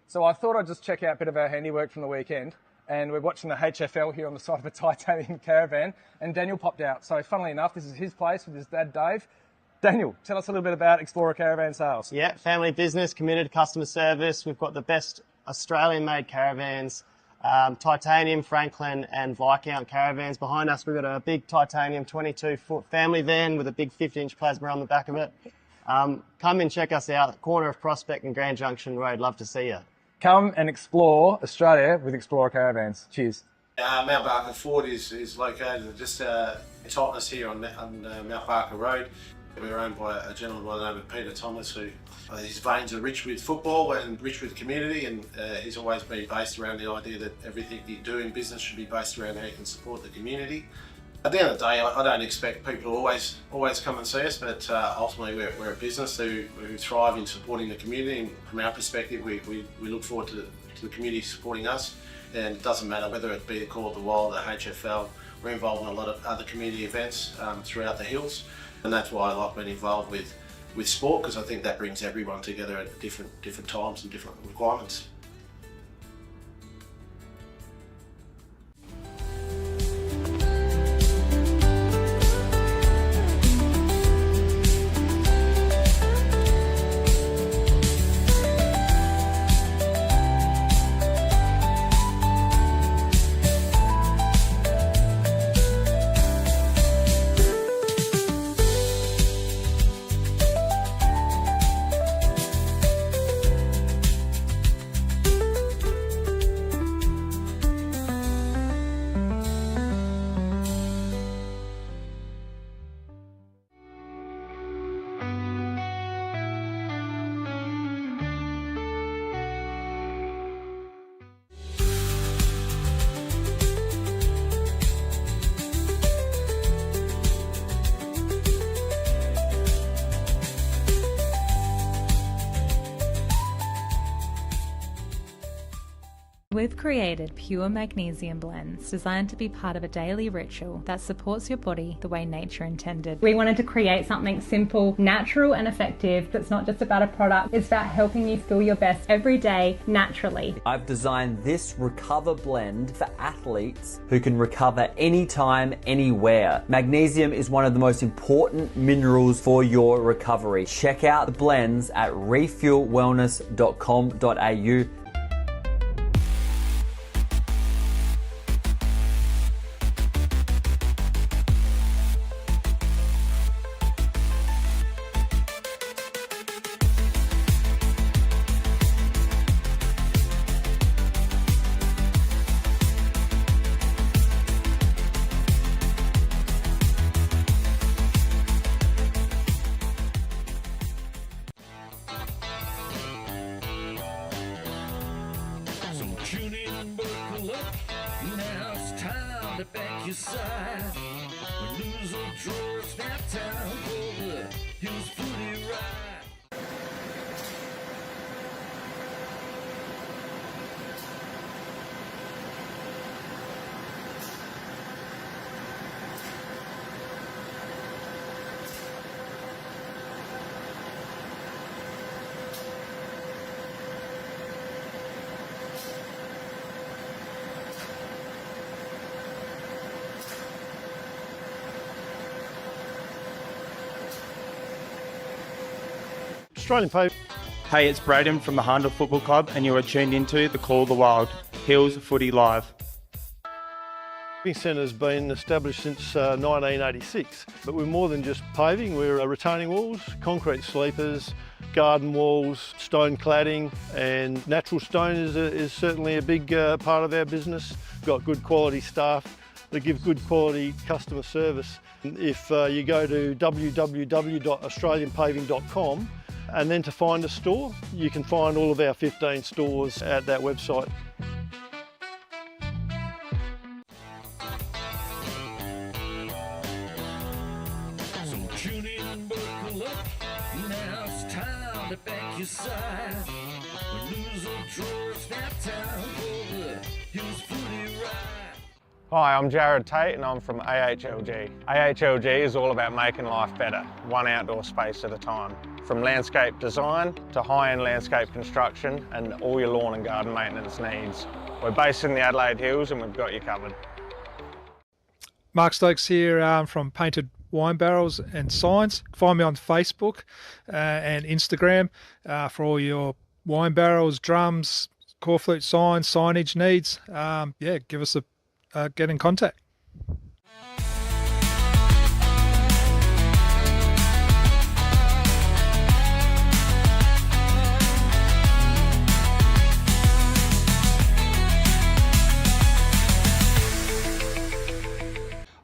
So I thought I'd just check out a bit of our handiwork from the weekend, and we're watching the HFL here on the side of a titanium caravan, and Daniel popped out. So funnily enough, this is his place with his dad, Dave. Daniel, tell us a little bit about Explorer Caravan Sales. Yeah, family business, committed to customer service. We've got the best Australian-made caravans, titanium, Franklin and Viscount caravans. Behind us, we've got a big titanium 22-foot family van with a big 50-inch plasma on the back of it. Come and check us out, corner of Prospect and Grand Junction Road. Love to see you. Come and explore Australia with Explorer Caravans. Cheers. Mount Barker Ford is located just Totnes here on Mount Barker Road. We're owned by a gentleman by the name of Peter Thomas, who his veins are rich with football and rich with community, and he's always been based around the idea that everything you do in business should be based around how you can support the community. At the end of the day, I don't expect people to always come and see us, but ultimately we're a business who thrive in supporting the community, and from our perspective we look forward to the community supporting us, and it doesn't matter whether it be the Call of the Wild, the HFL. We're involved in a lot of other community events throughout the hills, and that's why I like being involved with sport, because I think that brings everyone together at different times and different requirements. We've created pure magnesium blends designed to be part of a daily ritual that supports your body the way nature intended. We wanted to create something simple, natural and effective that's not just about a product, it's about helping you feel your best every day naturally. I've designed this Recover blend for athletes who can recover anytime, anywhere. Magnesium is one of the most important minerals for your recovery. Check out the blends at refuelwellness.com.au. Tune in, buckle up. Now it's time to back your side. When lose or draw, it's that time for the Hills Footy Ride. Australian Paving. Hey, it's Braden from the Handle Football Club, and you are tuned into the Call of the Wild, Hills Footy Live. Paving Centre has been established since 1986, but we're more than just paving. We're retaining walls, concrete sleepers, garden walls, stone cladding, and natural stone is certainly a big part of our business. We've got good quality staff that give good quality customer service. If you go to www.australianpaving.com and then to find a store, you can find all of our 15 stores at that website. So tune in, buckle up. Now it's time to back your side. When lose or draw, it's that time for the Hills Footy Ride. Hi, I'm Jared Tate and I'm from AHLG. AHLG is all about making life better, one outdoor space at a time. From landscape design to high-end landscape construction and all your lawn and garden maintenance needs. We're based in the Adelaide Hills and we've got you covered. Mark Stokes here from Painted Wine Barrels and Signs. Find me on Facebook and Instagram for all your wine barrels, drums, corflute signs, signage needs. Give us a get in contact.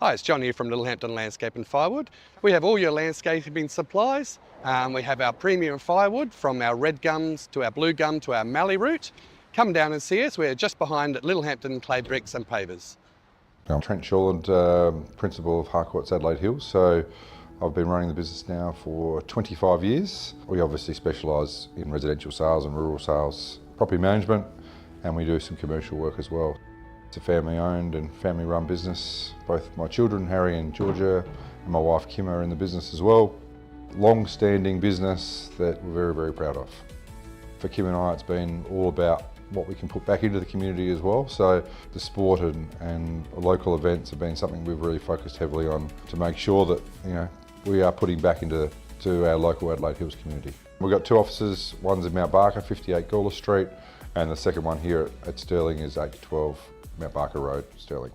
Hi, it's John here from Littlehampton Landscape and Firewood. We have all your landscaping supplies. We have our premium firewood from our red gums to our blue gum to our mallee root. Come down and see us. We're just behind Littlehampton Clay Bricks and Pavers. I'm Trent Shawland, Principal of Harcourt's Adelaide Hills. So I've been running the business now for 25 years. We obviously specialise in residential sales and rural sales, property management, and we do some commercial work as well. It's a family owned and family run business. Both my children, Harry and Georgia, and my wife Kim are in the business as well. Long-standing business that we're very, very proud of. For Kim and I, it's been all about what we can put back into the community as well. So the sport and local events have been something we've really focused heavily on to make sure that we are putting back into our local Adelaide Hills community. We've got two offices. One's in Mount Barker, 58 Gawler Street, and the second one here at Stirling is 8 to 12 Mount Barker Road, Stirling.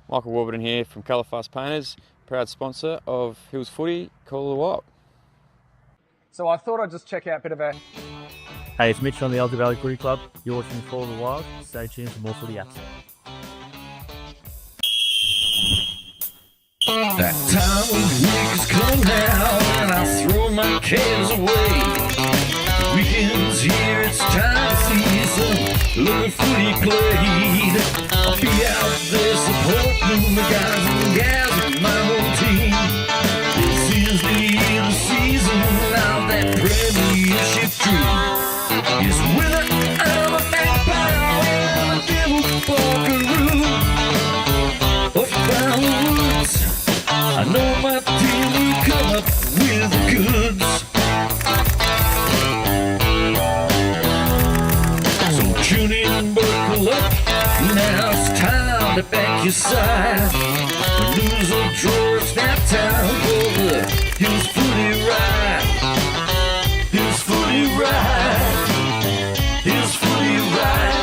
Michael Warburton here from Colourfast Painters, proud sponsor of Hills Footy, Call of the Wild. So I thought I'd just check out a bit of a... Hey, it's Mitch from the Elder Valley Footy Club. You're watching Call of the Wild. Stay tuned for more footy action. That time of week has come now, and I throw my cares away. The weekend's here, it's time to see some little footy played. I'll be out there supporting the guys and gals of my whole team. This is the season of that premiership dream. It's winner, I'm a magpie. it back your side. Lose or draw, it's that time for the Hills Footy Ride. Hills Footy Ride. Hills Footy Ride.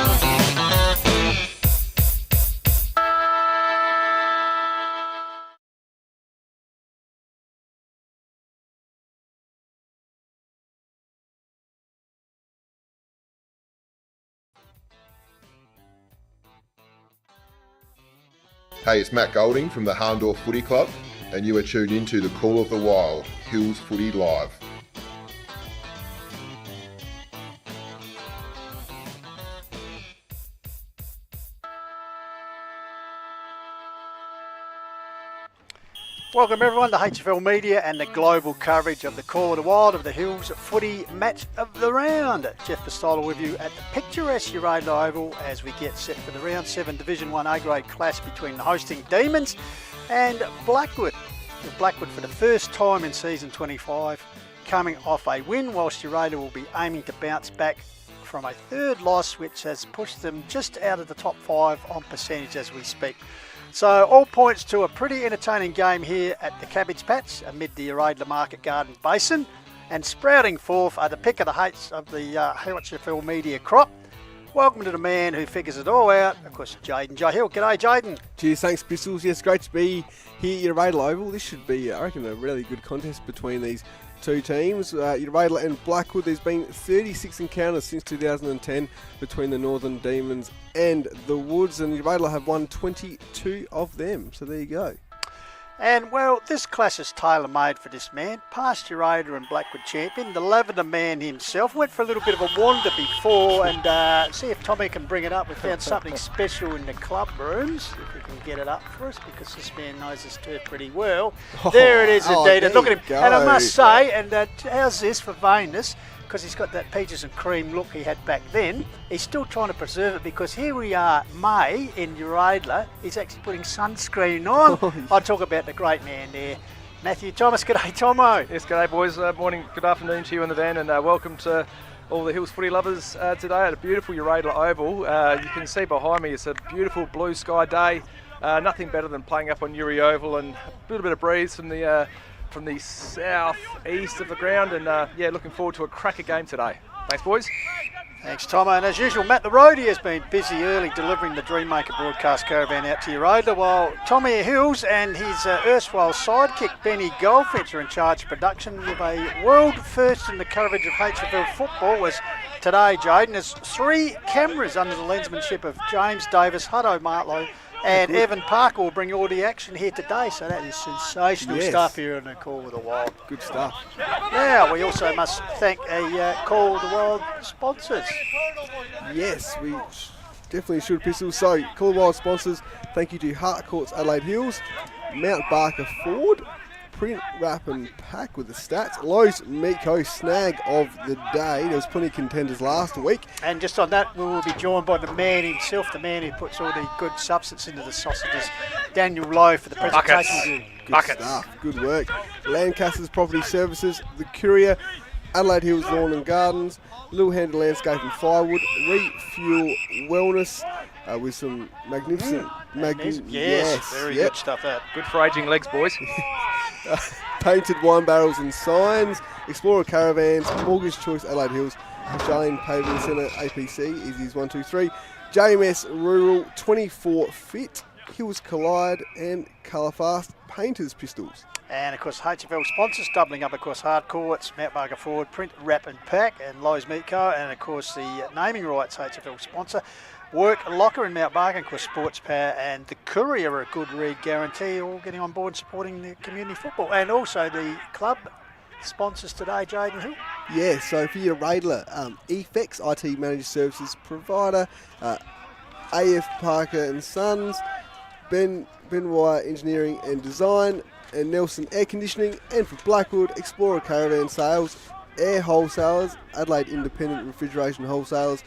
Hey, it's Matt Golding from the Harndorf Footy Club, and you are tuned into the Call of the Wild, Hills Footy Live. Welcome everyone to HFL Media and the global coverage of the Call of the Wild of the Hills Footy Match of the Round. Jeff Pistola with you at the picturesque Uraidla Oval as we get set for the Round 7 Division 1 A-grade clash between the hosting Demons and Blackwood. With Blackwood for the first time in season 25 coming off a win, whilst Uraidla will be aiming to bounce back from a third loss which has pushed them just out of the top 5 on percentage as we speak. So all points to a pretty entertaining game here at the Cabbage Patch amid the Uraidla Market Garden Basin. And sprouting forth are the pick of the hates of the HFL media crop. Welcome to the man who figures it all out, of course, Jaden Jahill. G'day, Jaden. Cheers, thanks, Pistols. Yes, great to be here at Uraidla Oval. This should be, I reckon, a really good contest between these two teams, Uraidla and Blackwood. There's been 36 encounters since 2010 between the Northern Demons and the Woods, and Uraidla have won 22 of them. So there you go. And, well, this clash is tailor-made for this man. Past Uraidla and Blackwood champion, the Lavender man himself. Went for a little bit of a wander before and see if Tommy can bring it up. We found something special in the club rooms, if we can get it up for us, because this man knows his turf pretty well. There it is indeed. And look at him. Go. And I must say, and how's this for vainness? Because he's got that peaches and cream look he had back then. He's still trying to preserve it because here we are, May in Uraidla. He's actually putting sunscreen on. I'll talk about the great man there, Matthew Thomas. G'day, Tomo. Yes, g'day, boys. Morning, good afternoon to you in the van, and welcome to all the Hills Footy lovers today at a beautiful Uraidla Oval. You can see behind me it's a beautiful blue sky day. Nothing better than playing up on Uri Oval and a little bit of breeze from the south-east of the ground, and yeah, looking forward to a cracker game today. Thanks, boys. Thanks, Tomo. And as usual, Matt the Roadie has been busy early delivering the Dreammaker broadcast caravan out to Uraidla, while Tommy Hills and his erstwhile sidekick Benny Goldfinch are in charge of production with a world first in the coverage of HFL football. Was today, Jaden, there's 3 cameras under the lensmanship of James Davis, Hutto Martlow, and Evan Parker will bring all the action here today, so that is sensational stuff here on the Call of the Wild. Good stuff. Now, we also must thank a Call of the Wild sponsors. Yes, we definitely should, Pistols. So, Call of the Wild sponsors, thank you to Harcourts Adelaide Hills, Mount Barker Ford, Print, Wrap and Pack with the stats, Lowe's Meat Co. snag of the day. There was plenty of contenders last week. And just on that, we will be joined by the man himself, the man who puts all the good substance into the sausages, Daniel Lowe, for the presentation. Good stuff, good work. Lancaster's Property Services, The Courier, Adelaide Hills Lawn and Gardens, Little Handle Landscape and Firewood, Refuel Wellness, with some magnificent... Yes, very good stuff, that. Good for ageing legs, boys. Painted Wine Barrels and Signs, Explorer Caravans, Mortgage Choice Adelaide Hills, Australian Paving Centre, APC, Easy's 123, JMS Rural, 24 Fit, Hills Collide and Colourfast Painters Pistols. And of course, HFL sponsors doubling up, of course, Hardcourts, Mount Barker Ford, Print, Wrap and Pack, and Lowe's Meat Co. And of course, the naming rights HFL sponsor, Work Locker in Mount Barker, and of course, Sports Power and the Courier, a good read guarantee, all getting on board supporting the community football. And also the club sponsors today, Jaden Hill. Yeah, so for your Uraidla, Effects, IT Managed Services Provider, AF Parker and Sons, Benoit Engineering and Design, and Nelson Air Conditioning, and for Blackwood, Explorer Caravan Sales, Air Wholesalers, Adelaide Independent Refrigeration Wholesalers,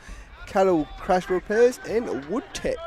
Cattle Crash Repairs, and Wood Tech.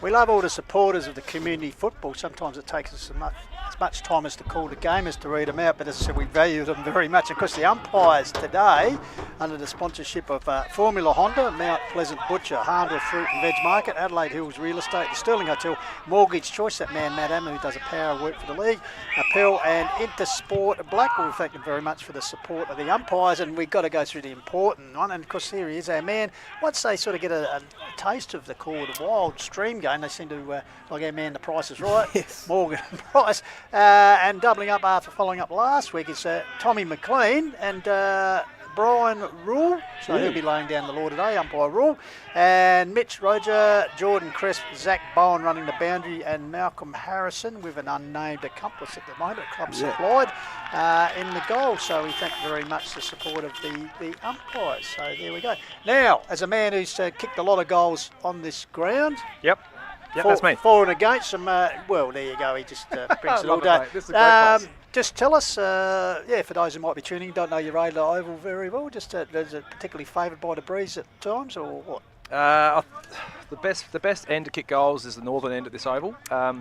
We love all the supporters of the community football. Sometimes it takes us as much time as to call the game as to read them out, but as I said, we value them very much. And of course, the umpires today, under the sponsorship of Formula Honda, Mount Pleasant Butcher, Harndorf Fruit and Veg Market, Adelaide Hills Real Estate, the Sterling Hotel, Mortgage Choice, that man Matt Ammer, who does a power of work for the league, Appel and Intersport Blackwood. We thank them very much for the support of the umpires, and we've got to go through the important one. And of course, here he is, our man. Once they sort of get a taste of the Call of the Wild stream game, they seem to, like our man, The Price is Right, yes. Morgan Price, and doubling up after following up last week is Tommy McLean and Brian Rule, so he'll be laying down the law today, umpire Rule, and Mitch Roger, Jordan Cresp, Zach Bowen running the boundary, and Malcolm Harrison with an unnamed accomplice at the moment, club supplied, in the goal. So we thank very much the support of the umpires. So there we go. Now, as a man who's kicked a lot of goals on this ground. Yep, that's me. For and against some, well, there you go, he just brings it all day. This is a great place. Just tell us, for those who might be tuning in, don't know your Uraidla Oval very well, just is it particularly favoured by the breeze at times, or what? The best end to kick goals is the northern end at this oval.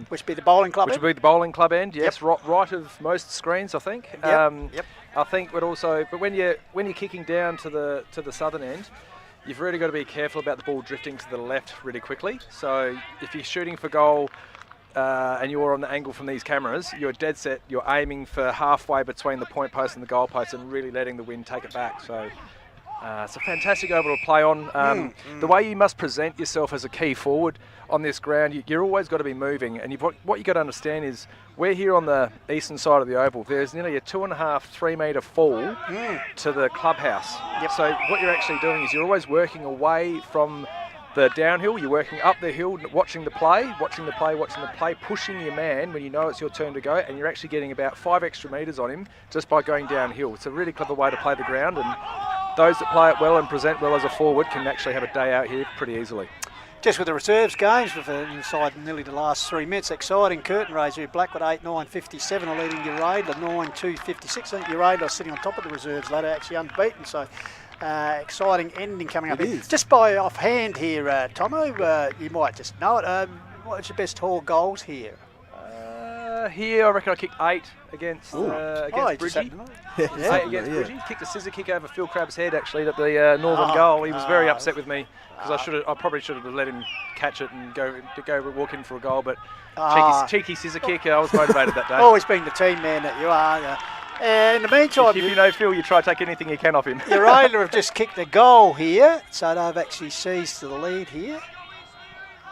Which would be the bowling club end? Which would be the bowling club end, yes, right of most screens, I think. Yep. I think, but when you're kicking down to the southern end, you've really got to be careful about the ball drifting to the left really quickly. So if you're shooting for goal, and you're on the angle from these cameras, you're dead set, you're aiming for halfway between the point post and the goal post and really letting the wind take it back. So it's a fantastic oval to play on. The way you must present yourself as a key forward on this ground, you're always got to be moving. And what you've got to understand is we're here on the eastern side of the oval. There's nearly a 2.5, 3 metre fall to the clubhouse. So what you're actually doing is you're always working away from the downhill, you're working up the hill, watching the play, pushing your man when you know it's your turn to go, and you're actually getting about 5 extra metres on him just by going downhill. It's a really clever way to play the ground, and those that play it well and present well as a forward can actually have a day out here pretty easily. Just with the reserves games, with inside nearly the last 3 minutes, exciting curtain raiser. Blackwood 8-9-57 are leading Uraidla 9-2-56. I think Uraidla sitting on top of the reserves ladder, actually unbeaten. So exciting ending coming up. Just by offhand here, Tomo, you might just know it. What's your best haul goals here? Here, I reckon I kicked 8 against Bridgie. 8 against Bridgie. Kicked a scissor kick over Phil Crabb's head, actually, at the northern goal. He was very upset with me because I probably should have let him catch it and go walk in for a goal. But cheeky scissor kick. I was motivated that day. Always being the team man that you are. In the meantime, if you know Phil, you try to take anything you can off him. Uraidla have just kicked a goal here, so they've actually seized the lead here.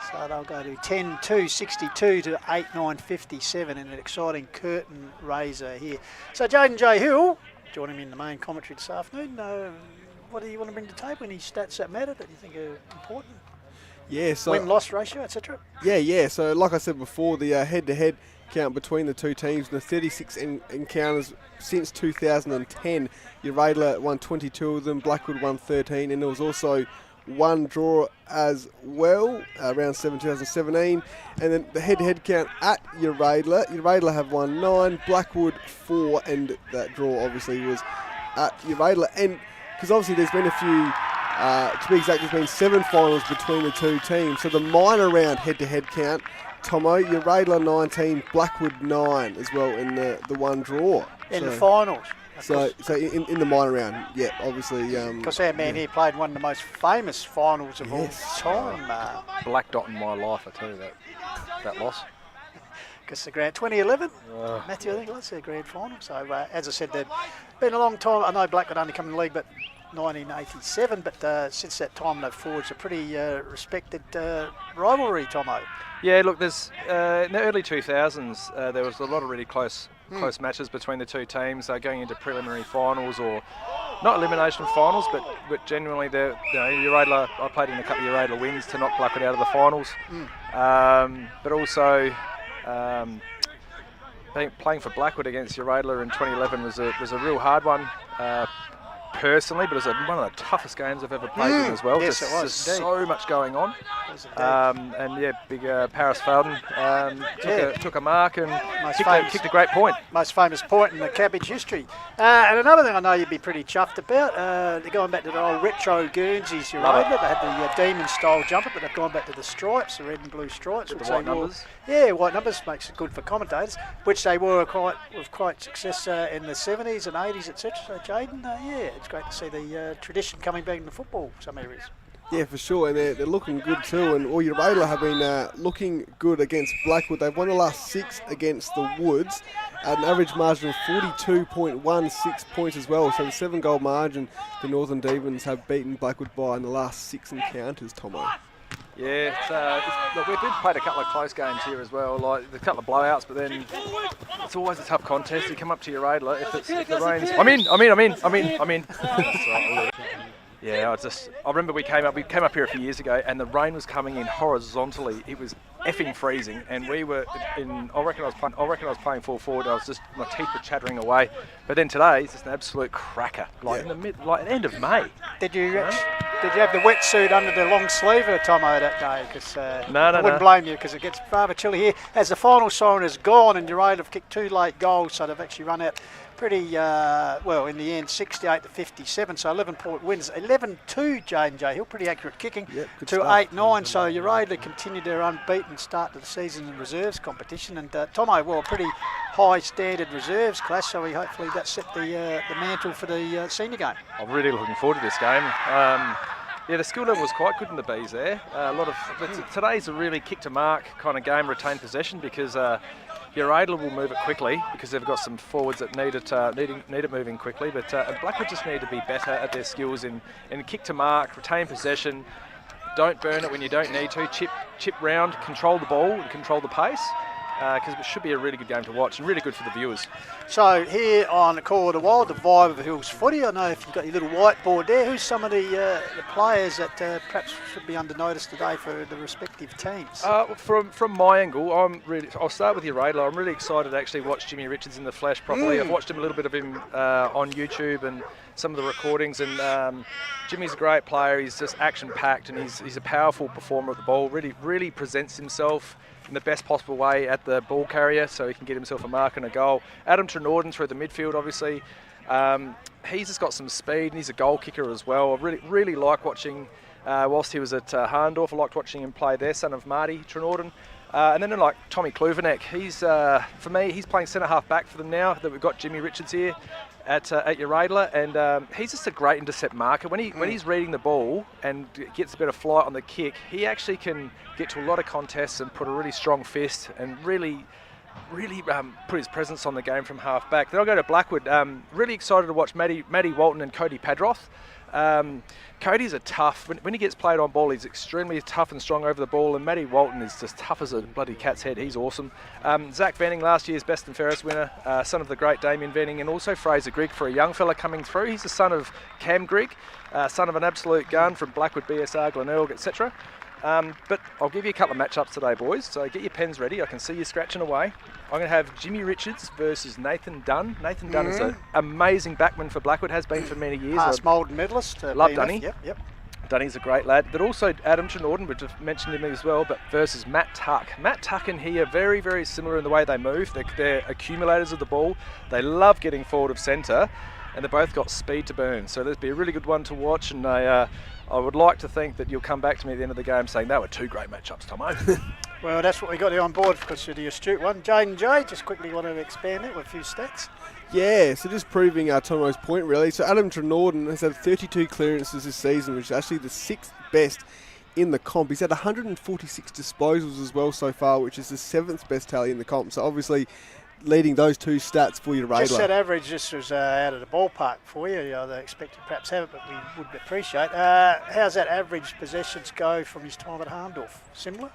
So they'll go to 10-2-62 to 8-9-57 in an exciting curtain raiser here. So Jaden J. Hill, joining me in the main commentary this afternoon. What do you want to bring to the table? Any stats that matter that you think are important? Yeah, so win-loss ratio, etc. Yeah. So like I said before, the head-to-head count between the two teams, the 36 encounters since 2010. Uraidla won 22 of them, Blackwood won 13, and there was also one draw as well, round 7 2017. And then the head-to-head count at Uraidla have won 9, Blackwood 4, and that draw obviously was at Uraidla. And because obviously there's been a few, to be exact, there's been 7 finals between the two teams. So the minor round head-to-head count, Tomo, Uraidla 19, Blackwood 9 as well in the one draw. In the finals. So in the minor round, yeah, obviously. Because our man here played one of the most famous finals of all time. Black dot in my life, I tell you that loss. Because the grand 2011, Matthew, I think that's their grand final. So as I said, they've been a long time. I know Blackwood only come in the league, but 1987. But since that time, they've forged a pretty respected rivalry, Tomo. Yeah, look, there's in the early 2000s, there was a lot of really close matches between the two teams going into preliminary finals, or not elimination finals, but genuinely Uraidla. I played in a couple of Uraidla wins to knock Blackwood out of the finals, but also playing for Blackwood against Uraidla in 2011 was a real hard one. personally, but it was one of the toughest games I've ever played in as well. Yes, it was. Just so much going on. And yeah, big Paris Felden took a mark and kicked a great point. Most famous point in the Cabbage history. And another thing I know you'd be pretty chuffed about, they're going back to the old retro Guernseys, Uraidla. They had the Demon-style jumper, but they've gone back to the stripes, the red and blue stripes. With the white numbers. Yeah, white numbers makes it good for commentators, which they were with quite success in the 70s and 80s, etc. So, Jaden, yeah, it's great to see the tradition coming back into football in some areas. Yeah, for sure, and they're looking good too. And all Uraidla have been looking good against Blackwood. They've won the last 6 against the Woods at an average margin of 42.16 points as well. So the 7-goal margin the Northern Demons have beaten Blackwood by in the last 6 encounters, Tomo. Yeah, look, we've played a couple of close games here as well, like a couple of blowouts, but then it's always a tough contest. You come up to Uraidla, if the rain's... I'm in. That's right. Yeah, I remember we came up here a few years ago, and the rain was coming in horizontally. It was effing freezing, and we were in. I reckon I was playing full forward. My teeth were chattering away. But then today, it's just an absolute cracker. In the end of May. Did you have the wetsuit under the long sleever, Tomo, that day? Because I wouldn't blame you, because it gets rather chilly here. As the final siren has gone, and Uraidla have kicked 2 late goals, so they've actually run out pretty well in the end, 68 to 57, so 11-point wins. 11-2 Jaden Hill, pretty accurate kicking, to 8-9. So Uraidla continued their unbeaten start to the season in reserves competition, and Tomo, well, a pretty high standard reserves class, so hopefully that set the mantle for the senior game. I'm really looking forward to this game. Yeah, the skill level was quite good in the Bees there. Today's a really kick to mark kind of game, retain possession, because Uraidla will move it quickly because they've got some forwards that need it moving quickly. But Blackwood just need to be better at their skills in kick to mark, retain possession, don't burn it when you don't need to, chip round, control the ball and control the pace. Because it should be a really good game to watch and really good for the viewers. So here on the Call of the Wild, the vibe of Hills Footy, I know if you've got your little whiteboard there, who's some of the players that perhaps should be under notice today for the respective teams? From my angle, I'll start with Uraidla. I'm really excited to actually watch Jimmy Richards in the flesh properly. I've watched him a little bit of him on YouTube and some of the recordings, and Jimmy's a great player. He's just action-packed, and he's a powerful performer at the ball. Really presents himself in the best possible way at the ball carrier, so he can get himself a mark and a goal. Adam Trenorden through the midfield, obviously. He's just got some speed, and he's a goal kicker as well. I really like watching, whilst he was at Harndorf, I liked watching him play there, son of Marty Trenorden. And then like Tommy Kluverneck, for me, he's playing centre-half back for them now that we've got Jimmy Richards here at Uraidla, and he's just a great intercept marker. When he's reading the ball and gets a bit of flight on the kick, he actually can get to a lot of contests and put a really strong fist and really put his presence on the game from half back. Then I'll go to Blackwood. Really excited to watch Matty Walton and Cody Padroth. Cody's a tough, when he gets played on ball, he's extremely tough and strong over the ball, and Matty Walton is just tough as a bloody cat's head. He's awesome. Zach Venning, last year's Best and Fairest winner, son of the great Damien Venning, and also Fraser Grigg for a young fella coming through. He's the son of Cam Grigg, son of an absolute gun from Blackwood, BSR, Glenelg, etc. But I'll give you a couple of matchups today, boys, so get your pens ready. I can see you scratching away. I'm going to have Jimmy Richards versus Nathan Dunn. Nathan Dunn is an amazing backman for Blackwood, has been for many years. Past Moulden medalist. Love Dunny. Yep. Dunny's a great lad, but also Adam Trenorden, which I've mentioned him as well, but versus Matt Tuck. Matt Tuck and he are very, very similar in the way they move. They're accumulators of the ball. They love getting forward of centre, and they've both got speed to burn. So there'll be a really good one to watch, and I would like to think that you'll come back to me at the end of the game saying they were 2 great matchups, Tomo. Well, that's what we got here on board because you're the astute one. Jaden J, just quickly want to expand it with a few stats. Yeah, so just proving Tomo's point really. So Adam Trenorden has had 32 clearances this season, which is actually the 6th best in the comp. He's had 146 disposals as well so far, which is the 7th best tally in the comp. So obviously leading those 2 stats for Uraidla. Just that average just was out of the ballpark for you. They expected perhaps have it, but we would appreciate. How's that average possessions go from his time at Harndorf? Similar?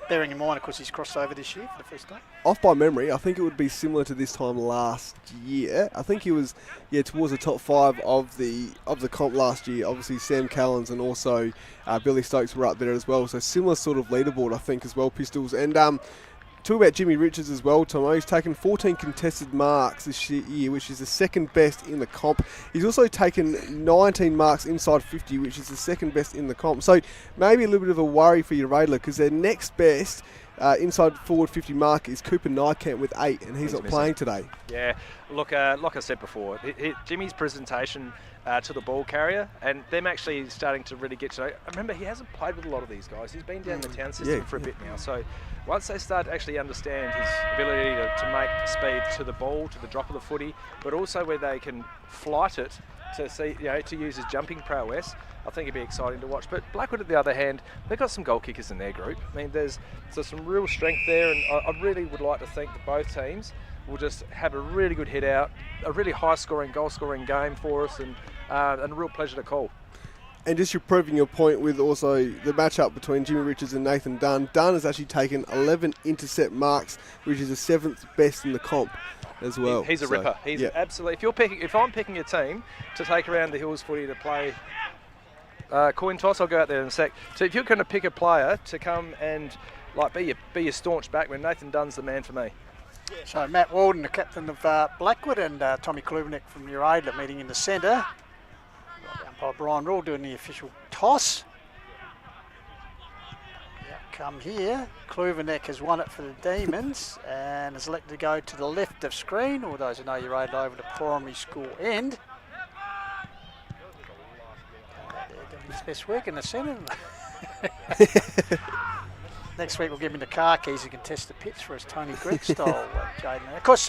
Bearing in mind, of course, he's crossed over this year for the first time. Off by memory, I think it would be similar to this time last year. I think he was, towards the top 5 of the comp last year. Obviously, Sam Callens and also Billy Stokes were up there as well. So similar sort of leaderboard, I think, as well, Pistols. And talk about Jimmy Richards as well, Tomo. He's taken 14 contested marks this year, which is the second best in the comp. He's also taken 19 marks inside 50, which is the second best in the comp. So maybe a little bit of a worry for Uraidla, because their next best inside forward 50 mark is Cooper Nightcamp with 8, and he's not playing today. Yeah, look, like I said before, Jimmy's presentation to the ball carrier, and them actually starting to really get to know. Remember, he hasn't played with a lot of these guys. He's been down the town system for a bit now. So once they start to actually understand his ability to make speed to the ball, to the drop of the footy, but also where they can flight it to see, to use his jumping prowess, I think it'd be exciting to watch. But Blackwood, on the other hand, they've got some goal kickers in their group. I mean, there's some real strength there, and I really would like to think that both teams will just have a really good hit out, a really high-scoring, goal-scoring game for us, and a real pleasure to call. And just you're proving your point with also the matchup between Jimmy Richards and Nathan Dunn. Dunn has actually taken 11 intercept marks, which is the 7th best in the comp as well. He's a ripper. He's absolutely. If I'm picking a team to take around the Hills footy to play coin toss, I'll go out there in a sec. So if you're going to pick a player to come and be your staunch backman, Nathan Dunn's the man for me. So Matt Walden, the captain of Blackwood, and Tommy Kluvenek from Uraidla meeting in the centre. Umpire Brian Rule doing the official toss. Come here. Kluvenek has won it for the Demons and has elected to go to the left of screen, or those who know Uraidla over the primary school end. Doing his best work in the centre. Next week we'll give him the car keys. He can test the pitch for his Tony Greig style, Jaden. Of course,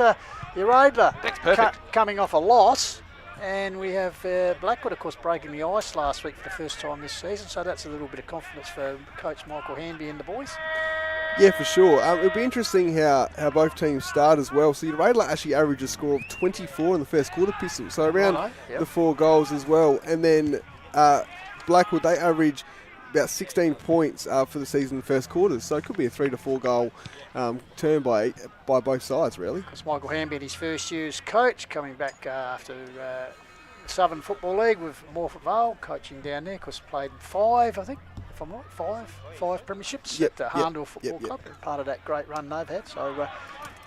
Uraidla coming off a loss, and we have Blackwood, of course, breaking the ice last week for the first time this season. So that's a little bit of confidence for Coach Michael Hanby and the boys. Yeah, for sure. It'll be interesting how both teams start as well. So Uraidla actually averaged a score of 24 in the first quarter pistol, so around the 4 goals as well. And then Blackwood, they average about 16 points for the season in the first quarters, so it could be a 3 to 4 goal turn by both sides, really. It's Michael Hamby in his first year as coach, coming back after the Southern Football League with Morford Vale, coaching down there. Of course, played 5, I think, if I'm right, 5 premierships at the Harndale Football Club, part of that great run they've had. So,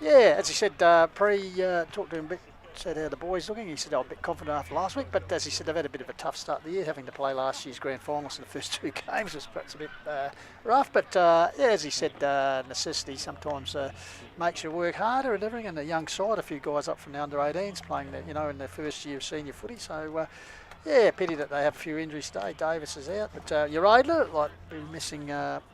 as he said, talked to him a bit, said how the boys looking. He said, I'm a bit confident after last week, but as he said, they've had a bit of a tough start of the year, having to play last year's grand finals in the first 2 games was perhaps a bit rough, but as he said, necessity sometimes makes you work harder and everything, and the young side, a few guys up from the under-18s playing in their first year of senior footy, so pity that they have a few injuries today. Davis is out, but Uraidla, we're missing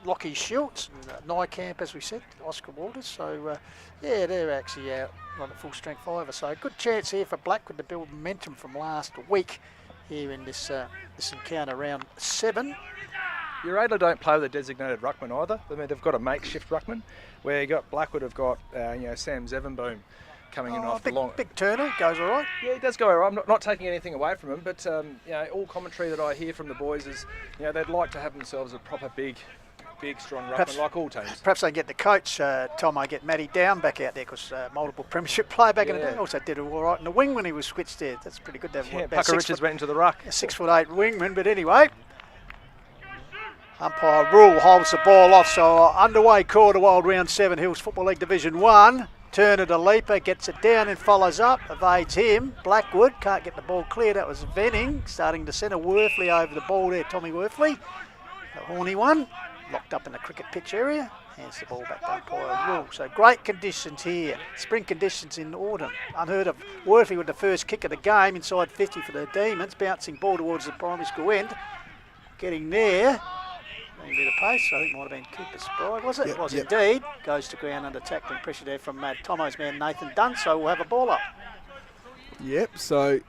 Lockie Schultz, Nightcamp, as we said, Oscar Walters, so they're actually out on a full strength 5, so a good chance here for Blackwood to build momentum from last week here in this encounter, round 7. Uraidla don't play with a designated ruckman either. I mean, they've got a makeshift ruckman, where you got Blackwood have got Sam Zevenboom coming in off the long. Big Turner goes all right. Yeah, he does go all right. I'm not taking anything away from him, but all commentary that I hear from the boys is they'd like to have themselves a proper big strong ruckman, like all teams. Perhaps they get the coach, Tom, I get Matty Down back out there, because multiple premiership player back in the day. Also did all right in the wing when he was switched there. That's pretty good to have. Pucker Richards went into the ruck. A 6'8" wingman, but anyway. Umpire Rule holds the ball off, so underway quarter wild round 7, Hills Football League Division 1. Turner to Leaper, gets it down and follows up, evades him. Blackwood can't get the ball clear. That was Venning starting to centre. Worthley over the ball there, Tommy Worthley. The horny one, locked up in the cricket pitch area. Hands the ball back to umpire Rule. So great conditions here. Spring conditions in autumn. Unheard of. Worthley with the first kick of the game inside 50 for the Demons. Bouncing ball towards the primary school end. Getting there. A bit of pace, I think it might have been Cooper Spride, was it? It was indeed. Goes to ground under tackling pressure there from Tomo's man Nathan Dunn, so we'll have a ball up. Yep, so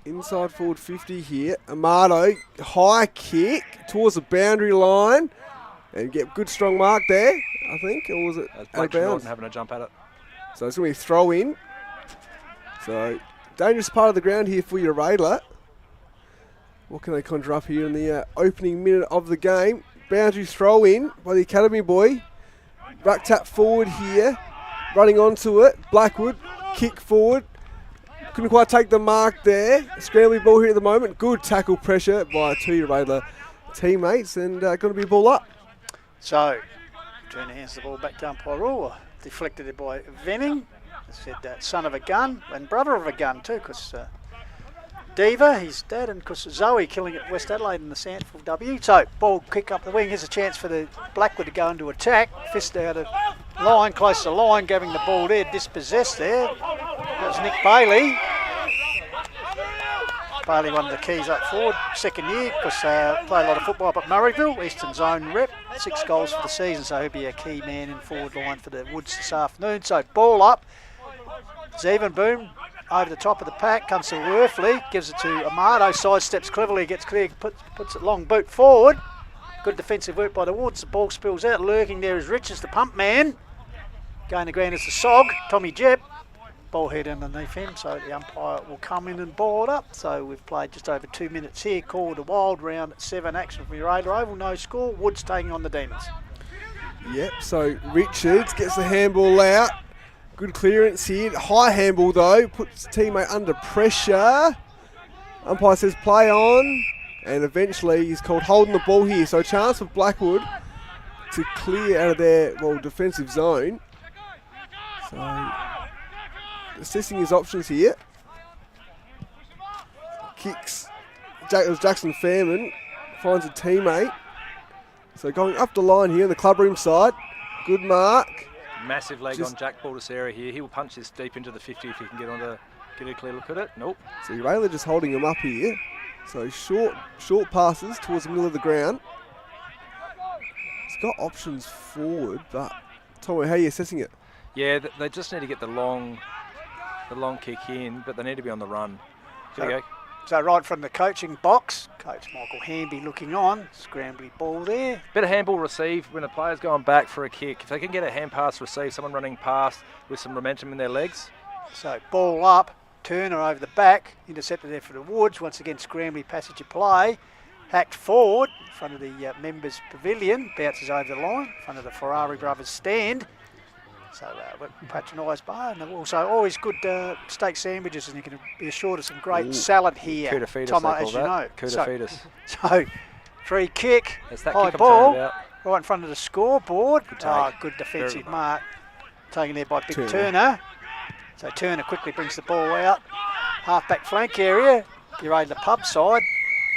inside forward 50 here. Amato, high kick towards the boundary line, and get good strong mark there, I think, or was it out of bounds? Having a jump at it. So it's going to be a throw in. So dangerous part of the ground here for Uraidla. What can they conjure up here in the opening minute of the game? Boundary throw in by the academy boy. Ruck tap forward here. Running onto it. Blackwood kick forward. Couldn't quite take the mark there. Scrambling ball here at the moment. Good tackle pressure by 2 Uraidla teammates, and going to be a ball up. So, Turner hands the ball back to umpire Rule. deflected it by Venning. I said son of a gun and brother of a gun too, because Diva, his dad, and of course Zoe killing it West Adelaide in the Sandford W. So ball kick up the wing. Here's a chance for the Blackwood to go into attack. Fist out of line, close to line, giving the ball there, dispossessed there. That was Nick Bailey. Bailey won the keys up forward, second year, because played a lot of football up at Murrayville, Eastern Zone rep. 6 goals for the season, so he'll be a key man in forward line for the Woods this afternoon. So ball up. Zevenboom over the top of the pack, comes to Worthley, gives it to Amato, sidesteps cleverly, gets clear, puts it long boot forward. Good defensive work by the Woods, the ball spills out, lurking there is Richards, the pump man. Going to ground is the Sog, Tommy Jebb. Ball head underneath him, so the umpire will come in and ball it up. So we've played just over 2 minutes here, called a wild round 7 action from Uraidla Oval, no score, Woods taking on the Demons. Yep, so Richards gets the handball out. Good clearance here. High handball though, puts teammate under pressure. Umpire says play on, and eventually he's called holding the ball here. So a chance for Blackwood to clear out of their defensive zone. So assessing his options here. Kicks. Jackson Fairman finds a teammate. So going up the line here on the clubroom side. Good mark. Massive leg on Jack Baldessera here. He will punch this deep into the 50 if he can get a clear look at it. Nope. So Uraidla just holding him up here. So short passes towards the middle of the ground. He's got options forward, but Tomo, how are you assessing it? Yeah, they just need to get the long kick in, but they need to be on the run. So right from the coaching box, Coach Michael Hamby looking on, scrambly ball there. Bit of handball receive when the player's going back for a kick. If they can get a hand pass receive, someone running past with some momentum in their legs. So ball up, Turner over the back, intercepted there for the Woods. Once again, scrambly passage of play. Hacked forward in front of the members' pavilion, bounces over the line, in front of the Ferrari brothers stand. So patronised bar, and also always good steak sandwiches, and you can be assured of some great salad here. Kuda fetus, Tomo, as you know. Kuda fetus. So free kick, high kick ball, about. right in front of the scoreboard. Good defensive mark, taken there by Big Turner. So Turner quickly brings the ball out, half-back flank area, Uraidla pub side.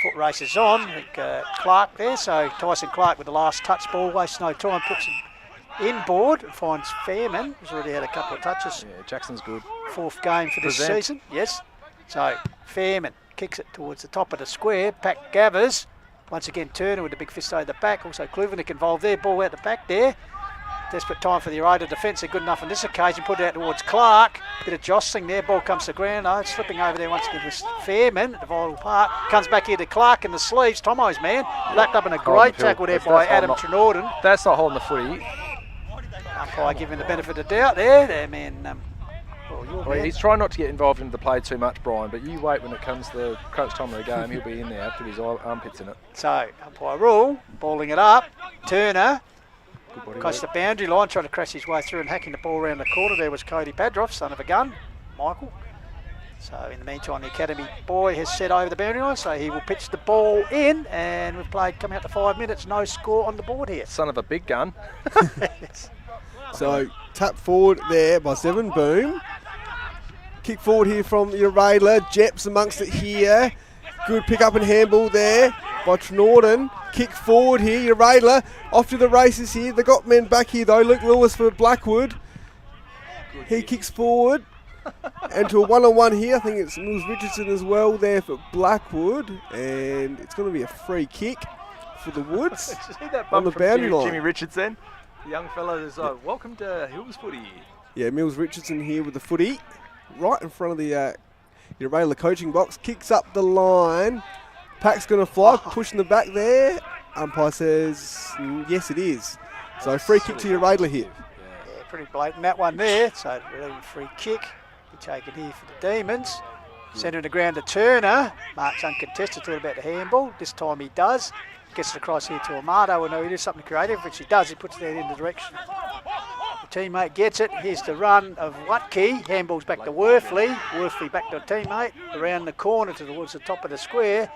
Foot races on, I think Clark there, so Tyson Clark with the last touch ball, wastes no time, puts it inboard, finds Fairman, who's already had a couple of touches. Yeah, Jackson's good. 4th game for this season, yes. So Fairman kicks it towards the top of the square, Pack gathers. Once again, Turner with the big fist over the back, also Kluvenik involved there, ball out the back there. Desperate time for the Uraidla defence, they're good enough on this occasion, put it out towards Clark. Bit of jostling there, ball comes to ground, slipping over there once again with Fairman at the Vital Park. Comes back here to Clark in the sleeves, Tomo's man, lapped up in a great tackle there by Adam Trenorden. That's not holding the footy. Umpire giving the benefit of doubt there, man. He's trying not to get involved into the play too much, Brian, but you wait when it comes to the crunch time of the game, he'll be in there after his armpits in it. So, umpire rule, balling it up, Turner, across the boundary line, trying to crash his way through and hacking the ball around the corner. There was Cody Padroff, son of a gun, Michael. So in the meantime, the academy boy has set over the boundary line, so he will pitch the ball in, and we've played, come out to 5 minutes, no score on the board here. Son of a big gun. So tap forward there by Zevenboom. Kick forward here from Uraidla. Jeps amongst it here. Good pick up and handball there by Trenorden. Kick forward here, Uraidla off to the races here. They got men back here though. Luke Lewis for Blackwood. He kicks forward. And to a one-on-one here. I think it's Mills Richardson as well there for Blackwood. And it's going to be a free kick for the Woods on the boundary line. Jimmy Richardson, the young fellow is welcome to Hills Footy. Yeah, Mills Richardson here with the footy. Right in front of the Uraidla coaching box. Kicks up the line. Pack's going to fly, pushing the back there. Umpire says, yes it is. So free kick to Uraidla here. Yeah, pretty blatant that one there. So really free kick. Be taken here for the Demons. Centre the ground to Turner. Marks uncontested, thought about the handball. This time he does. Gets it across here to Amato. We know he does something creative, which he does. He puts that in the direction. The teammate gets it. Here's the run of Watke. Handball's back to Worthley. Worthley back to a teammate. Around the corner towards the top of the square.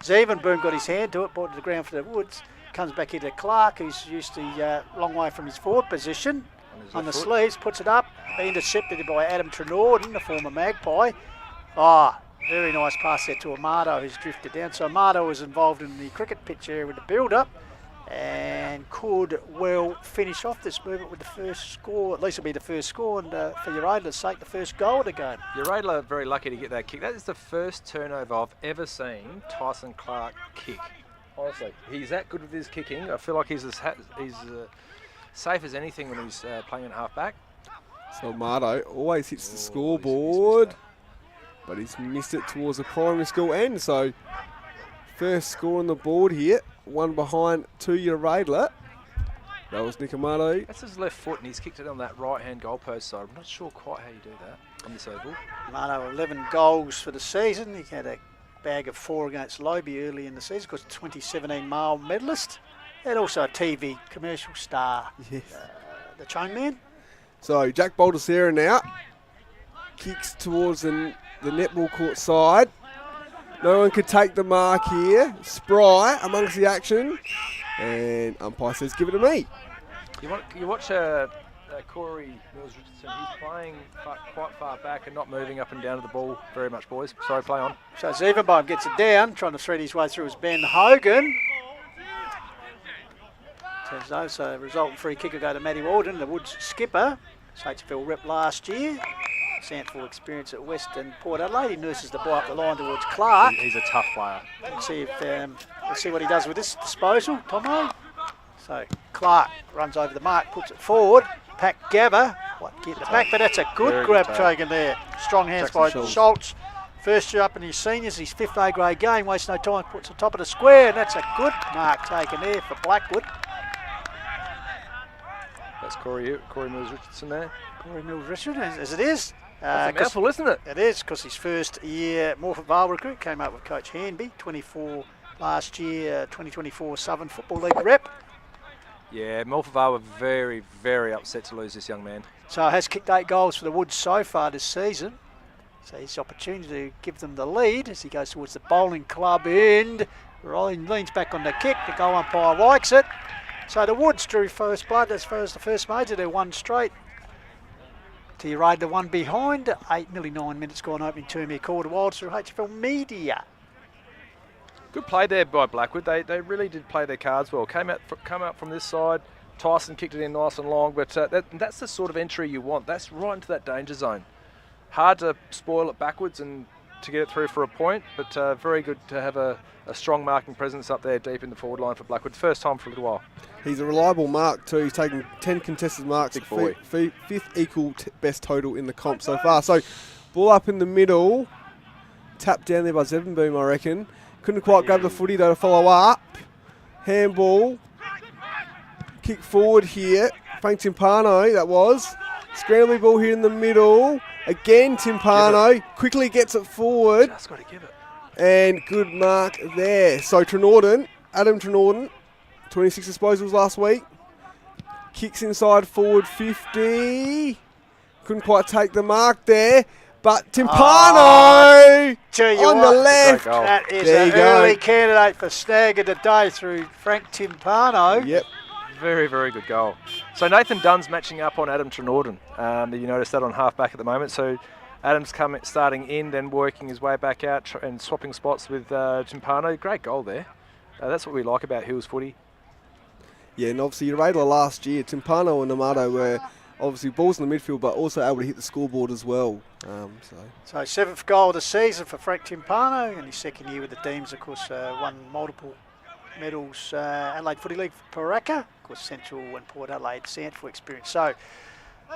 Zevenboom got his hand to it, brought it to the ground for the Woods. Comes back here to Clark, who's used to long way from his forward position. on the sleeves, puts it up, intercepted by Adam Trenorden, the former Magpie. Very nice pass there to Amato, who's drifted down. So Amato was involved in the cricket pitch area with the build-up and could well finish off this movement with the first score. At least it'll be the first score, and for Uraidla's sake, the first goal of the game. Uraidla are very lucky to get that kick. That is the first turnover I've ever seen Tyson Clark kick. Honestly, he's that good with his kicking. I feel like he's as safe as anything when he's playing in half-back. So Amato always hits the scoreboard, but he's missed it towards the primary school end. So first score on the board here, one behind to Uraidla. That was Nick Amato. That's his left foot, and he's kicked it on that right-hand goalpost side. I'm not sure quite how you do that on this oval. Amato 11 goals for the season. He had a bag of 4 against Lobe early in the season, because 2017 male medalist, and also a TV commercial star, yes. The Chain Man. So Jack Baldessera now kicks towards the netball court side. No one could take the mark here. Spry amongst the action, and umpire says, "Give it to me." You watch Corey Mills-Richardson. He's playing quite far back and not moving up and down to the ball very much, boys. Sorry, play on. So Zevenbaum gets it down, trying to thread his way through as Ben Hogan. So resultant free kick will go to Matty Walden, the Woods skipper. HFL rep last year. Sandford experience at Western Port Adelaide. He nurses the ball up the line towards Clark. He's a tough player. Let's see what he does with this disposal, Tomo. So Clark runs over the mark, puts it forward. Pack Gabba, get the back, but that's a good grab taken there. Strong hands by Schultz. First year up in his seniors, his 5th A grade game, wastes no time, puts the top of the square, and that's a good mark taken there for Blackwood. That's Corey Mills-Richardson there. Corey Mills-Richardson, as it is. That's a mouthful, isn't it? It is, because his first year Morpeth Vale recruit came up with Coach Hanby, 24 last year, 2024 Southern Football League rep. Yeah, Morpeth Vale were very, very upset to lose this young man. So has kicked 8 goals for the Woods so far this season. So his opportunity to give them the lead as he goes towards the bowling club end. Ryan leans back on the kick, the goal umpire likes it. So the Woods drew first blood as far as the first major. They're 1 straight. To Uraidla 1 behind. 8, nearly 9 minutes gone opening term here. Called Wild through HFL Media. Good play there by Blackwood. They really did play their cards well. Come out from this side. Tyson kicked it in nice and long, but that's the sort of entry you want. That's right into that danger zone. Hard to spoil it backwards and to get it through for a point, but very good to have a strong marking presence up there deep in the forward line for Blackwood. First time for a little while. He's a reliable mark too. He's taken 10 contested marks. Big boy. 5th equal best total in the comp so far. So ball up in the middle. Tapped down there by Zevenbaum, I reckon. Couldn't quite grab the footy though to follow up. Handball. Kick forward here. Frank Timpano, that was. Scrambling ball here in the middle. Again, Timpano quickly gets it forward. Just got to give it. And good mark there. So Adam Trenorden, 26 disposals last week. Kicks inside forward 50. Couldn't quite take the mark there. But Timpano on the left. That is an early candidate for snag of the day through Frank Timpano. Yep. Very, very good goal. So Nathan Dunn's matching up on Adam Trenorden. You notice that on half back at the moment. So Adam's starting in, then working his way back out and swapping spots with Timpano. Great goal there. That's what we like about Hills footy. Yeah, and obviously Uraidla last year, Timpano and Amato were obviously balls in the midfield, but also able to hit the scoreboard as well. So 7th goal of the season for Frank Timpano, and his 2nd year with the Deems, of course, won multiple medals, Adelaide Footy League for Paraka, of course Central and Port Adelaide Sandford experience. So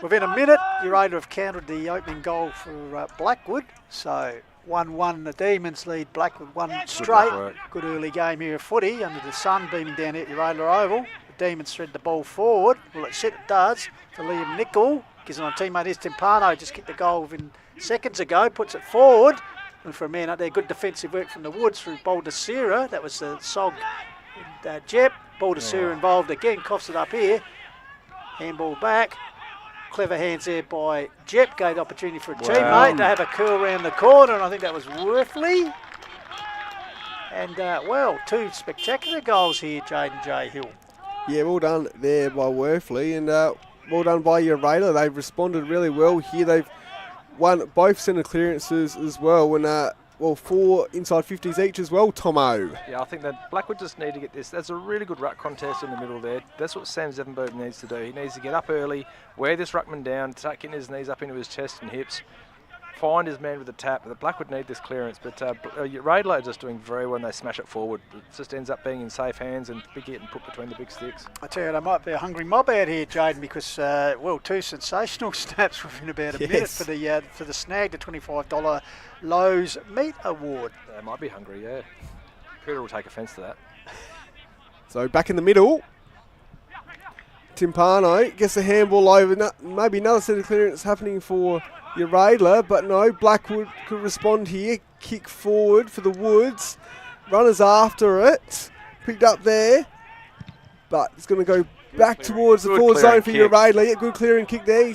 within a minute, Uraidla have countered the opening goal for Blackwood. So 1-1, the Demons lead Blackwood 1 straight. Good early game here of footy under the sun beaming down here at Uraidla Oval. The Demons thread the ball forward. Well, it does for Liam Nicol. Gives it on teammate is Timpano. Just kicked the goal within seconds ago. Puts it forward. And for a man up there, good defensive work from the Woods through Baldessera. That was the Sog and Jep. Baldessera involved again. Coughs it up here. Handball back. Clever hands there by Jep. Gave the opportunity for a teammate to have a curl around the corner. And I think that was Worthley. And, 2 spectacular goals here, Jaden J. Hill. Yeah, well done there by Worthley. And well done by Uraidla. They've responded really well here. They've won both centre clearances as well, and 4 inside 50s each as well, Tomo. Yeah, I think that Blackwood just need to get this. That's a really good ruck contest in the middle there. That's what Sam Zevenberg needs to do. He needs to get up early, wear this ruckman down, tucking his knees up into his chest and hips, find his man with the tap. The Blackwood need this clearance, but Uraidla are just doing very well when they smash it forward. It just ends up being in safe hands and getting put between the big sticks. I tell you, there might be a hungry mob out here, Jaden, because 2 sensational snaps within about a minute for the snag, the $25 Lowe's Meat Award. They might be hungry, yeah. Cooter will take offence to that. So back in the middle, Timpano gets the handball over. Maybe another set of clearance happening for Uraidla, but no, Blackwood could respond here. Kick forward for the Woods. Runners after it. Picked up there, but it's going to go back towards the forward zone for Uraidla. Yeah, good clearing kick there,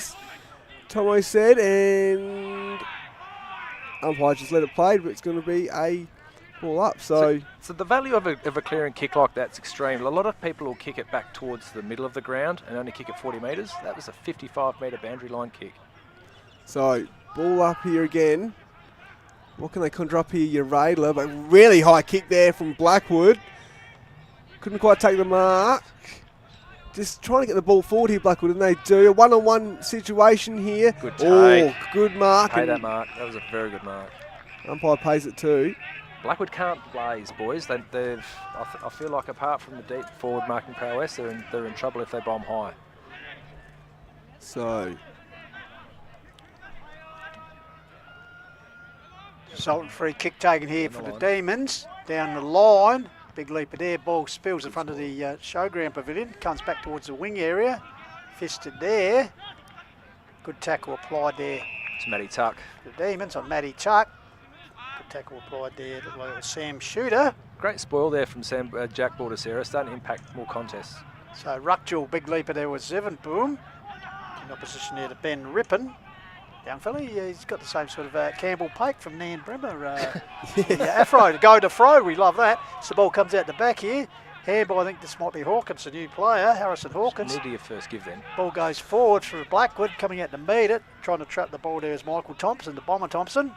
Tomo said, and umpire just let it play, but it's going to be a ball up. So the value of a clearing kick like that's extreme. A lot of people will kick it back towards the middle of the ground and only kick it 40 metres. That was a 55-metre boundary line kick. So, ball up here again. What can they conjure up here? Uraidla, but really high kick there from Blackwood. Couldn't quite take the mark. Just trying to get the ball forward here, Blackwood, and they do. A one-on-one situation here. Good take. Good mark. Pay that mark. That was a very good mark. Umpire pays it too. Blackwood can't blaze, boys. I feel like apart from the deep forward marking prowess, they're in trouble if they bomb high. So... Sultan free kick taken here for the Demons. Down the line. Big leap of there. Ball spills in front of the showground pavilion. Comes back towards the wing area. Fisted there. Good tackle applied there. It's Matty Tuck. The Demons on Matty Tuck. Good tackle applied there to Sam Shooter. Great spoil there from Jack Baldacera. Starting to impact more contests. So Ruckjewel, big leaper there was Zevenboom. In opposition there to Ben Rippon. Young fella, he's got the same sort of Campbell Pake from Nairne-Bremer. Afro, to go to fro, we love that. So the ball comes out the back here. Handball, I think this might be Hawkins, a new player, Harrison Hawkins. Need to your first give then. Ball goes forward for Blackwood, coming out to meet it. Trying to trap the ball there is Michael Thompson, the Bomber Thompson.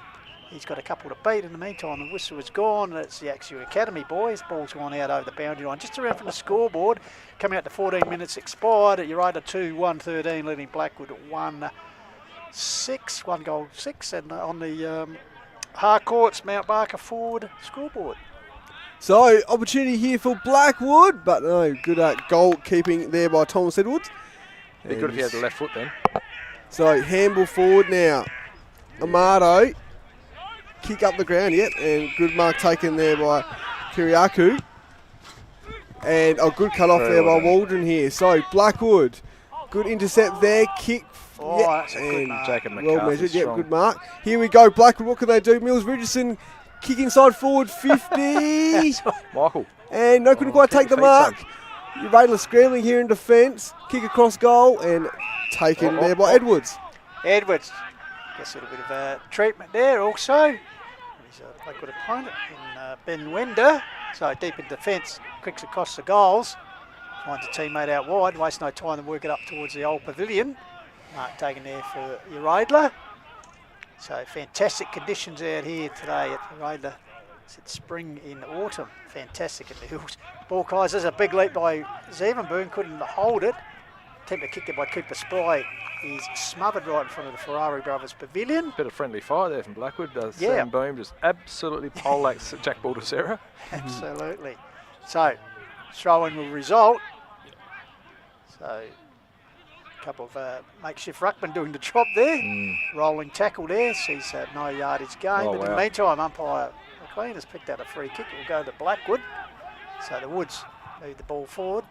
He's got a couple to beat in the meantime. The whistle is gone. That's the Axu Academy boys. Ball's gone out over the boundary line, just around from the scoreboard. Coming out to 14 minutes expired. Uraidla 2-1-13, leading Blackwood 1-6, 1 goal 6, and on the Harcourts Mount Barker forward scoreboard. So opportunity here for Blackwood, but no, good goalkeeping there by Thomas Edwards. Be good if he had the left foot then. So handball forward now. Amato, kick up the ground, yep, and good mark taken there by Kiriakou. And a good cut off there by Waldron here. So Blackwood, good intercept there, kick. Oh, yep, that's a good mark. Jacob well McCarthy, measured, yep, strong. good mark. Here we go, Blackwood, what can they do? Mills Richardson, kick inside forward, 50. Michael. And no, couldn't quite take the mark. Uraidla scrambling here in defence, kick across goal, and taken there by Edwards. Edwards gets a little bit of treatment there also. He's a Blackwood opponent in Ben Wender. So deep in defence, quicks across the goals. Finds a teammate out wide, wastes no time to work it up towards the old pavilion. Mark taken there for Uraidla. So fantastic conditions out here today at Uraidla. It's spring in autumn. Fantastic in the hills. Ball Kaiser's a big leap by Zevenboom, couldn't hold it. Attempted to kick it by Cooper Spry. He's smothered right in front of the Ferrari Brothers pavilion. Bit of friendly fire there from Blackwood. Sam Boom just absolutely poleaxed Jack Baldacera. Absolutely. So, throw-in will result. So, a couple of makeshift ruckmen doing the job there. Rolling tackle there. Sees no yardage gain. But in the meantime, umpire McLean has picked out a free kick. It will go to Blackwood. So the Woods move the ball forward.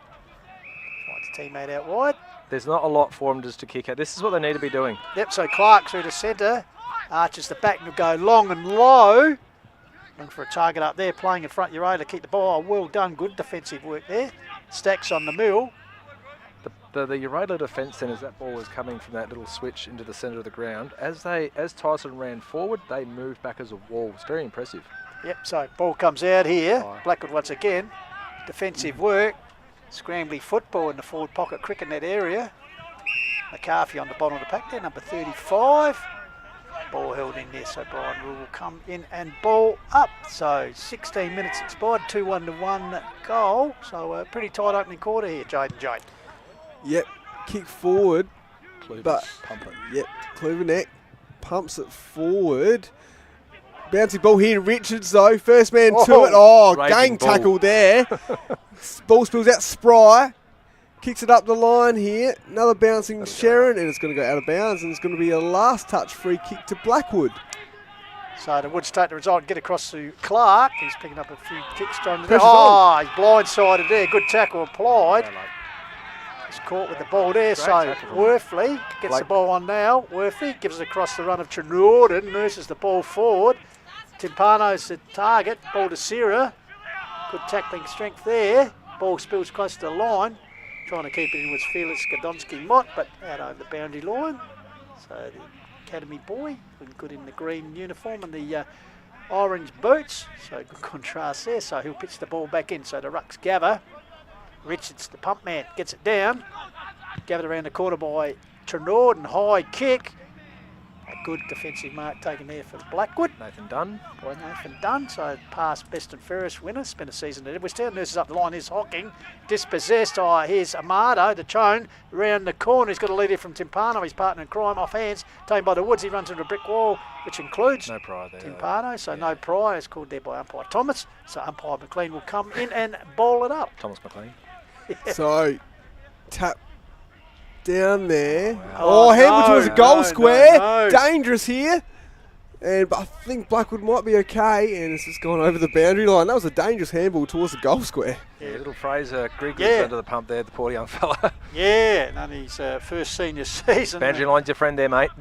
Finds a teammate out wide. There's not a lot for them just to kick out. This is what they need to be doing. Yep, so Clark through to centre. Arches the back and will go long and low. Looking for a target up there, playing in front. Uraidla to keep the ball. Oh, well done, good defensive work there. Stacks on the mill. The Uraidla defence then, as that ball was coming from that little switch into the centre of the ground, as Tyson ran forward, they moved back as a wall. It's very impressive. Yep, so ball comes out here. Blackwood once again. Defensive work. Scrambly football in the forward pocket, quick in that area. McCarthy on the bottom of the pack there, number 35. Ball held in there, so Brian Rule will come in and ball up. So 16 minutes expired, 2-1 to 1 goal. So a pretty tight opening quarter here, Jaden Jade. Yep, kick forward. But pump it. Yep, Kluverneck pumps it forward. Bouncy ball here, Richards though. First man to it. Oh, gang tackle there. Ball spills out, Spry. Kicks it up the line here. Another bouncing Sharon, and it's going to go out of bounds, and it's going to be a last touch free kick to Blackwood. So the Woods take the result and get across to Clark. He's picking up a few kicks. He's blindsided there. Good tackle applied. He's caught with the ball there. So Worthley gets the ball on now. Worthley gives it across the run of Trenorden, nurses the ball forward. Timpano's the target. Ball to Sierra. Good tackling strength there. Ball spills close to the line. Trying to keep it in was Felix Gadonsky-Mott, but out over the boundary line. So the academy boy, looking good in the green uniform and the orange boots. So good contrast there. So he'll pitch the ball back in. So the ruck's Gava. Richards, the pump man, gets it down. Gathered around the corner by Trenorden, high kick. A good defensive mark taken there for Blackwood. Nathan Dunn. By Nathan Dunn. So past Best and Ferris winner. Spent a season at Edwardstown. Nurses up the line. Here's Hocking. Dispossessed. Here's Amado, the Chone. Around the corner. He's got a lead here from Timpano. His partner in crime. Off hands. Taken by the Woods. He runs into a brick wall, which includes no prior there, Timpano. So no prior. It's called there by umpire Thomas. So umpire McLean will come in and ball it up. Thomas McLean. So tap down there. Handball towards the goal square. Dangerous here. But I think Blackwood might be okay, and it's just gone over the boundary line. That was a dangerous handball towards the goal square. Yeah, little Fraser Griggs under the pump there, the poor young fella. Yeah, and his first senior season. Boundary line's your friend there, mate.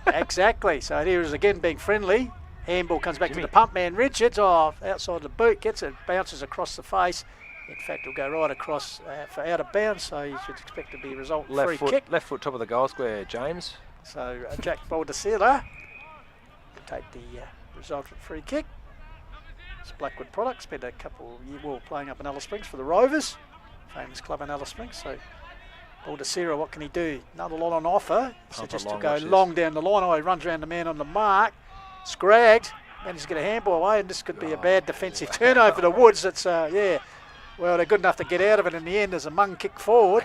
Exactly. So here is again being friendly. Handball comes back to the pump man, Richards. Outside the boot, gets it, bounces across the face. In fact, it'll go right across for out of bounds, so you should expect to be a result free kick. Left foot top of the goal square, James. So Jack Baldacilla will take the resultant free kick. It's Blackwood product. Spent a couple of years playing up in Alice Springs for the Rovers, famous club in Alice Springs. So Baldacilla, what can he do? Another lot on offer. So just to go long down the line. He runs around the man on the mark. Scragged. Managed to get a handball away, and this could be a bad defensive turnover for the Woods. It's well, they're good enough to get out of it in the end as a mung kick forward.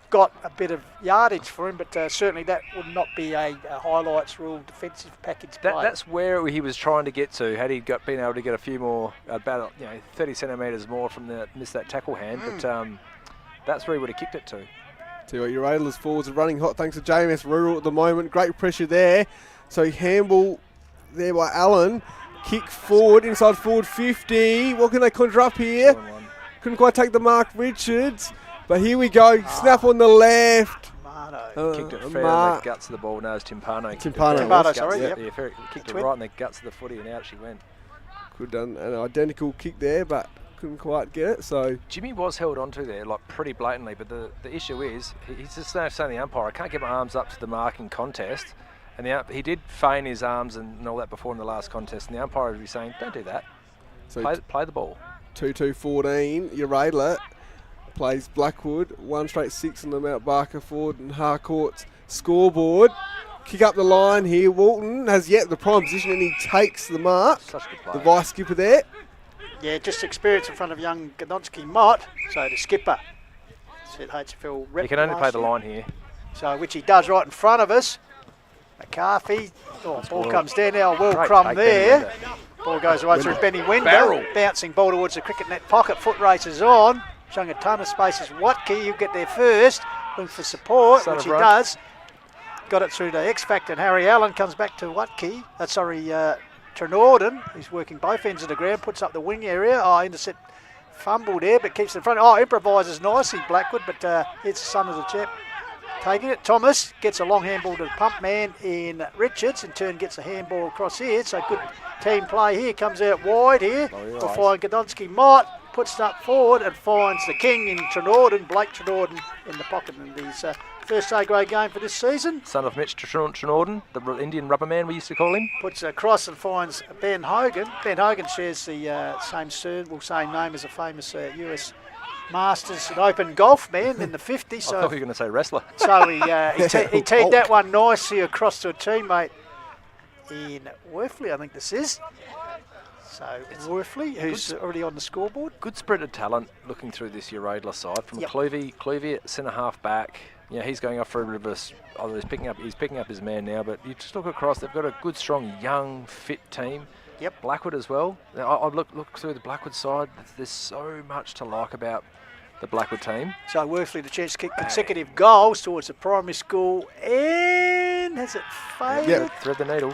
Got a bit of yardage for him, but certainly that would not be a highlights rule defensive package play. That's where he was trying to get to. Had he been able to get a few more, about 30 centimetres more from miss that tackle hand, but that's where he would have kicked it to. Tell you what, your Uraidla's forwards are running hot thanks to JMS Rural at the moment. Great pressure there. So handball there by Allen. Kick forward, inside forward 50. What can they conjure up here? Couldn't quite take the mark, Richards. But here we go. Snap on the left. Kicked it fair in the guts of the ball. No, it's Timpano. Timpano, sorry. Yep. Yeah, kicked it right in the guts of the footy, and out she went. Could have done an identical kick there, but couldn't quite get it. So Jimmy was held onto there, pretty blatantly. But the issue is, he's just saying to the umpire, I can't get my arms up to the marking contest. And he did feign his arms and all that before in the last contest. And the umpire would be saying, don't do that. So play the ball. 2-2-14, Uraidla plays Blackwood, 1 straight 6 on the Mount Barker Ford and Harcourt's scoreboard. Kick up the line here, Walton has yet the prime position and he takes the mark. Such good play. The vice skipper there. Yeah, just experience in front of young Gadonsky-Mott, so the skipper. Said HFL rep. He can only play the line here. So, which he does right in front of us. McCarthy, ball comes down now, Crumb there. Ball goes away through Benny Wender. Bouncing ball towards the cricket net pocket. Foot races on. Showing a ton of spaces. Watke, you get there first. Looking for support, which he does. Got it through to X Factor, and Harry Allen comes back to Watke. Trenorden. He's working both ends of the ground. Puts up the wing area. Intercept fumble there, but keeps it in front. Improvises nicely, Blackwood, but it's the son of the chap taking it. Thomas gets a long handball to the pump man in Richards. In turn, gets a handball across here. So good team play here. Comes out wide here. For flying Gadonsky-Mott. Puts it up forward and finds the king in Trenorden. Blake Trenorden in the pocket in his first A-grade game for this season. Son of Mitch Trenorden, the Indian rubber man we used to call him. Puts it across and finds Ben Hogan. Ben Hogan shares the same name as a famous US Masters and Open golf man in the 50s. I So, thought you were going to say wrestler. so he teed that one nicely across to a teammate in Worthley, I think this is. So Worthley, who's already on the scoreboard. Good spread of talent looking through this Uraidla side. From Clevey at centre half back. Yeah, he's going up for a reverse. Oh, he's picking up his man now. But you just look across, they've got a good, strong, young, fit team. Yep. Blackwood as well. Now, I look through the Blackwood side. There's so much to like about the Blackwood team. So Worthley the chance to kick consecutive goals towards the primary school, and has it failed? Yeah, thread the needle.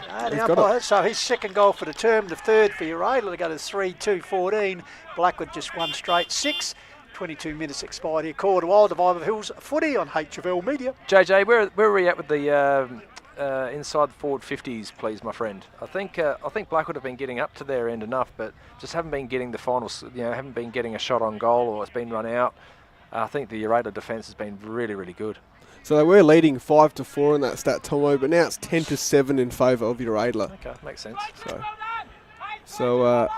So his second goal for the term, the third for Uraidla to go to 3-2-14. Blackwood just one straight 6. 22 minutes expired here. Call to Wild, the Vibe of Hills footy on HFL Media. JJ, where are we at with the inside the forward 50s, please, my friend? I think Blackwood have been getting up to their end enough, but just haven't been getting the finals. Haven't been getting a shot on goal, or it's been run out. I think the Uraidla defence has been really, really good. So they were leading 5-4 in that stat, Tomo, but now it's 10-7 in favour of Uraidla. Okay, makes sense. So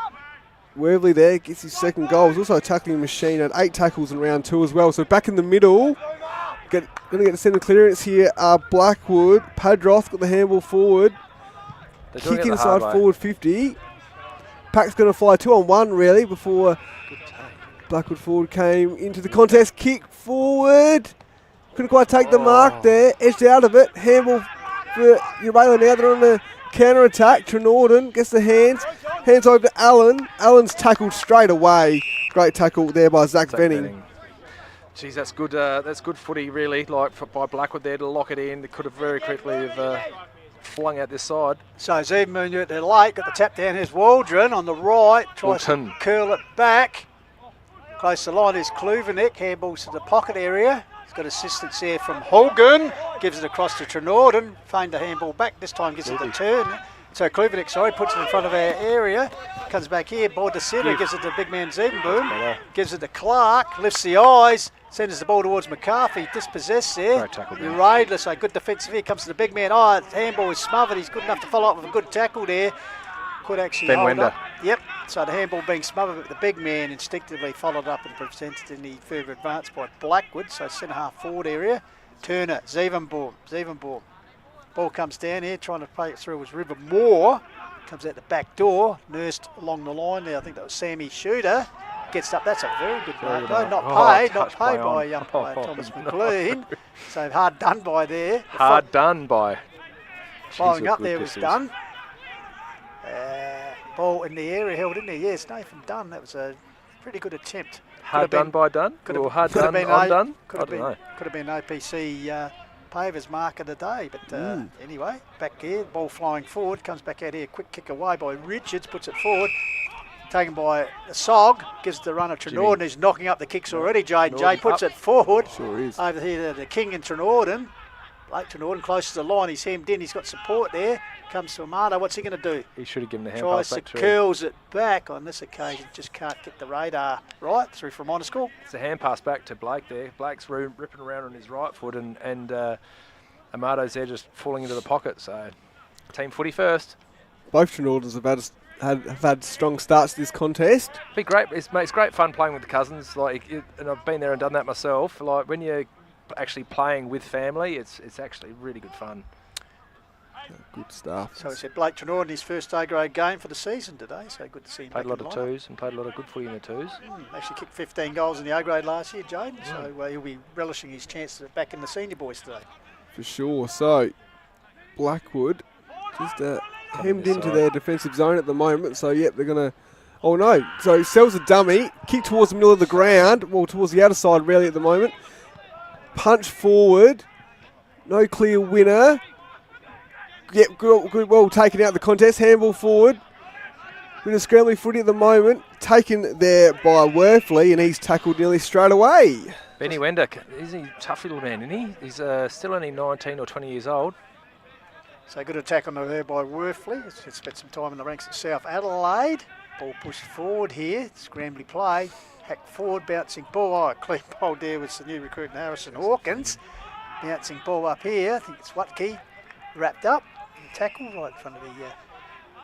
Worthley there gets his second goal. He's also a tackling machine, had 8 tackles in round 2 as well. So back in the middle, going to get the centre clearance here. Blackwood, Padroth got the handball forward. Kick inside forward 50. Pack's going to fly 2-on-1 really before Blackwood forward came into the contest. Kick forward. Couldn't quite take the mark there. Edged out of it. Handball for Uraidla now. They're on the counter attack. Trenorden gets the hands. Hands over to Allen. Allen's tackled straight away. Great tackle there by Zach Venning. Geez, that's good. That's good footy, really. Like by Blackwood there to lock it in. They could have very quickly flung out this side. So Zevenmoon at the late, got the tap down. Here's Waldron on the right. Tries to curl it back. Close to the line is Kluvenek. Handballs to the pocket area. He's got assistance there from Hogan. Gives it across to Trenorden. Feigned the handball back. This time gives it the turn. So Kluvenek, puts it in front of our area. Comes back here, board to centre, gives it to big man Zevenboom. Gives it to Clark, lifts the eyes, sends the ball towards McCarthy, dispossessed there. Great tackle there. Uraidla, so good defensive here, comes to the big man. Handball is smothered, he's good enough to follow up with a good tackle there. Could actually hold up. Yep, so the handball being smothered, but the big man instinctively followed up and prevented any further advance by Blackwood, so centre half forward area. Turner, Zevenboom. Ball comes down here, trying to play it through was River Moore. Comes out the back door, nursed along the line there. I think that was Sammy Shooter. Gets up, that's a very good mark. No, not paid by Thomas McLean. So hard done by there. Hard done by. Following up there was Dunn. Ball in the area held in there. Yes, Nathan Dunn. That was a pretty good attempt. Hard done by Dunn? Or hard done on Dunn? Could have been OPC Pavers mark of the day, but anyway, back here, ball flying forward, comes back out here, quick kick away by Richards, puts it forward, taken by Sog, gives the runner Trenorden, who's knocking up the kicks already. J puts it forward, over here to the King and Trenorden. Blake Trenorden close to the line, he's hemmed in, he's got support there. Comes to Amato, what's he going to do? He should have given the hand pass back through. Curls it back on this occasion, just can't get the radar right through from Monteschool. It's a hand pass back to Blake there. Blake's ripping around on his right foot and Amato's there just falling into the pocket. So team footy first. Both Trenordens have had strong starts to this contest. Be great. It's great fun playing with the cousins. And I've been there and done that myself. Like when you're actually playing with family, it's actually really good fun. Good stuff. So we said Blake Trenorden, his first A-grade game for the season today, so good to see him. Played a lot of twos and played a lot of good footy in the twos. Actually kicked 15 goals in the A-grade last year, Jaden, so he'll be relishing his chance back in the senior boys today. For sure. So Blackwood just hemmed into their defensive zone at the moment, so they're going to... Oh no, so he sells a dummy, kick towards the middle of the ground, well towards the outer side really at the moment. Punch forward, no clear winner. Yep, good, well taken out the contest. Handball forward. Bit of scrambling footy at the moment. Taken there by Worthley, and he's tackled nearly straight away. Benny Wender, he's a tough little man, isn't he? He's still only 19 or 20 years old. So good attack on there by Worthley. He's spent some time in the ranks at South Adelaide. Ball pushed forward here. Scrambly play. Hack forward, bouncing ball. Oh, a clean ball there with the new recruit Harrison Hawkins. Bouncing ball up here. I think it's Watke. Wrapped up. Tackle right in front of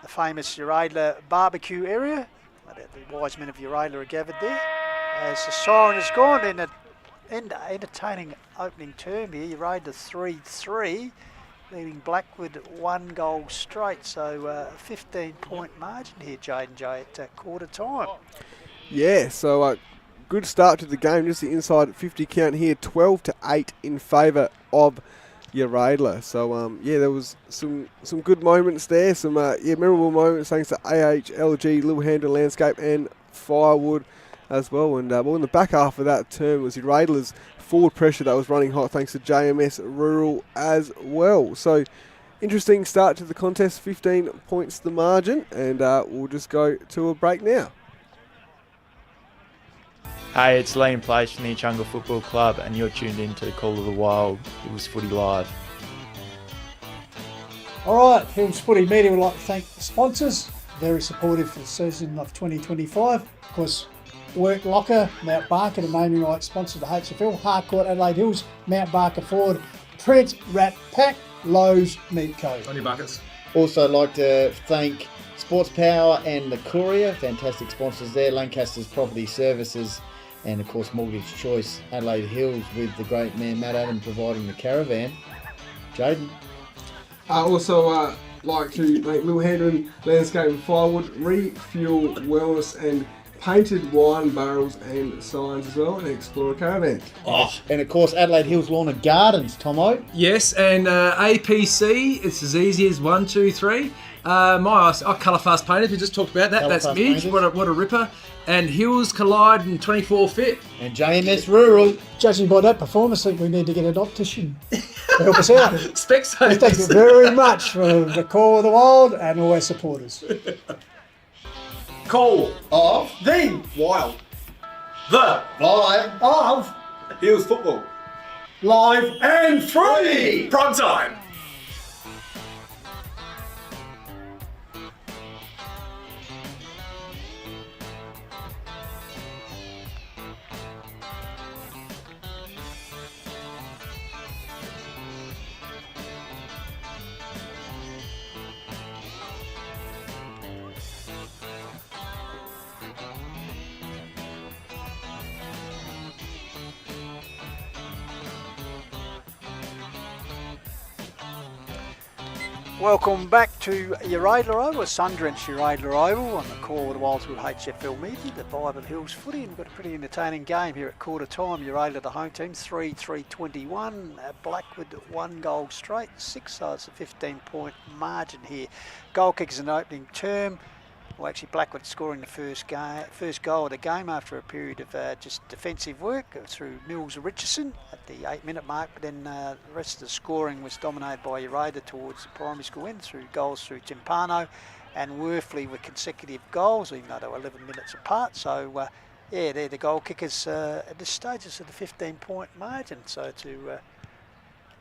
the famous Uraidla barbecue area. The wise men of Uraidla are gathered there. as the siren has gone in an entertaining opening term here. Uraidla 3-3, leading Blackwood 1 goal straight. So a 15-point margin here, Jaden J, at quarter time. Yeah, so good start to the game. Just the inside 50 count here, 12-8 in favour of Uraidla. So yeah, there was some good moments there. Some memorable moments thanks to AHLG, Little Hampton Landscape and Firewood as well. And in the back half of that term was Uraidla's forward pressure that was running hot thanks to JMS Rural as well. So interesting start to the contest, 15 points the margin, and we'll just go to a break now. Hey, it's Liam Place from the Chunga Football Club, and you're tuned in to Call of the Wild. It was Footy Live. All right, Hills Footy Media would like to thank the sponsors, very supportive for the season of 2025. Of course, Work Locker, Mount Barker, the naming rights sponsor, the HFL, Harcourt, Adelaide Hills, Mount Barker Ford, Print, Rat Pack, Lowe's, Meat Co. On your buckets. Also like to thank Sports Power and the Courier, fantastic sponsors there, Lancaster's Property Services, and of course Mortgage Choice Adelaide Hills with the great man Matt Adam providing the caravan. Jaden. Also like to thank Little Hampton Landscape and Firewood, Refuel Wellness and Painted Wine Barrels and Signs as well, and Explorer Caravan. And of course Adelaide Hills Lawn and Gardens, Tomo. Yes, and APC, it's as easy as 1, 2, 3. My Colour Fast Painters, we just talked about that. That's Midge, what a ripper. And Hills Collide and 24 Fit. And JMS Rural. Judging by that performance, I think we need to get an optician to help us out. Specsavers. Thank you very much for the Call of the Wild and all our supporters. Call of the Wild. The Live of Hills Football. Live and free. Prime time. Welcome back to Uraidla Oval, sun-drenched Uraidla Oval on the Call of the Wild with HFL Media, the vibe of Hills Footy, and we've got a pretty entertaining game here at quarter time. Uraidla, the home team, 3-3-21, Blackwood 1 goal straight, 6, so it's a 15-point margin here. Goal kickers in the opening term. Well, actually, Blackwood scoring the first goal of the game after a period of just defensive work through Mills Richardson at the 8-minute mark. But then the rest of the scoring was dominated by Uraidla towards the primary school end through goals through Timpano and Worthley with consecutive goals, even though they were 11 minutes apart. So, yeah, they're the goal kickers at this stage. It's at a 15-point margin. So to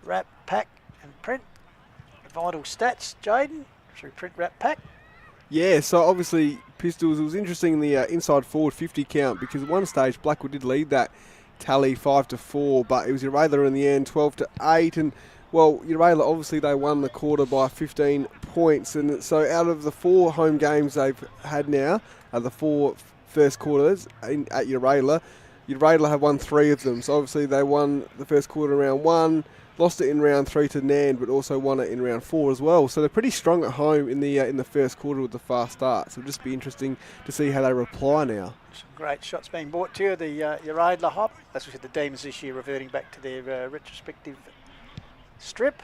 Wrap, Pack and Print, vital stats, Jaden, through Print, Wrap, Pack. Yeah, so obviously Pistols, it was interesting in the inside forward 50 count because at one stage Blackwood did lead that tally 5-4, but it was Uraidla in the end 12-8, and well, Uraidla obviously they won the quarter by 15 points, and so out of the 4 home games they've had now, the 4 first quarters at Uraidla have won 3 of them. So obviously they won the first quarter in round 1. Lost it in round 3 to Nairne, but also won it in round 4 as well. So they're pretty strong at home in the first quarter with the fast start. So it'll just be interesting to see how they reply now. Some great shots being brought to you. The Uraidla hop, as we said, the Demons this year reverting back to their retrospective strip,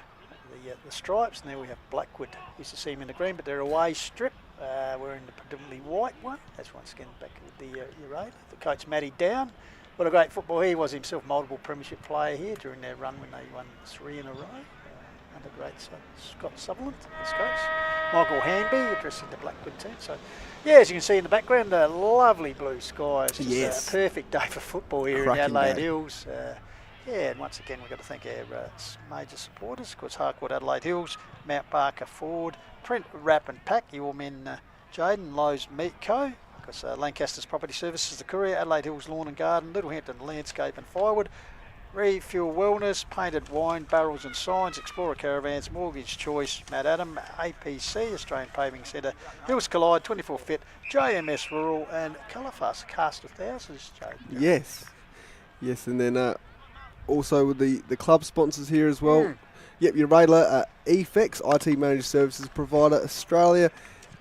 the stripes. And there we have Blackwood. Used to see them in the green, but their away strip. We're in the predominantly white one. That's once again back with the Uraidla. The coach Matty Down. What a great football he was himself, multiple premiership player here during their run when they won 3 in a row. Under great Scott Sutherland as coach. Michael Hanby addressing the Blackwood team. So, yeah, as you can see in the background, the lovely blue skies. Yes. A perfect day for football here in the Adelaide Hills. Yeah, and once again, we've got to thank our major supporters. Of course, Harcourt, Adelaide Hills, Mount Barker Ford, Print, Wrap and Pack, your men, Jaden, Lowe's Meat Co. Because Lancaster's Property Services, the Courier, Adelaide Hills Lawn and Garden, Little Hampton Landscape and Firewood, Refuel Wellness, Painted Wine Barrels and Signs, Explorer Caravans, Mortgage Choice, Matt Adam, APC, Australian Paving Centre, Hills Collide, 24 Fit, JMS Rural, and Colourfuss, Cast of Thousands, Joe. Yes. Yes, and then also with the club sponsors here as well. Yep, Uraidla, EFEX, IT Managed Services Provider, Australia,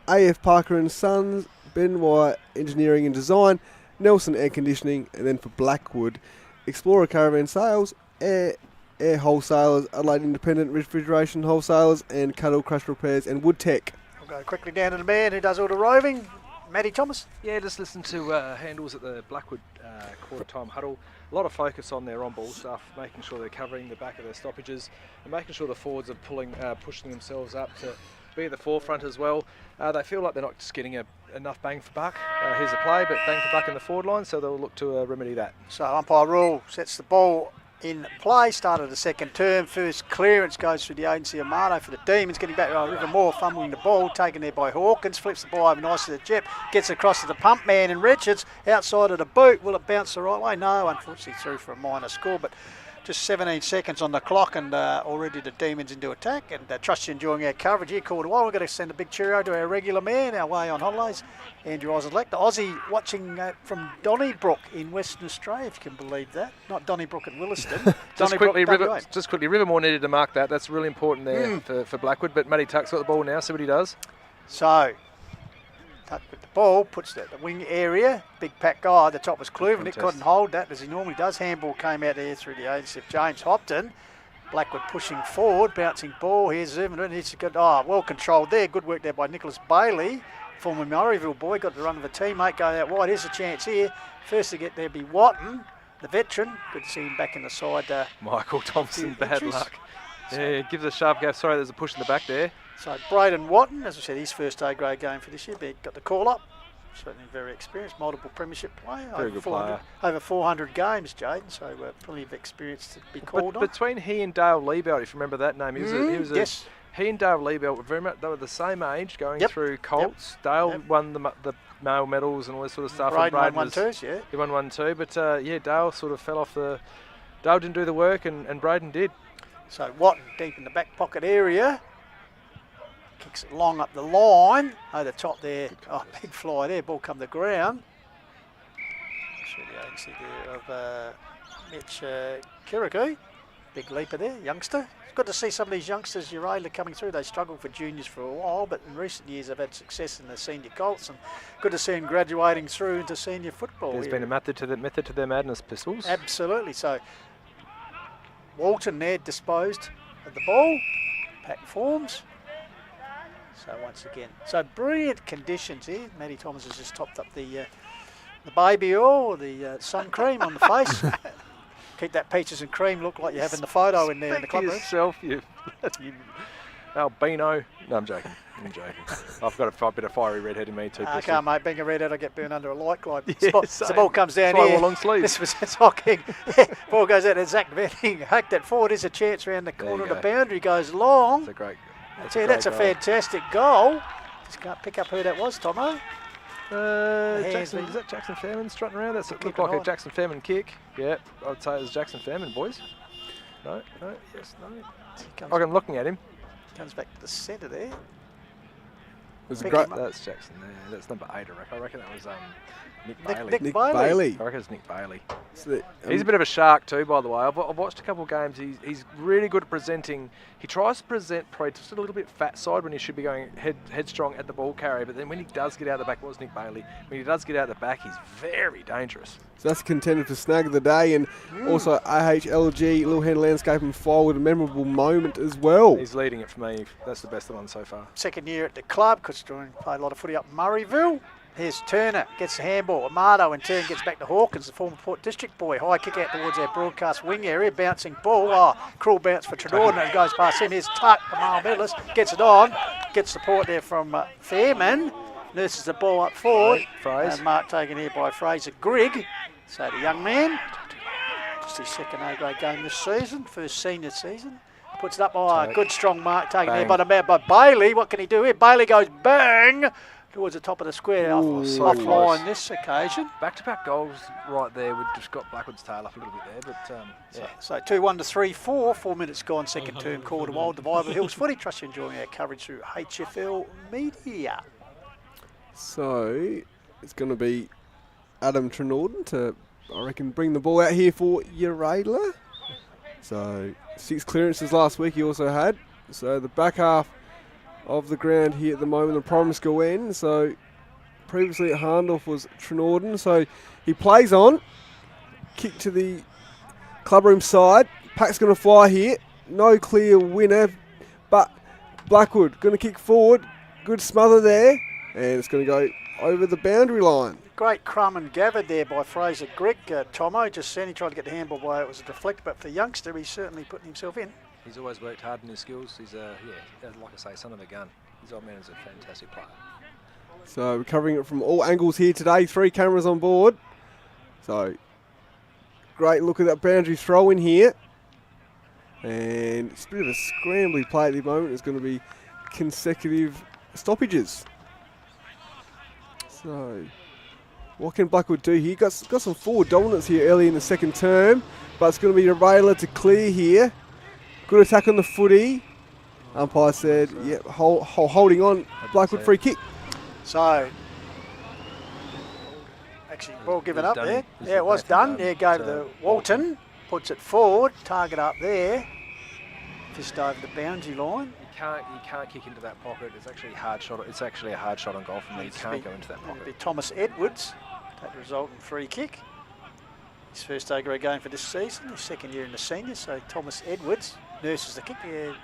AF Parker and Sons, Benoit Engineering and Design, Nelson Air Conditioning, and then for Blackwood, Explorer Caravan Sales, Air Wholesalers, Adelaide Independent Refrigeration Wholesalers, and Cuddle Crush Repairs and Wood Tech. We'll go quickly down to the man who does all the roving, Matty Thomas. Yeah, just listen to handles at the Blackwood quarter time huddle. A lot of focus on their on-ball stuff, making sure they're covering the back of their stoppages and making sure the forwards are pushing themselves up to be at the forefront as well. They feel like they're not just getting enough bang for buck. Here's a play, but bang for buck in the forward line, so they'll look to remedy that. So umpire rule sets the ball in play, started the second term. First clearance goes through the agency of Marno for the Demons, getting back to Rivermore, fumbling the ball, taken there by Hawkins, flips the ball over nicely to Jep, gets across to the pump man and Richards, outside of the boot. Will it bounce the right way? No, unfortunately through for a minor score, but just 17 seconds on the clock and already the Demons into attack. And trust you enjoying our coverage here. Called a while. We're going to send a big cheerio to our regular man, our way on holidays, Andrew Ozelek, the Aussie watching from Donnybrook in Western Australia, if you can believe that. Not Donnybrook at Williston. Just quickly, Rivermore needed to mark that. That's really important there for Blackwood. But Matty Tuck's got the ball now. See what he does. So, Tuck with the ball, puts the wing area. Big pack guy. The top was Cleveland. It couldn't hold that as he normally does. Handball came out there through the agency of James Hopton. Blackwood pushing forward, bouncing ball. Here's zooming in. It's good. Well controlled there. Good work there by Nicholas Bailey, former Murrayville boy. Got the run of a teammate. Go out wide. Here's a chance here. First to get there be Watton, the veteran. Good to see him back in the side. Michael Thompson, bad luck. Yeah, gives a sharp gap. Sorry, there's a push in the back there. So Braden Watton, as I said, his first A-grade game for this year, but he got the call up. Certainly very experienced, multiple premiership player. Very good player. Over 400 games, Jaden, so plenty of experience to be called on. Between he and Dale Liebelt, if you remember that name, yes. He and Dale Liebelt were very much, they were the same age going through Colts. Dale won the male medals and all this sort of stuff. Braden won 1-2s, yeah. He won 1-2, but Dale sort of fell off Dale didn't do the work and Braden did. So Watton deep in the back pocket area. Kicks it long up the line. Over the top there. Big fly there. Ball come to ground. That's the agency there of Mitch Kirikou. Big leaper there, youngster. It's good to see some of these youngsters, Uraidla, coming through. They struggled for juniors for a while, but in recent years they've had success in the senior Colts, and good to see them graduating through into senior football. There's been a method to their madness, Pistols. Absolutely. So Walton there disposed of the ball. Pack forms. So once again, brilliant conditions here. Matty Thomas has just topped up the baby oil or the sun cream on the face. Keep that peaches and cream look like you have in the photo in there in the club room. Yourself, you albino. No, I'm joking. I've got a bit of fiery redhead in me too. I can't, mate. Being a redhead, I get burned under a light globe. Yes, the ball comes down here. Long sleeves. This was hocking. Ball goes out to Zach Venning. Hacked that forward. There's a chance around the corner. The boundary goes long. That's a great. That's a fantastic goal. Just can't pick up who that was, Tomo. Is that Jackson Fairman strutting around? That looked like a Jackson Fairman kick. Yeah, I'd say it was Jackson Fairman, boys. No. I'm looking at him. Comes back to the centre there. That's Jackson there. That's number 8, I reckon that was Nick Bailey. Nick Bailey. I reckon it's Nick Bailey. He's a bit of a shark too, by the way. I've watched a couple of games. He's really good at presenting. He tries to present probably just a little bit fat side when he should be going headstrong at the ball carrier. But then when he does get out the back, it was Nick Bailey. When he does get out the back, he's very dangerous. So that's a contender for snag of the day, and also AHLG, Little Hand Landscape and Forward, a memorable moment as well. He's leading it for me. That's the best one so far. Second year at the club, because played a lot of footy up in Murrayville. Here's Turner, gets the handball. Amato in turn gets back to Hawkins, the former Port District boy. High kick out towards our broadcast wing area, bouncing ball. Cruel bounce for Tredorden, and it goes past him. Here's Tuck, the male medalist, gets it on, gets support there from Fairman, nurses the ball up forward. And mark taken here by Fraser Grigg. So the young man, just his second A-grade game this season, first senior season. Puts it up, good strong mark taken there by Bailey. What can he do here? Bailey goes bang. towards the top of the square, so offline close. this occasion. Back-to-back goals right there would just got Blackwood's tail up a little bit there, but yeah. So 2-1 to 3-4, 4 minutes gone, second term, Call to Wild, the Rivalry Hills Footy. Trust you're enjoying our coverage through HFL Media. So it's going to be Adam Trenorden to, I reckon, bring the ball out here for Uraidla. So 6 clearances last week he also had. So the back half of the ground here at the moment, the primary school end. So previously at Harndorf was Trenorden. So he plays on. Kick to the clubroom side. Pack's going to fly here. No clear winner, but Blackwood going to kick forward. Good smother there. And it's going to go over the boundary line. Great crumb and gathered there by Fraser Grick. Tomo just said he tried to get the handball by it was a deflect, but for the youngster, he's certainly putting himself in. He's always worked hard in his skills. He's like I say, son of a gun. His old man is a fantastic player. So we're covering it from all angles here today. 3 cameras on board. So great look at that boundary throw in here. And it's a bit of a scrambly play at the moment. There's going to be consecutive stoppages. So what can Blackwood do here? Got some forward dominance here early in the second term, but it's going to be Uraidla to clear here. Good attack on the footy. Umpire said, yep, holding on. Blackwood free kick. So, actually, ball given up there. Yeah, it was done. There go to the Walton. Puts it forward. Target up there. Just over the boundary line. You can't kick into that pocket. It's actually a hard shot. It's actually a hard shot on goal from me. You can't go into that pocket. It'll be Thomas Edwards. That result in free kick. His first Agro game for this season. His second year in the seniors. So Thomas Edwards nurses the kick. Yeah,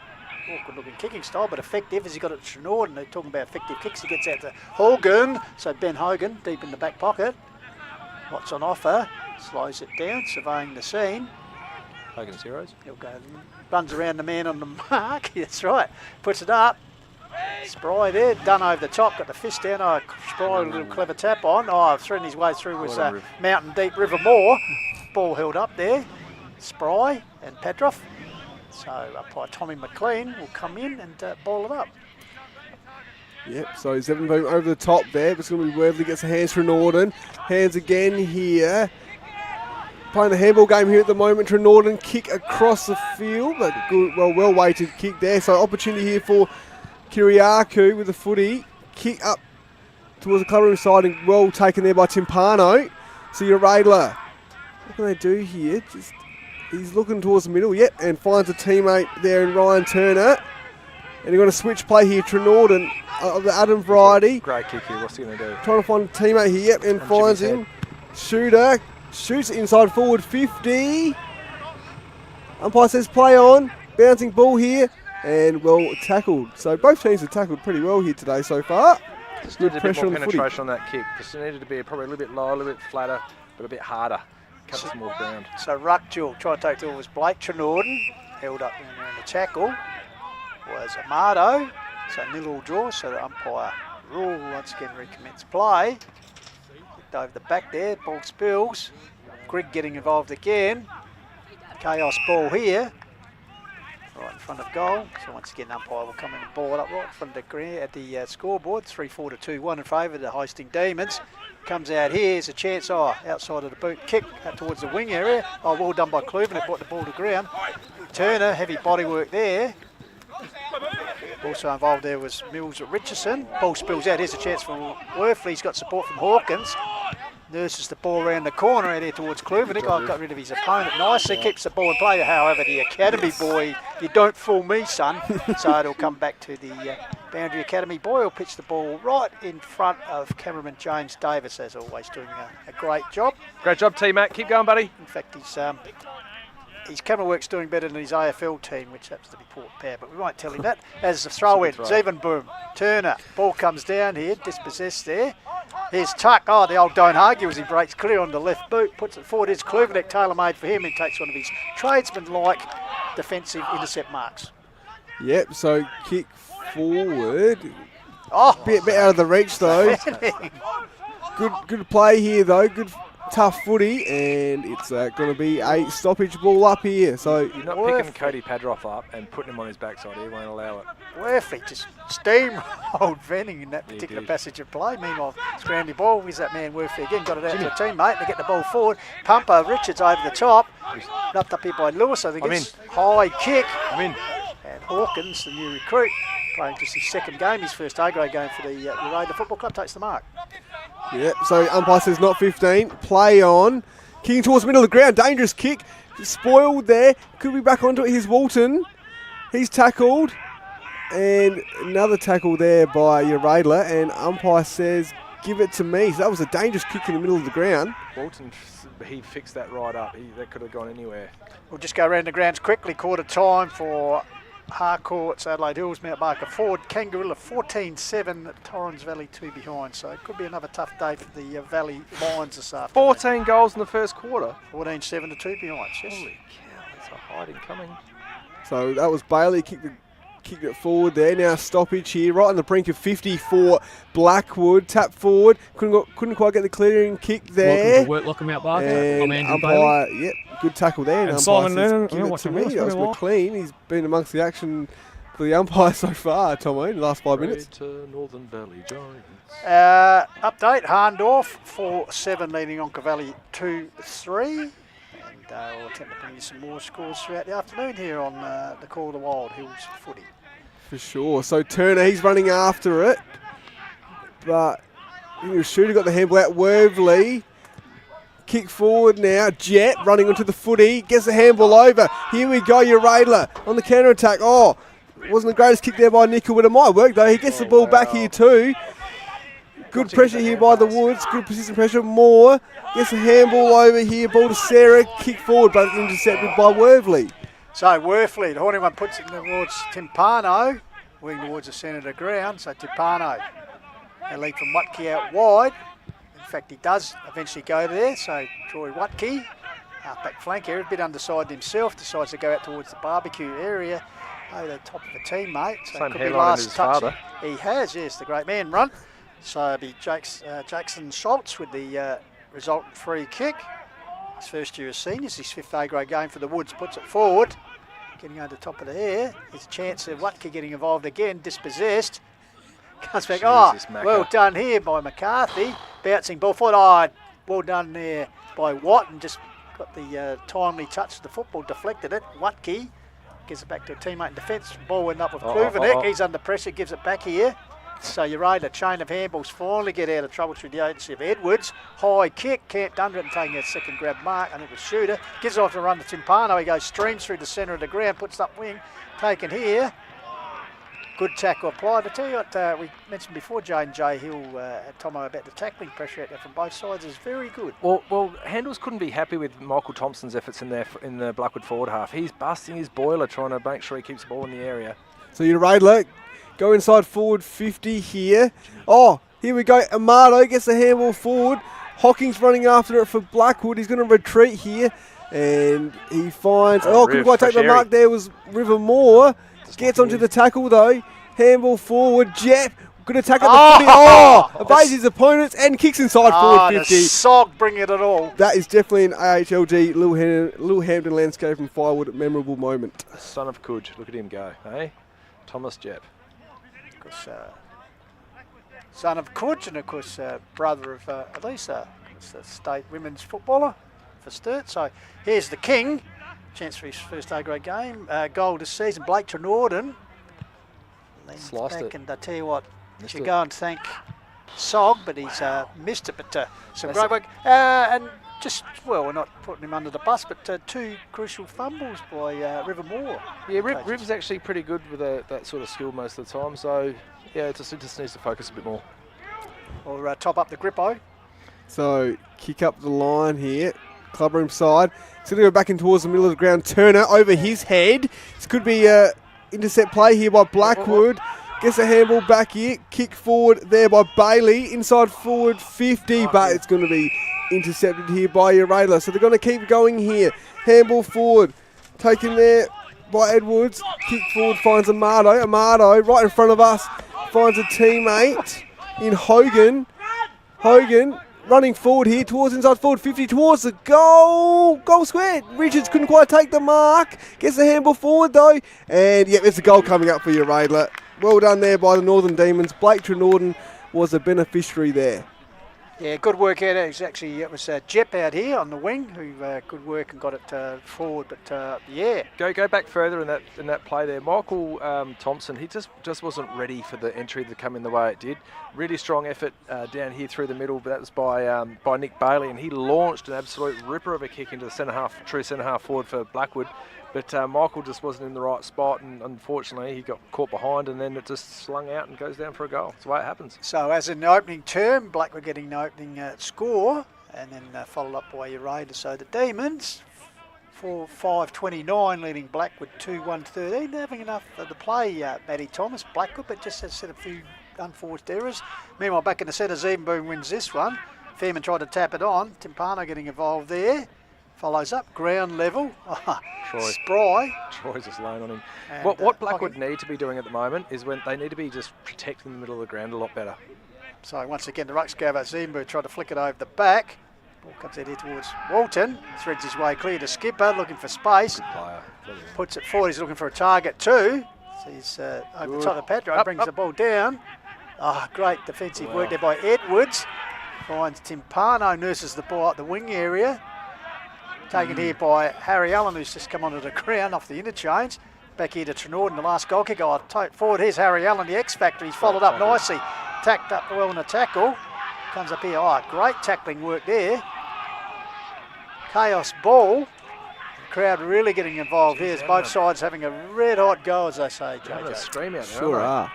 awkward looking kicking style, but effective as he got it to Trenorden. They're talking about effective kicks. He gets out to Hogan. So Ben Hogan deep in the back pocket. What's on offer? Slows it down, surveying the scene. Hogan's heroes. He'll go, runs around the man on the mark. That's right. Puts it up. Spry there, done over the top, got the fist down. Oh, Spry, a little clever tap on. Oh, threading his way through was Mountain Deep River Moore. Ball held up there. Spry and Petroff. So umpire Tommy McLean will come in and ball it up. Yep, so Zevenboom over the top there, but it's going to be Worthley, gets the hands for Norden. Hands again here. Playing the handball game here at the moment. Trenorden kick across the field, but good, well weighted kick there. So opportunity here for Kiriakou with the footy. Kick up towards the clubroom side and well taken there by Timpano. So Uraidla, what can they do here? Just he's looking towards the middle, yep, and finds a teammate there in Ryan Turner. And they're going to switch play here. Trenorden of the Adam variety. Great kick here. What's he going to do? Trying to find a teammate here, yep, and finds him. Shooter. Shoots inside forward 50. Umpire says play on. Bouncing ball here. And well tackled. So both teams have tackled pretty well here today so far. Just needed a bit more penetration on that kick. Just needed to be probably a little bit lower, a little bit flatter, but a bit harder. Cut some more ground. So Ruckjewel tried to take the ball was Blake Trenorden. Held up around the tackle. Was Amado. So nil all draw. So the umpire rule once again recommence play. Over the back there, ball spills. Greg getting involved again. Chaos ball here. Right in front of goal. So once again, umpire will come in and ball it up right in front of the ground at the scoreboard. 3-4 to 2-1 in favour of the hosting Demons. Comes out here, there's a chance, outside of the boot, kick out towards the wing area. Oh, well done by Cleveland, it brought the ball to ground. Turner, heavy body work there. Also involved there was Mills at Richardson. Ball spills out, here's a chance for Worthley. He's got support from Hawkins. Nurses the ball around the corner out here towards Kluvenik. Got rid of his opponent nicely. Keeps the ball in play. However, the Academy boy, you don't fool me, son. So it'll come back to the Boundary Academy boy. Will pitch the ball right in front of cameraman James Davis, as always, doing a great job. Great job, T-Mac. Keep going, buddy. In fact, his camera work's doing better than his AFL team, which happens to be Port Power, but we won't tell him that. As the throw in, Zevenboom, Turner, ball comes down here, dispossessed there. Here's Tuck, the old don't argue as he breaks clear on the left boot, puts it forward. Here's Kluvenik, tailor-made for him. He takes one of his tradesman-like defensive intercept marks. Yep, so kick forward. Bit out of the reach though. Good play here though. Good tough footy, and it's going to be a stoppage ball up here. So you're not picking Cody Padroff up and putting him on his backside. He won't allow it. Worthy just steamrolled Venning in that particular passage of play. Meanwhile, scrambled ball. Here's that man Worthy again. Got it out to a teammate. They get the ball forward. Pumper Richards over the top. Knocked up here by Lewis. I think it's high kick. And Hawkins, the new recruit, playing just his second game, his first A-grade game for the Uraidla Football Club, takes the mark. Yep, so umpire says not 15. Play on. Kicking towards the middle of the ground. Dangerous kick. Spoiled there. Could be back onto it. Here's Walton. He's tackled. And another tackle there by Uraidla. And umpire says, give it to me. So that was a dangerous kick in the middle of the ground. Walton, he fixed that right up. That could have gone anywhere. We'll just go around the grounds quickly. Quarter time for Harcourt's Adelaide Hills, Mount Barker Ford, Kangaroo 14-7, Torrens Valley 2 behind. So it could be another tough day for the Valley Lions this afternoon. 14 goals in the first quarter. 14-7 to 2 behind. Yes. Holy cow, there's a hiding coming. So that was Bailey, kicked it forward there. Now stoppage here, right on the brink of 50 for Blackwood. Tap forward, couldn't quite get the clearing kick there. Welcome to Mount Barker. And umpire, yep, good tackle there. And Simon Nairne, give it to me. That was McLean. He's been amongst the action for the umpire so far, Tomo, in the last 5 minutes. Northern Valley Giants. Update, Harndorf 4-7 leading Onka Valley 2-3. And we'll attempt to bring you some more scores throughout the afternoon here on the Call of the Wild Hills Footy. For sure. So Turner, he's running after it. But Shooter got the handball out. Worthy. Kick forward now. Jet running onto the footy. Gets the handball over. Here we go. Uraidla on the counter attack. Oh, wasn't the greatest kick there by Nickel, but it might work though. He gets the ball back here too. Good pressure here by the Woods. Good persistent pressure. Moore gets the handball over here. Ball to Sarah. Kick forward, but intercepted by Worthy. So Worthy, the Horny one puts it towards Timpano, wing towards the centre of the ground. So Timpano, a lead from Watke out wide. In fact, he does eventually go there. So Troy Watke, half-back flank area, a bit underside himself, decides to go out towards the barbecue area over the top of a teammate. So same it could be hairline as last his touch. father. He has, yes, the great man run. So it'll be Jackson Schultz with the resultant free kick. His first year as seniors, his fifth A-grade game for the Woods, puts it forward. Getting over the top of the hair. His chance of Watke getting involved again, dispossessed. Comes back, well done here by McCarthy. Bouncing ball forward, well done there by Watt, and just got the timely touch of the football, deflected it. Watke gives it back to a teammate in defence. Ball went up with Kluvenek. He's under pressure, gives it back here. So Uraidla, chain of handballs, finally get out of trouble through the agency of Edwards. High kick, Camp Dundren taking a second grab mark, and it was Shooter. Gives it off to run to Timpano. He goes, streams through the centre of the ground, puts up wing, taken here. Good tackle applied. I tell you what, we mentioned before, J Hill and Tomo about the tackling pressure out there from both sides is very good. Well, Handles couldn't be happy with Michael Thompson's efforts in the Blackwood forward half. He's busting his boiler trying to make sure he keeps the ball in the area. So Uraidla go inside forward 50 here. Oh, here we go. Amato gets the handball forward. Hawkins running after it for Blackwood. He's going to retreat here. And he finds... couldn't quite take the mark there. Was River Moore. Gets onto the tackle though. Handball forward. Jet. Good attack at the footy. Evades his opponents and kicks inside forward 50. The Sog bringing it all. That is definitely an AHLG Little Hampton Landscape and Firewood memorable moment. Son of Kudge. Look at him go. Hey? Thomas Jep. Of course, son of Kudge, and of course brother of Elisa, the state women's footballer for Sturt. So here's the King, chance for his first A-grade game. Goal this season, Blake Trenorden. Sliced it. And I tell you what, you should go and thank Sog, but he's missed it. But some great work. And just, well, we're not putting him under the bus, but two crucial fumbles by River Moore. Yeah, Riv's actually pretty good with that sort of skill most of the time. So, yeah, it just needs to focus a bit more. We'll top up the grippo. So, kick up the line here. Clubroom side. It's going to go back in towards the middle of the ground. Turner over his head. This could be an intercept play here by Blackwood. Gets a handball back here. Kick forward there by Bailey. Inside forward 50, but it's going to be intercepted here by Uraidla. So they're going to keep going here. Handball forward. Taken there by Edwards. Kick forward finds Amato. Amato right in front of us finds a teammate in Hogan. Hogan running forward here towards inside forward 50 towards the goal. Goal square. Richards couldn't quite take the mark. Gets the handball forward though. And yep, there's a goal coming up for Uraidla. Well done there by the Northern Demons. Blake Trenorden was the beneficiary there. Yeah, good work out. It was Jep out here on the wing who good work and got it forward. But yeah, go back further in that play there. Michael Thompson, he just wasn't ready for the entry to come in the way it did. Really strong effort down here through the middle, but that was by Nick Bailey, and he launched an absolute ripper of a kick into the centre half, true centre half forward for Blackwood. But Michael just wasn't in the right spot, and unfortunately he got caught behind, and then it just slung out and goes down for a goal. That's the way it happens. So as in the opening term, Blackwood getting an opening score, and then followed up by Uraidla. So the Demons, 4-5-29, leading Blackwood 2-1-13. They're having enough to play, Matty Thomas, Blackwood, but just has set a few unforced errors. Meanwhile, back in the centre, Ziebenboom wins this one. Fairman tried to tap it on. Timpano getting involved there. Follows up, ground level. Spry. Troy's just laying on him. And what Blackwood need to be doing at the moment is when they need to be just protecting the middle of the ground a lot better. So once again, the rucks go over. Zimbu tried to flick it over the back. Ball comes out here towards Walton. Threads his way clear to Skipper, looking for space. Puts it forward. He's looking for a target too. So he's over the top of Pedro. Brings the ball down. Great defensive work there by Edwards. Finds Timpano, nurses the ball up the wing area. Taken here by Harry Allen, who's just come onto the ground off the interchange. Back here to Trenorden, the last goal kick. Forward, here's Harry Allen, the X Factor. He's followed up nicely. Tacked up well in the tackle. Comes up here. Great tackling work there. Chaos ball. The crowd really getting involved here as both sides having a red hot go, as they say, JJ. Scream out there, sure are.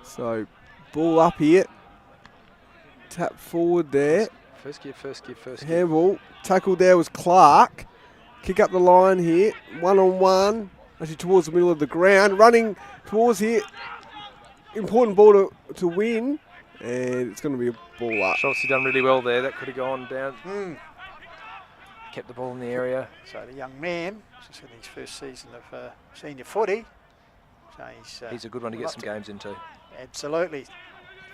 So, ball up here. Tap forward there. First gear. Handball. Tackle there was Clark. Kick up the line here. 1-on-1. Actually towards the middle of the ground. Running towards here. Important ball to win. And it's going to be a ball up. Obviously done really well there. That could have gone down. Kept the ball in the area. So the young man, just in his first season of senior footy. So he's a good one to get some games into. Absolutely.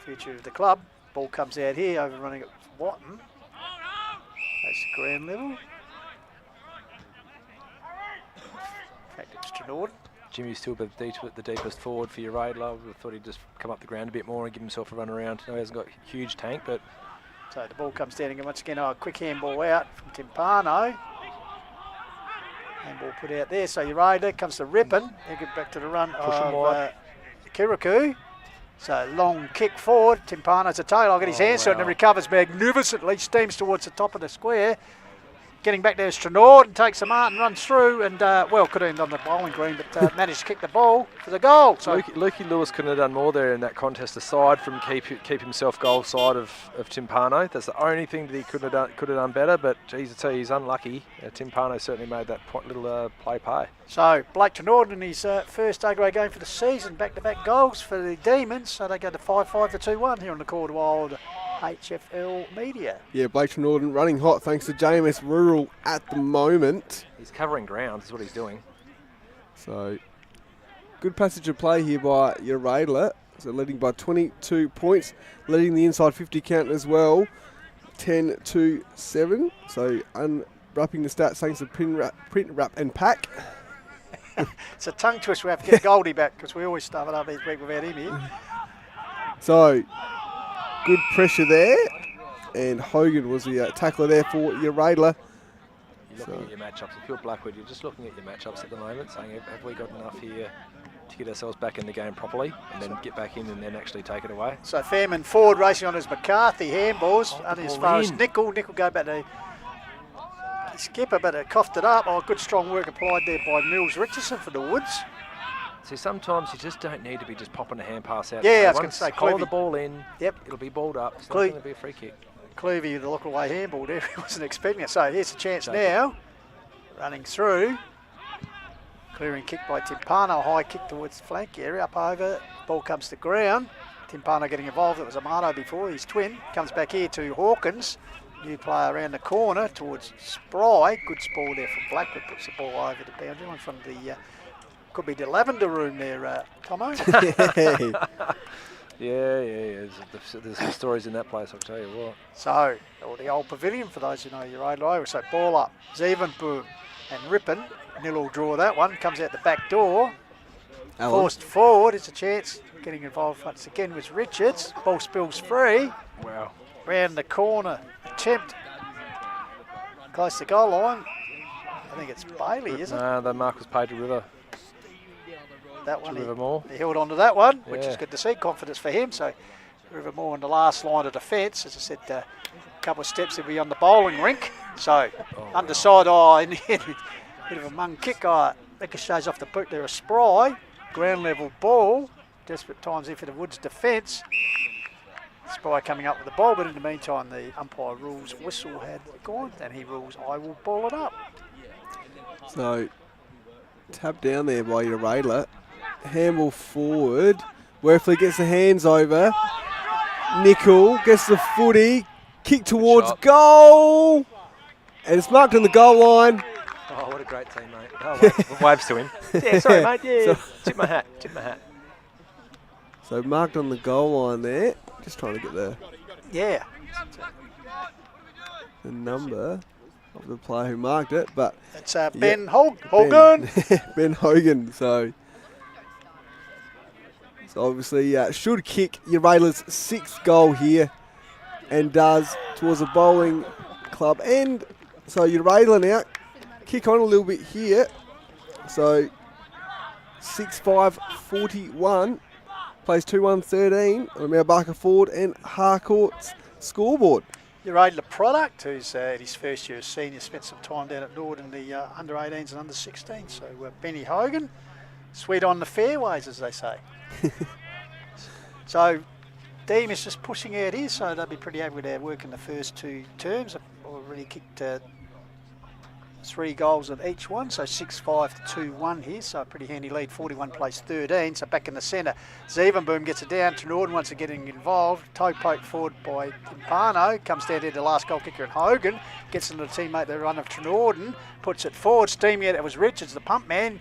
Future of the club. Ball comes out here, overrunning it. Watton. That's the ground level. In fact, it's Trenorden. Jimmy's still the deepest forward for Uraidla. I thought he'd just come up the ground a bit more and give himself a run around. No, he hasn't got a huge tank, but... So the ball comes down again once again. A quick handball out from Timpano. Handball put out there. So Uraidla comes to Rippon. They get back to the run of Kirikou. So long kick forward, Timpano's a tail. I'll get his hands to it and recovers magnificently, steams towards the top of the square. Getting back there is Trenorden, takes the mark and runs through and, could end on the bowling green, but managed to kick the ball for the goal. So Lukey Lewis couldn't have done more there in that contest, aside from keep himself goal side of Timpano. That's the only thing that he could have done better, but geez, I tell you, he's unlucky. Timpano certainly made that little play pay. So Blake Trenorden in his first A-grade game for the season, back-to-back goals for the Demons, so they go to 5-5 to 2-1 here on the Calder Wild HFL Media. Yeah, Blake Trenorden running hot thanks to JMS Rural at the moment. He's covering ground, is what he's doing. So, good passage of play here by Uraidla. So leading by 22 points, leading the inside 50 count as well, 10-7. So unwrapping the stats thanks to print, wrap and pack. It's a tongue twist. We have to get Goldie back because we always start it up each week without him here. So, good pressure there, and Hogan was the tackler there for Uraidla. You're looking at your matchups. If you're Blackwood, you're just looking at your matchups at the moment, saying, have we got enough here to get ourselves back in the game properly, and then get back in and then actually take it away? So Fairman forward, racing on his McCarthy handballs, only as far as Nickel. Nickel go back to Skipper, but it coughed it up. Good strong work applied there by Mills Richardson for the Woods. See, sometimes you just don't need to be just popping a hand pass out. Yeah, I was going to say, follow the ball in. Yep, it'll be balled up. It's not going to be a free kick. Clevey, the look away handball there, he wasn't expecting it. So here's a chance now. Running through. Clearing kick by Timpano, high kick towards the flank area, up over. Ball comes to ground. Timpano getting involved. It was Amato before, his twin. Comes back here to Hawkins. New player around the corner towards Spry. Good ball there from Blackwood. Puts the ball over the boundary line from the... could be the lavender room there, Tomo. Yeah. There's some stories in that place, I'll tell you what. So, or the old pavilion for those who know Uraidla. So ball up, Zevenboom and Rippon. Nil draw that one, comes out the back door. Alan. Forced forward, it's a chance. Getting involved once again was Richards. Ball spills free. Wow. Round the corner, attempt. Close to goal line. I think it's Bailey, isn't it? The mark was paid to River. That one, Rivermore. he held on to that one, which Yeah. is good to see. Confidence for him. So Rivermore in the last line of defence. As I said, a couple of steps, he'll be on the bowling rink. So underside, in the end, bit of a mung kick. Ricochets off the boot there, a spry. Ground level ball. Desperate times here for the Woods defence. Spry coming up with the ball, but in the meantime, the umpire rules whistle had gone, and he rules I will ball it up. So, tap down there by Uraidla. Handball forward. Werfley gets the hands over. Nickel gets the footy. Kick towards goal. And it's marked on the goal line. Oh, what a great team, mate. Oh, waves to him. Yeah, sorry, mate. Yeah, tip my hat. So marked on the goal line there. Just trying to get the number of the player who marked it, but it's Ben Hogan. Ben Hogan. So obviously should kick Uraidla's 6th goal here, and does towards the bowling club. And so Uraidla now kick on a little bit here. So 6-5-41. Plays 2-1-13 on the Barker forward and Harcourt's scoreboard. Uraidla product, who's in his first year as senior, spent some time down at Nord in the under-18s and under-16s. So Benny Hogan, sweet on the fairways, as they say. So Deem is just pushing out here, so they'll be pretty happy with their work in the first 2 terms. Already kicked 3 goals at each one, so 6-5-2-1 here, so a pretty handy lead. 41 plays 13, so back in the centre. Zevenboom gets it down. Trenorden once again getting involved. Toe poke forward by Timpano. Comes down to the last goal kicker, and Hogan gets into the teammate, the run of Trenorden. Puts it forward, steaming it. It was Richards, the pump man.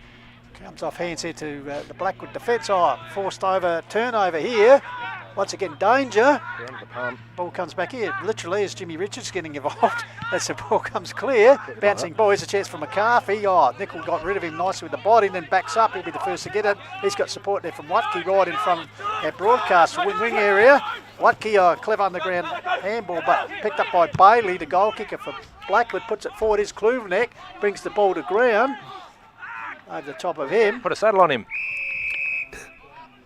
Comes off hands here to the Blackwood defence. Forced over, turnover here. Once again, danger. Ball comes back here. Literally, as Jimmy Richards getting involved. As the ball comes clear. Bouncing ball. Here's a chance for McCarthy. Nickel got rid of him nicely with the body and then backs up. He'll be the first to get it. He's got support there from Watke right in front of our broadcast wing area. Watke, clever underground handball, but picked up by Bailey, the goal kicker for Blackwood. Puts it forward. Here's Kluvenek. Brings the ball to ground. Over the top of him. Put a saddle on him.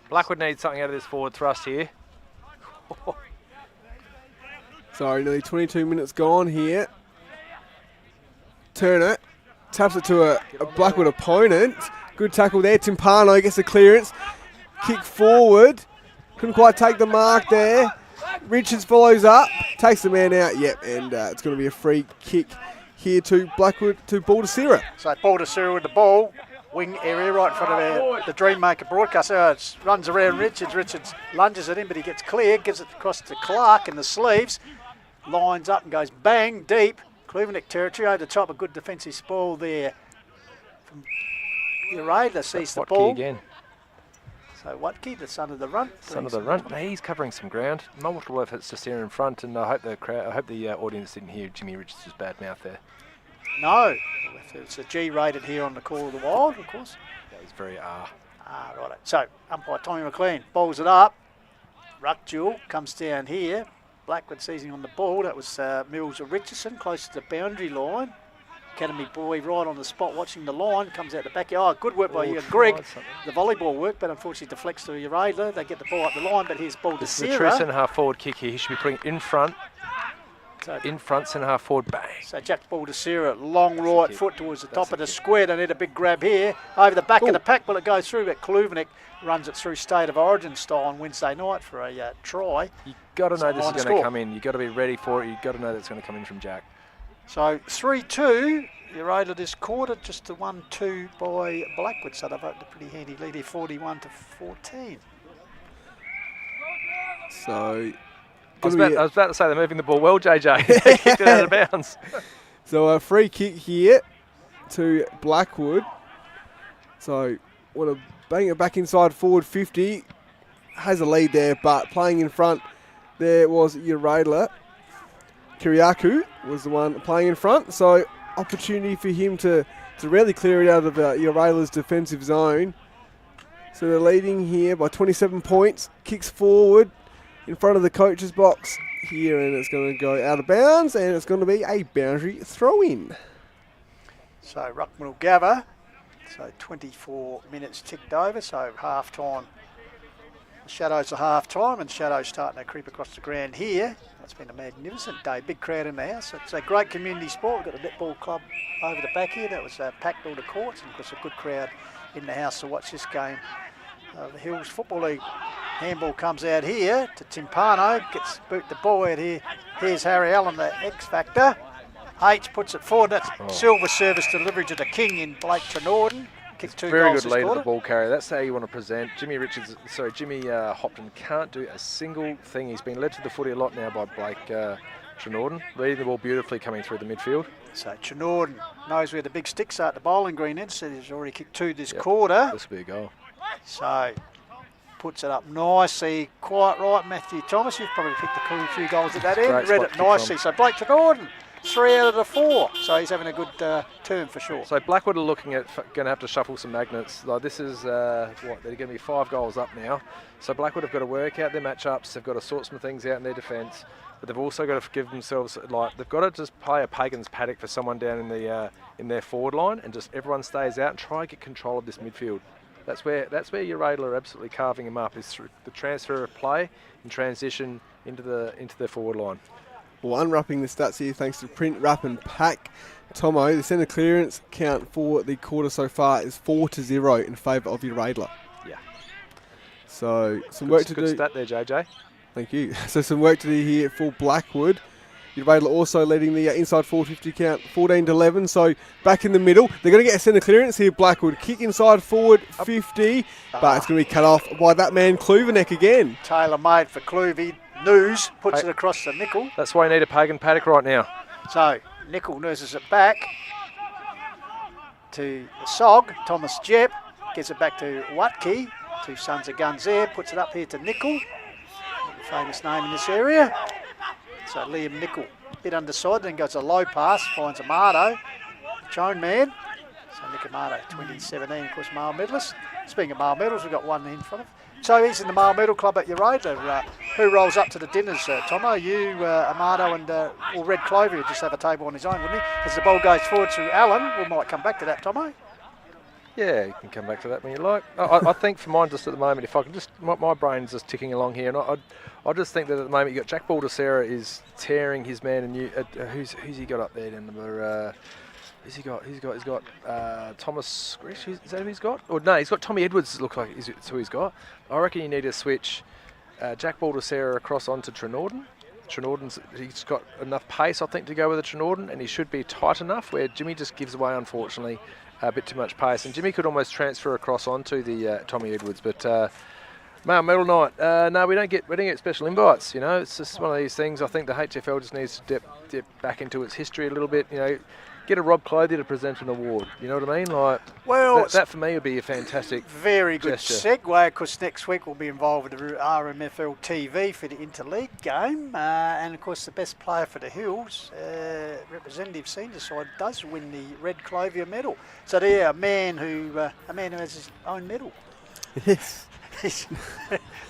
Blackwood needs something out of this forward thrust here. Sorry, nearly 22 minutes gone here. Turner taps it to a Blackwood opponent. Good tackle there. Timpano gets the clearance. Kick forward. Couldn't quite take the mark there. Richards follows up. Takes the man out. Yep, and it's going to be a free kick here to Blackwood, to Baldacera. So Baldacera with the ball. Wing area right in front of the Dreammaker broadcast. Runs around Richards. Richards lunges at him, but he gets clear. Gives it across to Clark in the sleeves. Lines up and goes bang deep. Kluvenek territory over the top. A good defensive spoil there from Uraidla. Sees the ball. Again. So Watke, the son of the runt. Now he's covering some ground. Multiple efforts to steer in front, and I hope the audience didn't hear Jimmy Richards' bad mouth there. No, it's a G rated here on the Call of the Wild, of course. That was very right. So umpire Tommy McLean balls it up. Ruck duel comes down here. Blackwood seizing on the ball. That was Mills or Richardson, close to the boundary line. Academy boy right on the spot watching the line. Comes out the back. Good work by Greg. The volleyball work, but unfortunately deflects to Uraidla. They get the ball up the line, but here's ball to This is the true centre half forward kick here. He should be putting it in front. In front, centre half forward, bang. So Jack Baldacera, long right foot towards the top of the square. They need a big grab here. Over the back of the pack, will it go through? But Kluvenek runs it through State of Origin style on Wednesday night for a try. You've got to know this is going to come in. You've got to be ready for it. You've got to know that's going to come in from Jack. So 3-2. Uraidla this quarter, just to 1-2 by Blackwood. So they've opened a pretty handy lead here, 41-14. So... I was about to say they're moving the ball well, JJ. They kicked it out of bounds. So a free kick here to Blackwood. So want to bang it back inside forward 50. has a lead there, but playing in front there was Uraidla. Kiriakou was the one playing in front, so opportunity for him to really clear it out of Uraidla's defensive zone. So they're leading here by 27 points. Kicks forward in front of the coach's box here, and it's going to go out of bounds, and it's going to be a boundary throw-in. So Ruckman will gather. So 24 minutes ticked over, so half-time. The shadows are half-time, and shadows starting to creep across the ground here. It's been a magnificent day, big crowd in the house. It's a great community sport. We've got the netball club over the back here. That was packed all the courts, and of course a good crowd in the house to watch this game. The Hills Football League handball comes out here to Timpano, gets boot the ball out here. Here's Harry Allen, the X Factor. H puts it forward. That's silver service delivery to the king in Blake Trenorden. Kicked 2 Very goals good lead this of the quarter. ball carrier. That's how you want to present. Jimmy Hopton can't do a single thing. He's been led to the footy a lot now by Blake Trenorden, reading the ball beautifully coming through the midfield. So Trenorden knows where the big sticks are at the bowling green end, so he's already kicked 2 this quarter. This will be a goal. So puts it up nicely, quite right, Matthew Thomas. You've probably picked a few goals at that end. Great Read spot it to kick nicely. from. So Blake Trenorden, 3 out of the 4. So he's having a good turn for sure. So Blackwood are looking at going to have to shuffle some magnets. Like this is they're going to be 5 goals up now. So Blackwood have got to work out their matchups. They've got to sort some things out in their defence, but they've also got to give themselves they've got to just play a Pagan's paddock for someone down in their forward line, and just everyone stays out and try and get control of this midfield. That's where Uraidla are absolutely carving him up, is through the transfer of play and transition into their forward line. Well, unwrapping the stats here thanks to Print, Wrap and Pack. Tomo, the centre clearance count for the quarter so far is 4-0 in favour of Uraidla. Yeah. So some work to do. Good stat there, JJ. Thank you. So some work to do here for Blackwood. Uraidla also leading the inside 450 count, 14-11. So back in the middle, they're going to get a centre clearance here. Blackwood kick inside forward 50, but it's going to be cut off by that man Kluverneck again. Tailor made for Cluvey. News puts it across the Nickel. That's why you need a Pagan paddock right now. So Nickel nurses it back to the Sog. Thomas Jepp gets it back to Watke. 2 sons of guns there. Puts it up here to Nickel. Famous name in this area. So Liam Nickel, bit underside, then goes a low pass, finds Amato, Chone man. So Nick Amato, 2017, of course, male medalist. Speaking of male medals, we've got one in front of. So he's in the male medal club at Uraidla. Who rolls up to the dinners, Tomo? You, Amato, and or Red Clover would just have a table on his own, wouldn't he? As the ball goes forward to Allen, we might come back to that, Tomo. Yeah, you can come back to that when you like. I think for mine, just at the moment, if I can just, my brain's just ticking along here, and I just think that at the moment you got Jack Baldacera is tearing his man, and who's he got up there? Number He's got Thomas Grish. Is that who he's got? Or no, he's got Tommy Edwards. Looks like is who he's got. I reckon you need to switch Jack Baldacera across onto Trenorden. He's got enough pace, I think, to go with the Trenorden, and he should be tight enough. Where Jimmy just gives away, unfortunately, a bit too much pace, and Jimmy could almost transfer across onto the Tommy Edwards, but. Male medal night. No, we don't get special invites. You know, it's just one of these things. I think the HFL just needs to dip back into its history a little bit. You know, get a Rob Clothier to present an award. You know what I mean? Like, well, that for me would be a fantastic, very good gesture. Segue. Of course, next week we'll be involved with the RMFL TV for the interleague game, and of course the best player for the Hills, representative senior side, does win the Red Clover medal. So there, a man who has his own medal. Yes.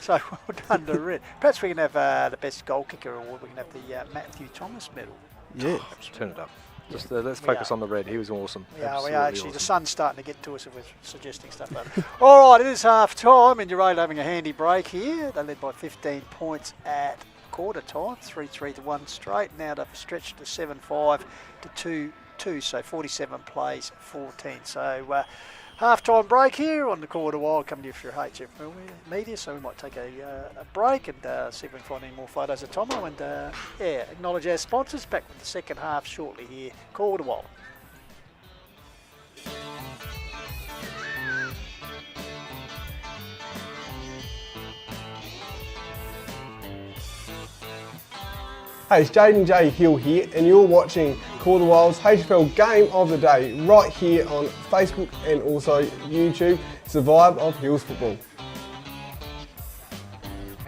So well done to Red. Perhaps we can have the best goal kicker award. We can have the Matthew Thomas medal. Yeah. Turn it up. Just let's focus on the Red. He was awesome. We are actually. Awesome. The sun's starting to get to us if we're suggesting stuff like that. All right, it is half time, and Uraidla having a handy break here. They led by 15 points at quarter time, 3-3 to 1 straight. Now they've stretched to 7-5 to 2-2, so 47 plays, 14. So half-time break here on the Quarter Wild, coming to you through HFL Media, so we might take a break and see if we can find any more photos of Tomo and acknowledge our sponsors. Back with the second half shortly here, Quarter Wild. Hey, it's Jaden J Hill here, and you're watching Call the Wild's HFL Game of the Day right here on Facebook and also YouTube. It's the vibe of Hills football.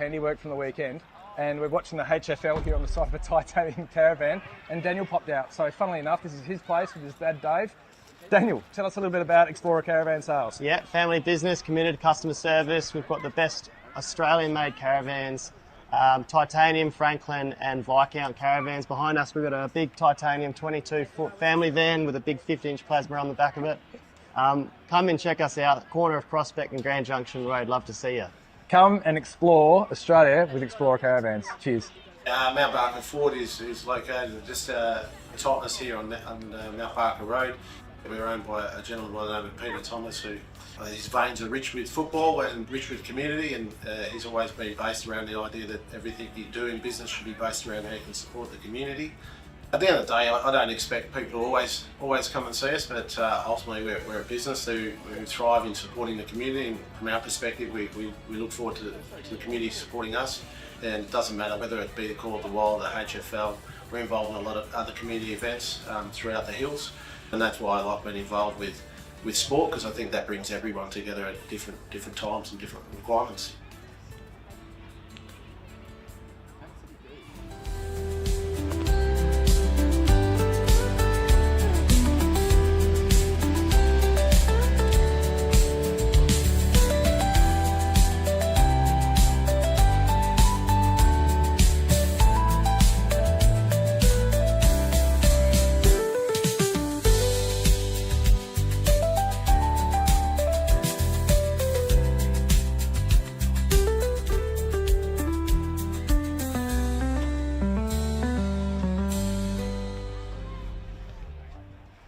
handiwork from the weekend, and we're watching the HFL here on the side of a titanium caravan, and Daniel popped out. So funnily enough, this is his place with his dad Dave. Daniel, tell us a little bit about Explorer Caravan Sales. Yeah, family business, committed customer service. We've got the best Australian-made caravans, titanium, Franklin and Viscount caravans. Behind us we've got a big titanium 22-foot family van with a big 50-inch plasma on the back of it. Come and check us out, corner of Prospect and Grand Junction Road. Love to see you. Come and explore Australia with Explorer Caravans. Cheers. Mount Barker Ford is located just beside us here on Mount Barker Road. We're owned by a gentleman by the name of Peter Thomas, who his veins are rich with football and rich with community, and he's always been based around the idea that everything you do in business should be based around how you can support the community. At the end of the day, I don't expect people to always come and see us, but ultimately we're a business who thrive in supporting the community, and from our perspective we look forward to the community supporting us, and it doesn't matter whether it be the Call of the Wild, the HFL. We're involved in a lot of other community events throughout the hills, and that's why I like being involved with sport, because I think that brings everyone together at different times and different requirements.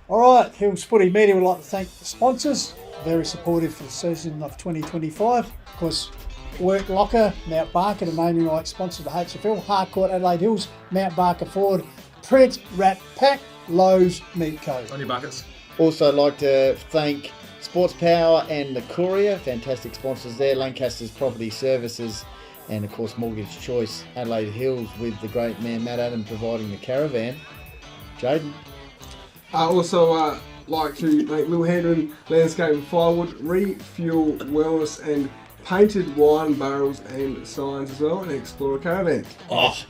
Alright, Hills Footy Media would like to thank the sponsors, very supportive for the season of 2025. Of course, Work Locker, Mount Barker, the naming rights sponsor of the HFL, Harcourt, Adelaide Hills, Mount Barker Ford, Print, Rat Pack, Lowe's, Meat Co. On your buckets. Also like to thank Sports Power and the Courier, fantastic sponsors there, Lancaster's Property Services, and of course Mortgage Choice, Adelaide Hills, with the great man Matt Adam providing the caravan. Jaden. Also like to thank Lil Hendren, Landscape and Firewood, Refuel Wellness and Painted Wine Barrels and Signs as well, and Explorer Caravan.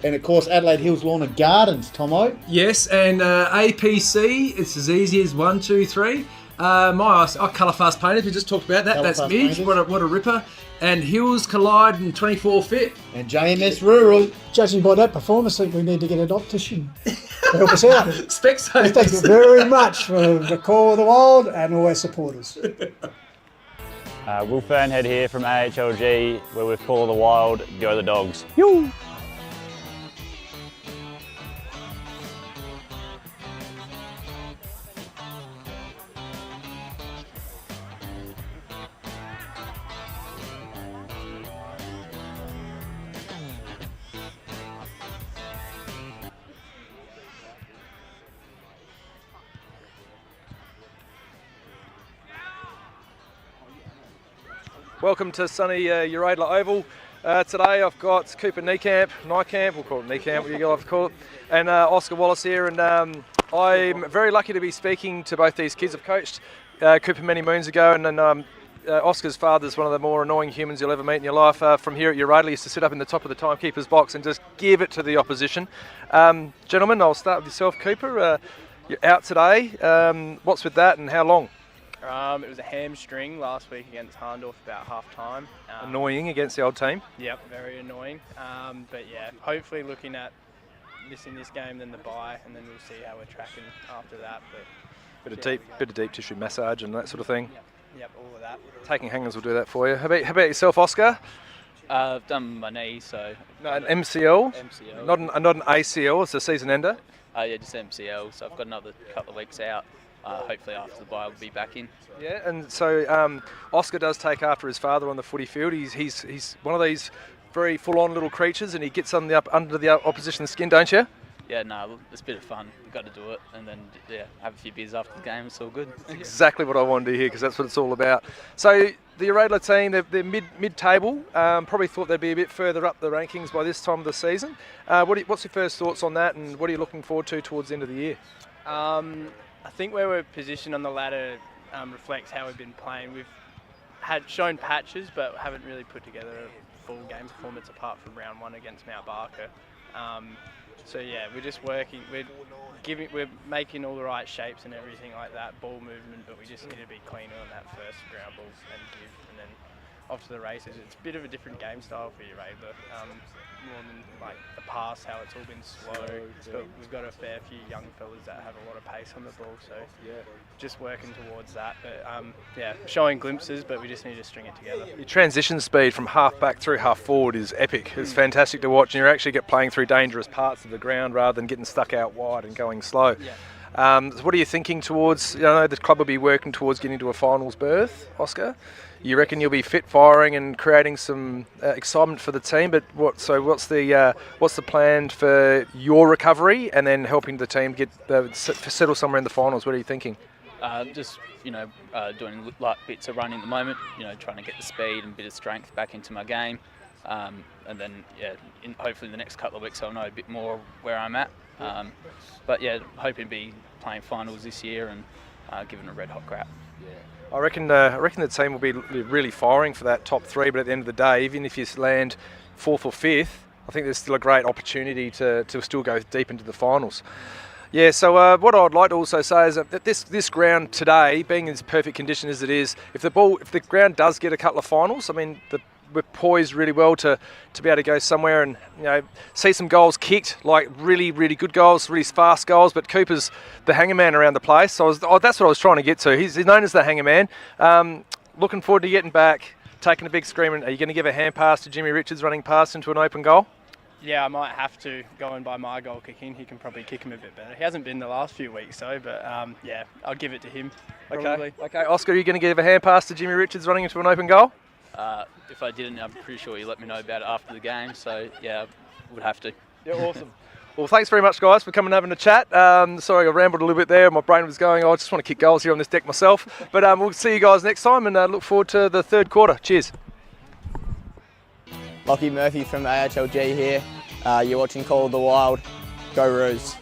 And of course Adelaide Hills Lawn and Gardens, Tomo. Yes, and APC, it's as easy as 1, 2, 3. My Colour Fast Painters, we just talked about that. That's Midge, what a ripper. And Hills Collide and 24 Fit. And JMS Rural. Judging by that performance, I think we need to get an optician to help us out. Specsavers. Thank you very much for the Call of the Wild and all our supporters. Will Fernhead here from AHLG, where with Call of the Wild, go the Dogs. Yoo! Welcome to sunny Uraidla Oval. Today I've got Cooper Niekamp, we'll call it Niekamp, what you like to call it, and Oscar Wallace here, and I'm very lucky to be speaking to both these kids. I've coached Cooper many moons ago, and then Oscar's father's one of the more annoying humans you'll ever meet in your life. From here at Uraidla, used to sit up in the top of the timekeeper's box and just give it to the opposition. Gentlemen, I'll start with yourself, Cooper. You're out today. What's with that and how long? It was a hamstring last week against Harndorf about half time. Annoying against the old team? Yep, very annoying. But yeah, hopefully looking at missing this game, then the bye, and then we'll see how we're tracking after that. But bit of deep tissue massage and that sort of thing. Yep, all of that. Taking hangers will do that for you. How about yourself, Oscar? I've done my knee, so... No, an MCL? MCL. Not an ACL, it's a season ender? Yeah, just MCL, so I've got another couple of weeks out. Hopefully after the bye, I'll be back in. Yeah, and so Oscar does take after his father on the footy field. He's one of these very full-on little creatures, and he gets under the opposition's skin, don't you? Yeah, no, it's a bit of fun. We've got to do it, and then have a few beers after the game. It's all good. That's exactly what I wanted to hear, because that's what it's all about. So the Uraidla team, they're mid-table. Probably thought they'd be a bit further up the rankings by this time of the season. What's your first thoughts on that, and what are you looking forward to towards the end of the year? I think where we're positioned on the ladder reflects how we've been playing. We've shown patches, but haven't really put together a full game performance apart from round 1 against Mount Barker. So yeah, we're just working. We're making all the right shapes and everything like that, ball movement, but we just need to be cleaner on that first ground ball and then off to the races. It's a bit of a different game style for Uraidla, more than like the past, how it's all been slow. We've got a fair few young fellas that have a lot of pace on the ball, so just working towards that. But yeah, showing glimpses, but we just need to string it together. Your transition speed from half back through half forward is epic. It's fantastic to watch, and you actually get playing through dangerous parts of the ground rather than getting stuck out wide and going slow. So what are you thinking towards? I know the club will be working towards getting to a finals berth, Oscar. You reckon you'll be fit, firing, and creating some excitement for the team? But what's the plan for your recovery and then helping the team get settle somewhere in the finals? What are you thinking? Just doing light bits of running at the moment. Trying to get the speed and a bit of strength back into my game, and then hopefully the next couple of weeks I'll know a bit more where I'm at. But yeah, hoping to be playing finals this year and giving it a red hot crack. I reckon the team will be really firing for that top 3, but at the end of the day, even if you land 4th or 5th, I think there's still a great opportunity to still go deep into the finals. Yeah, so what I'd like to also say is that this ground today, being in as perfect condition as it is, if the ground does get a couple of finals, I mean, we're poised really well to be able to go somewhere and see some goals kicked, like really, really good goals, really fast goals. But Cooper's the hanger man around the place, so that's what I was trying to get to. He's known as the hanger man. Looking forward to getting back, taking a big scream. And are you going to give a hand pass to Jimmy Richards running past into an open goal? Yeah, I might have to go in by my goal kicking. He can probably kick him a bit better. He hasn't been the last few weeks though, but yeah, I'll give it to him. Probably. Okay. Oscar, are you going to give a hand pass to Jimmy Richards running into an open goal? If I didn't, I'm pretty sure you let me know about it after the game. So yeah, would have to. Yeah, awesome. Well, thanks very much, guys, for coming and having a chat. Sorry, I rambled a little bit there. My brain was going, I just want to kick goals here on this deck myself. But we'll see you guys next time and look forward to the 3rd quarter. Cheers. Lockie Murphy from AHLG here. You're watching Call of the Wild. Go Roos.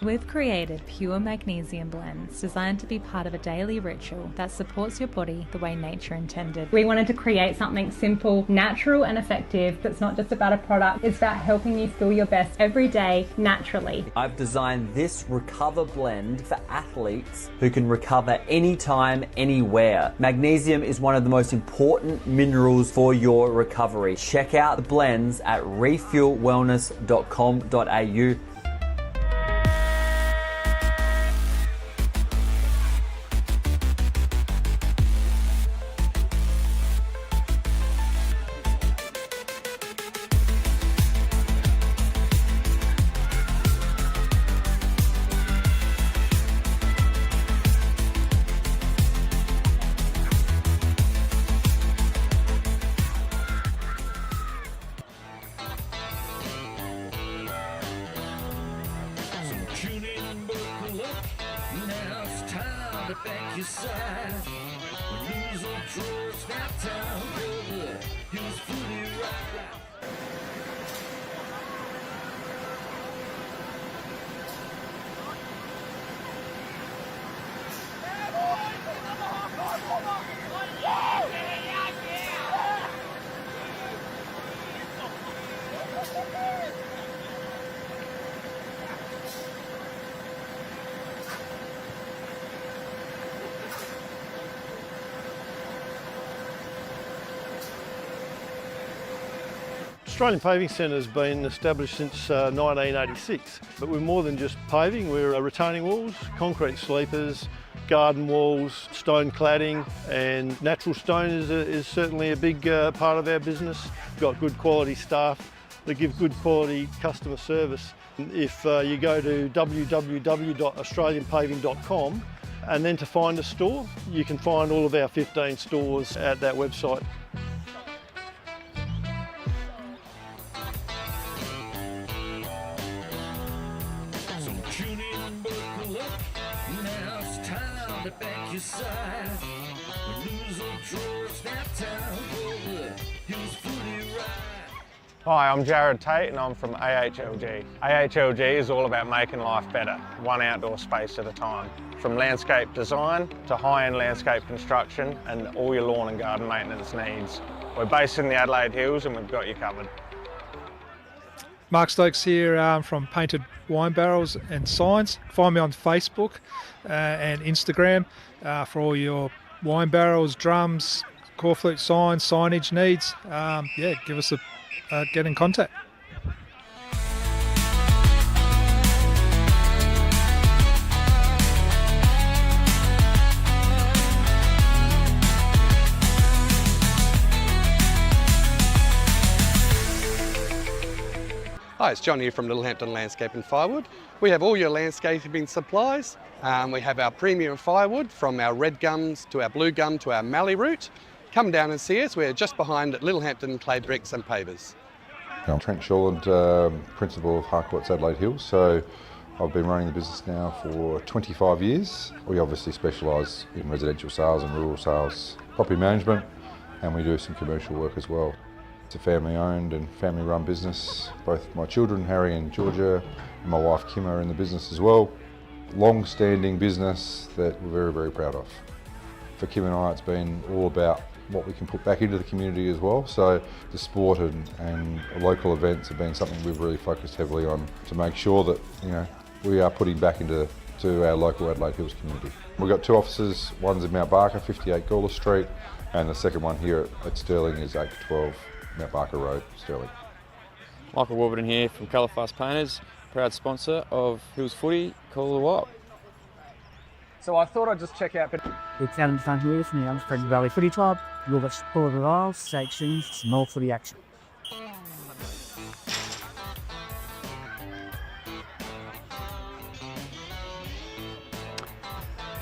We've created pure magnesium blends designed to be part of a daily ritual that supports your body the way nature intended. We wanted to create something simple, natural and effective that's not just about a product, it's about helping you feel your best every day naturally. I've designed this Recover blend for athletes who can recover anytime, anywhere. Magnesium is one of the most important minerals for your recovery. Check out the blends at refuelwellness.com.au. Australian Paving Centre has been established since 1986, but we're more than just paving. We're retaining walls, concrete sleepers, garden walls, stone cladding, and natural stone is certainly a big part of our business. We've got good quality staff that give good quality customer service. If you go to www.australianpaving.com and then to find a store, you can find all of our 15 stores at that website. Tune your side. Lose or draw, it's that time for the Hills Footy Ride. Hi, I'm Jared Tate and I'm from AHLG. AHLG is all about making life better, one outdoor space at a time. From landscape design to high-end landscape construction and all your lawn and garden maintenance needs. We're based in the Adelaide Hills and we've got you covered. Mark Stokes here from Painted Wine Barrels and Signs. Find me on Facebook and Instagram for all your wine barrels, drums, corflute signs, signage needs. Give us get in contact. Hi, it's John here from Littlehampton Landscape and Firewood. We have all your landscaping supplies. We have our premium firewood from our red gums to our blue gum to our mallee root. Come down and see us. We're just behind Littlehampton Clay Bricks and Pavers. I'm Trent Shawland, Principal of Harcourt's Adelaide Hills. So I've been running the business now for 25 years. We obviously specialise in residential sales and rural sales, property management, and we do some commercial work as well. It's a family-owned and family-run business. Both my children, Harry and Georgia, and my wife Kim are in the business as well. Long-standing business that we're very, very proud of. For Kim and I, it's been all about what we can put back into the community as well. So the sport and local events have been something we've really focused heavily on to make sure that we are putting back into our local Adelaide Hills community. We've got two offices. One's in Mount Barker, 58 Gawler Street, and the second one here at Stirling is 8 to 12 Mount Barker Road, Stirling. Michael Warburton here from Colourfast Painters, proud sponsor of Hills Footy, Call the Wild. So I thought I'd just check out. It's Adam Fun here from the Unspread Valley Footy Club. You'll get support of all, stay tuned, some more footy action.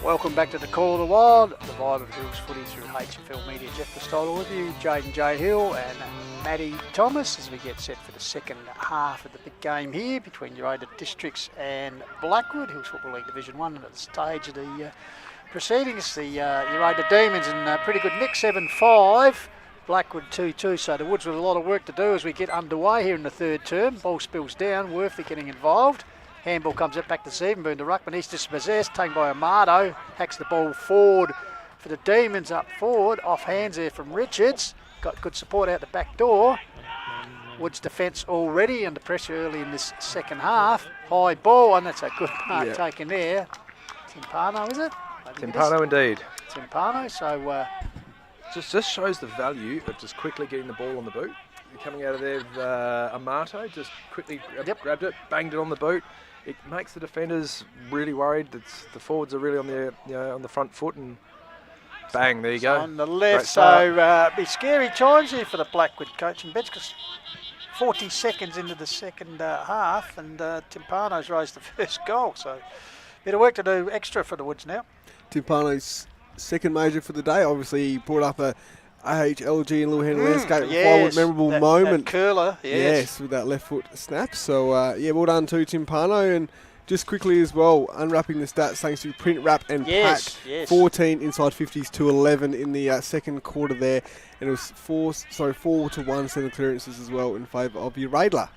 Welcome back to the Call of the Wild, the vibe of Hills Footy through HFL Media. Jeff Costello with you, Jaden J. Hill and Matty Thomas as we get set for the second half of the big game here between Uraidla Districts and Blackwood, Hills Football League Division 1, and at the stage of the proceedings, the Uraidla Demons in pretty good nick, 7-5, Blackwood 2-2, so the Woods with a lot of work to do as we get underway here in the third term. Ball spills down, Worthy getting involved. Handball comes up back to Zevenboom, the ruckman, he's dispossessed, taken by Amato, hacks the ball forward for the Demons up forward, off hands there from Richards, got good support out the back door. Woods defence already under pressure early in this second half, high ball, and that's a good mark taken there. Timpano, is it? Timpano indeed. Timpano, so... Just shows the value of just quickly getting the ball on the boot. Coming out of there, Amato just quickly grabbed it, banged it on the boot. It makes the defenders really worried. The forwards are really on the front foot, and bang, there you go. On the left, so be scary times here for the Blackwood coaching bench because 40 seconds into the second half, and Timpano's raised the first goal. So bit of work to do extra for the Woods now. Timpano's second major for the day. Obviously, he brought up a AHLG and Littlehampton Landscape Firewood memorable moment. That curler, yes. With that left foot snap. So, well done to Timpano. And just quickly as well, unwrapping the stats thanks to Print Wrap and Pack. 14 inside 50s to 11 in the second quarter there. And it was 4 to 1 centre clearances as well in favour of Uraidla.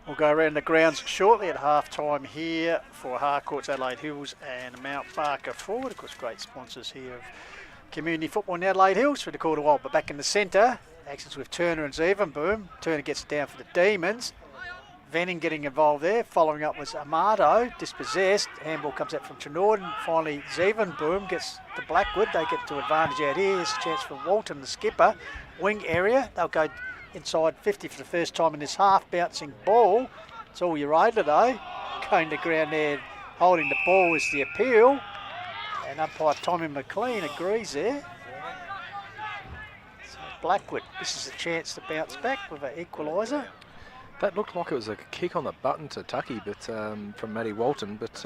We'll go around the grounds shortly at half-time here for Harcourt's Adelaide Hills and Mount Barker forward. Of course, great sponsors here of community football in Adelaide Hills through the quarter wall, but back in the centre, actions with Turner and Zevenboom. Turner gets it down for the Demons. Venning getting involved there. Following up was Amato, dispossessed. Handball comes out from Trenorden. Finally, Zevenboom gets to Blackwood. They get to advantage out here. Here's a chance for Walton, the skipper. Wing area. They'll go inside 50 for the first time in this half. Bouncing ball. It's all Uraidla though. Going to ground there, holding the ball is the appeal. And umpire Tommy McLean agrees there. So Blackwood, this is a chance to bounce back with an equaliser. That looked like it was a kick on the button to Tucky, but from Matty Walton, but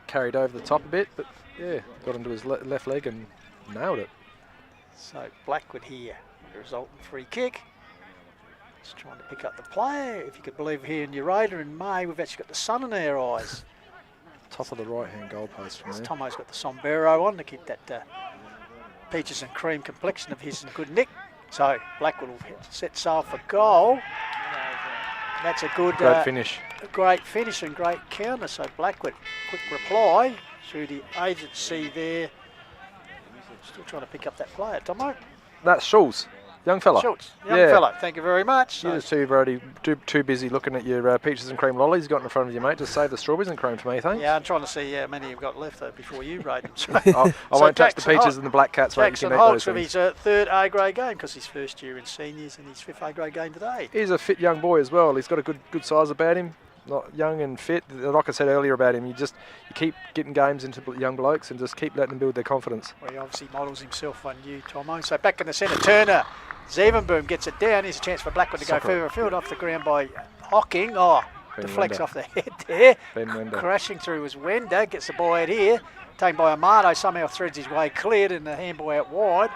carried over the top a bit, but got into his left leg and nailed it. So Blackwood here, the resultant free kick. Just trying to pick up the player. If you could believe here in Uraidla in May, we've actually got the sun in our eyes. top of the right-hand goalpost from there. Tomo's got the sombrero on to keep that peaches and cream complexion of his in good nick. So Blackwood will set sail for goal. That's a good great finish. Great finish and great counter. So Blackwood, quick reply through the agency there. Still trying to pick up that player, Tomo. That's Schultz, young fella. Schultz, young fella. Thank you very much. You two are already too busy looking at your peaches and cream lollies got in front of you, mate. Just save the strawberries and cream for me, thanks. Yeah, I'm trying to see how many you've got left though before you rate them. So, I won't touch the peaches and the black cats, mate. Jackson Holtz with his third A-grade game because his first year in seniors and his fifth A-grade game today. He's a fit young boy as well. He's got a good size about him. Not young and fit. Like I said earlier about him, you keep getting games into young blokes and just keep letting them build their confidence. Well, he obviously models himself on you, Tomo. So back in the centre, Turner. Zevenboom gets it down. Here's a chance for Blackwood to go further afield off the ground by Hocking. Oh, deflects off the head there. Crashing through was Wender. Gets the ball out here. Taken by Amato. Somehow threads his way cleared and the handball out wide.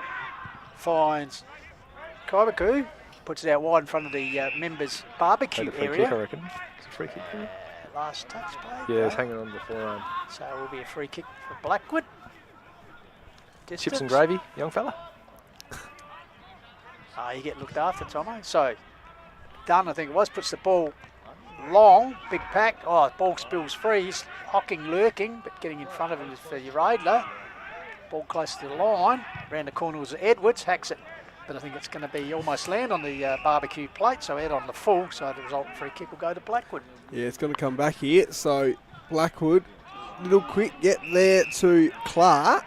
Finds Kaibaku. Puts it out wide in front of the members' barbecue area. Kick, I reckon. It's a free kick. Last touch play. Yeah, it's hanging on the forearm. So it will be a free kick for Blackwood. Chips and gravy, young fella. You get looked after, Tomo. So Dunn, I think it was, puts the ball long, big pack. Oh, the ball spills free. He's Hocking lurking, but getting in front of him is for Uraidla. Ball close to the line. Round the corner was Edwards, hacks it. But I think it's going to be almost land on the barbecue plate, so out on the full. So the resultant free kick will go to Blackwood. Yeah, it's going to come back here. So Blackwood, little quick get there to Clark.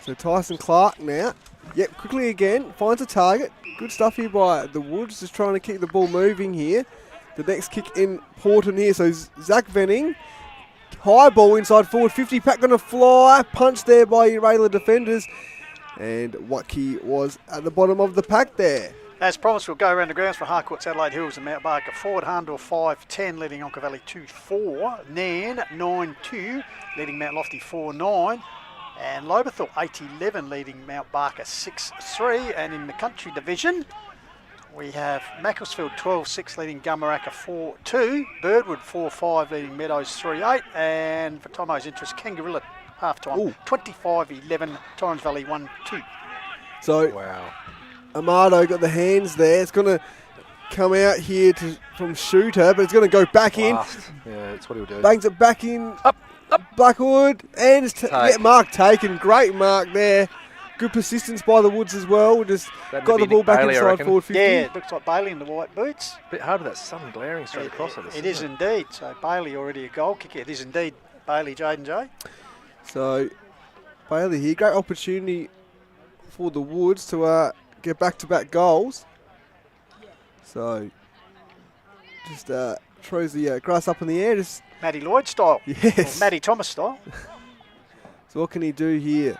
So Tyson Clark now. Yep, quickly again, finds a target. Good stuff here by the Woods, just trying to keep the ball moving here. The next kick important here. So Zach Venning, high ball inside forward, 50 pack going to fly. Punch there by Uraidla defenders. And Watke was at the bottom of the pack there. As promised, we'll go around the grounds for Harcourt's Adelaide Hills and Mount Barker forward. Harndor 5-10, leading Yonka Valley 2-4. Nairne 9-2, leading Mount Lofty 4-9. And Loberthorpe 8-11, leading Mount Barker 6-3. And in the country division, we have Macclesfield 12-6, leading Gumaraka 4-2. Birdwood 4-5, leading Meadows 3-8. And for Tomo's interest, Kangarilla half-time 25-11, Torrens Valley 1-2. So wow. Amato got the hands there. It's going to come out here from Shooter, but it's going to go back in. Yeah, that's what he'll do. Bangs it back in. Up. Blackwood, and it's mark taken. Great mark there. Good persistence by the Woods as well. Just got the ball back inside forward 50. Yeah, it looks like Bailey in the white boots. A bit hard with that sun glaring straight across it. It is indeed. So Bailey already a goal kicker. It is indeed Bailey, Jaden J. So Bailey here, great opportunity for the Woods to get back-to-back goals. So just throws the grass up in the air. Just Matty Lloyd style. Yes. Or Matty Thomas style. So what can he do here?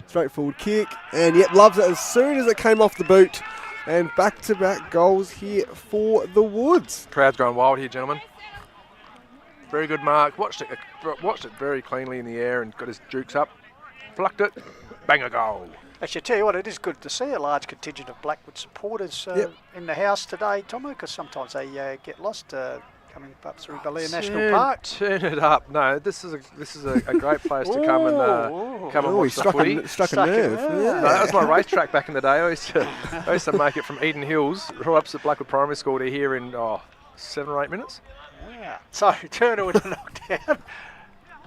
Straightforward kick. And yep, loves it as soon as it came off the boot. And back-to-back goals here for the Woods. Crowd's going wild here, gentlemen. Very good mark. Watched it very cleanly in the air and got his jukes up. Flucked it. Bang a goal. Actually, I tell you what, it is good to see a large contingent of Blackwood supporters in the house today, Tomo, because sometimes they get lost coming up through Balea National Park. Turn it up. No, this is a great place to come and watch the footy. Struck a nerve. No, that was my racetrack back in the day. I used to make it from Eden Hills right up to Blackwood Primary School to here in 7 or 8 minutes. Yeah. So Turner with a knockdown.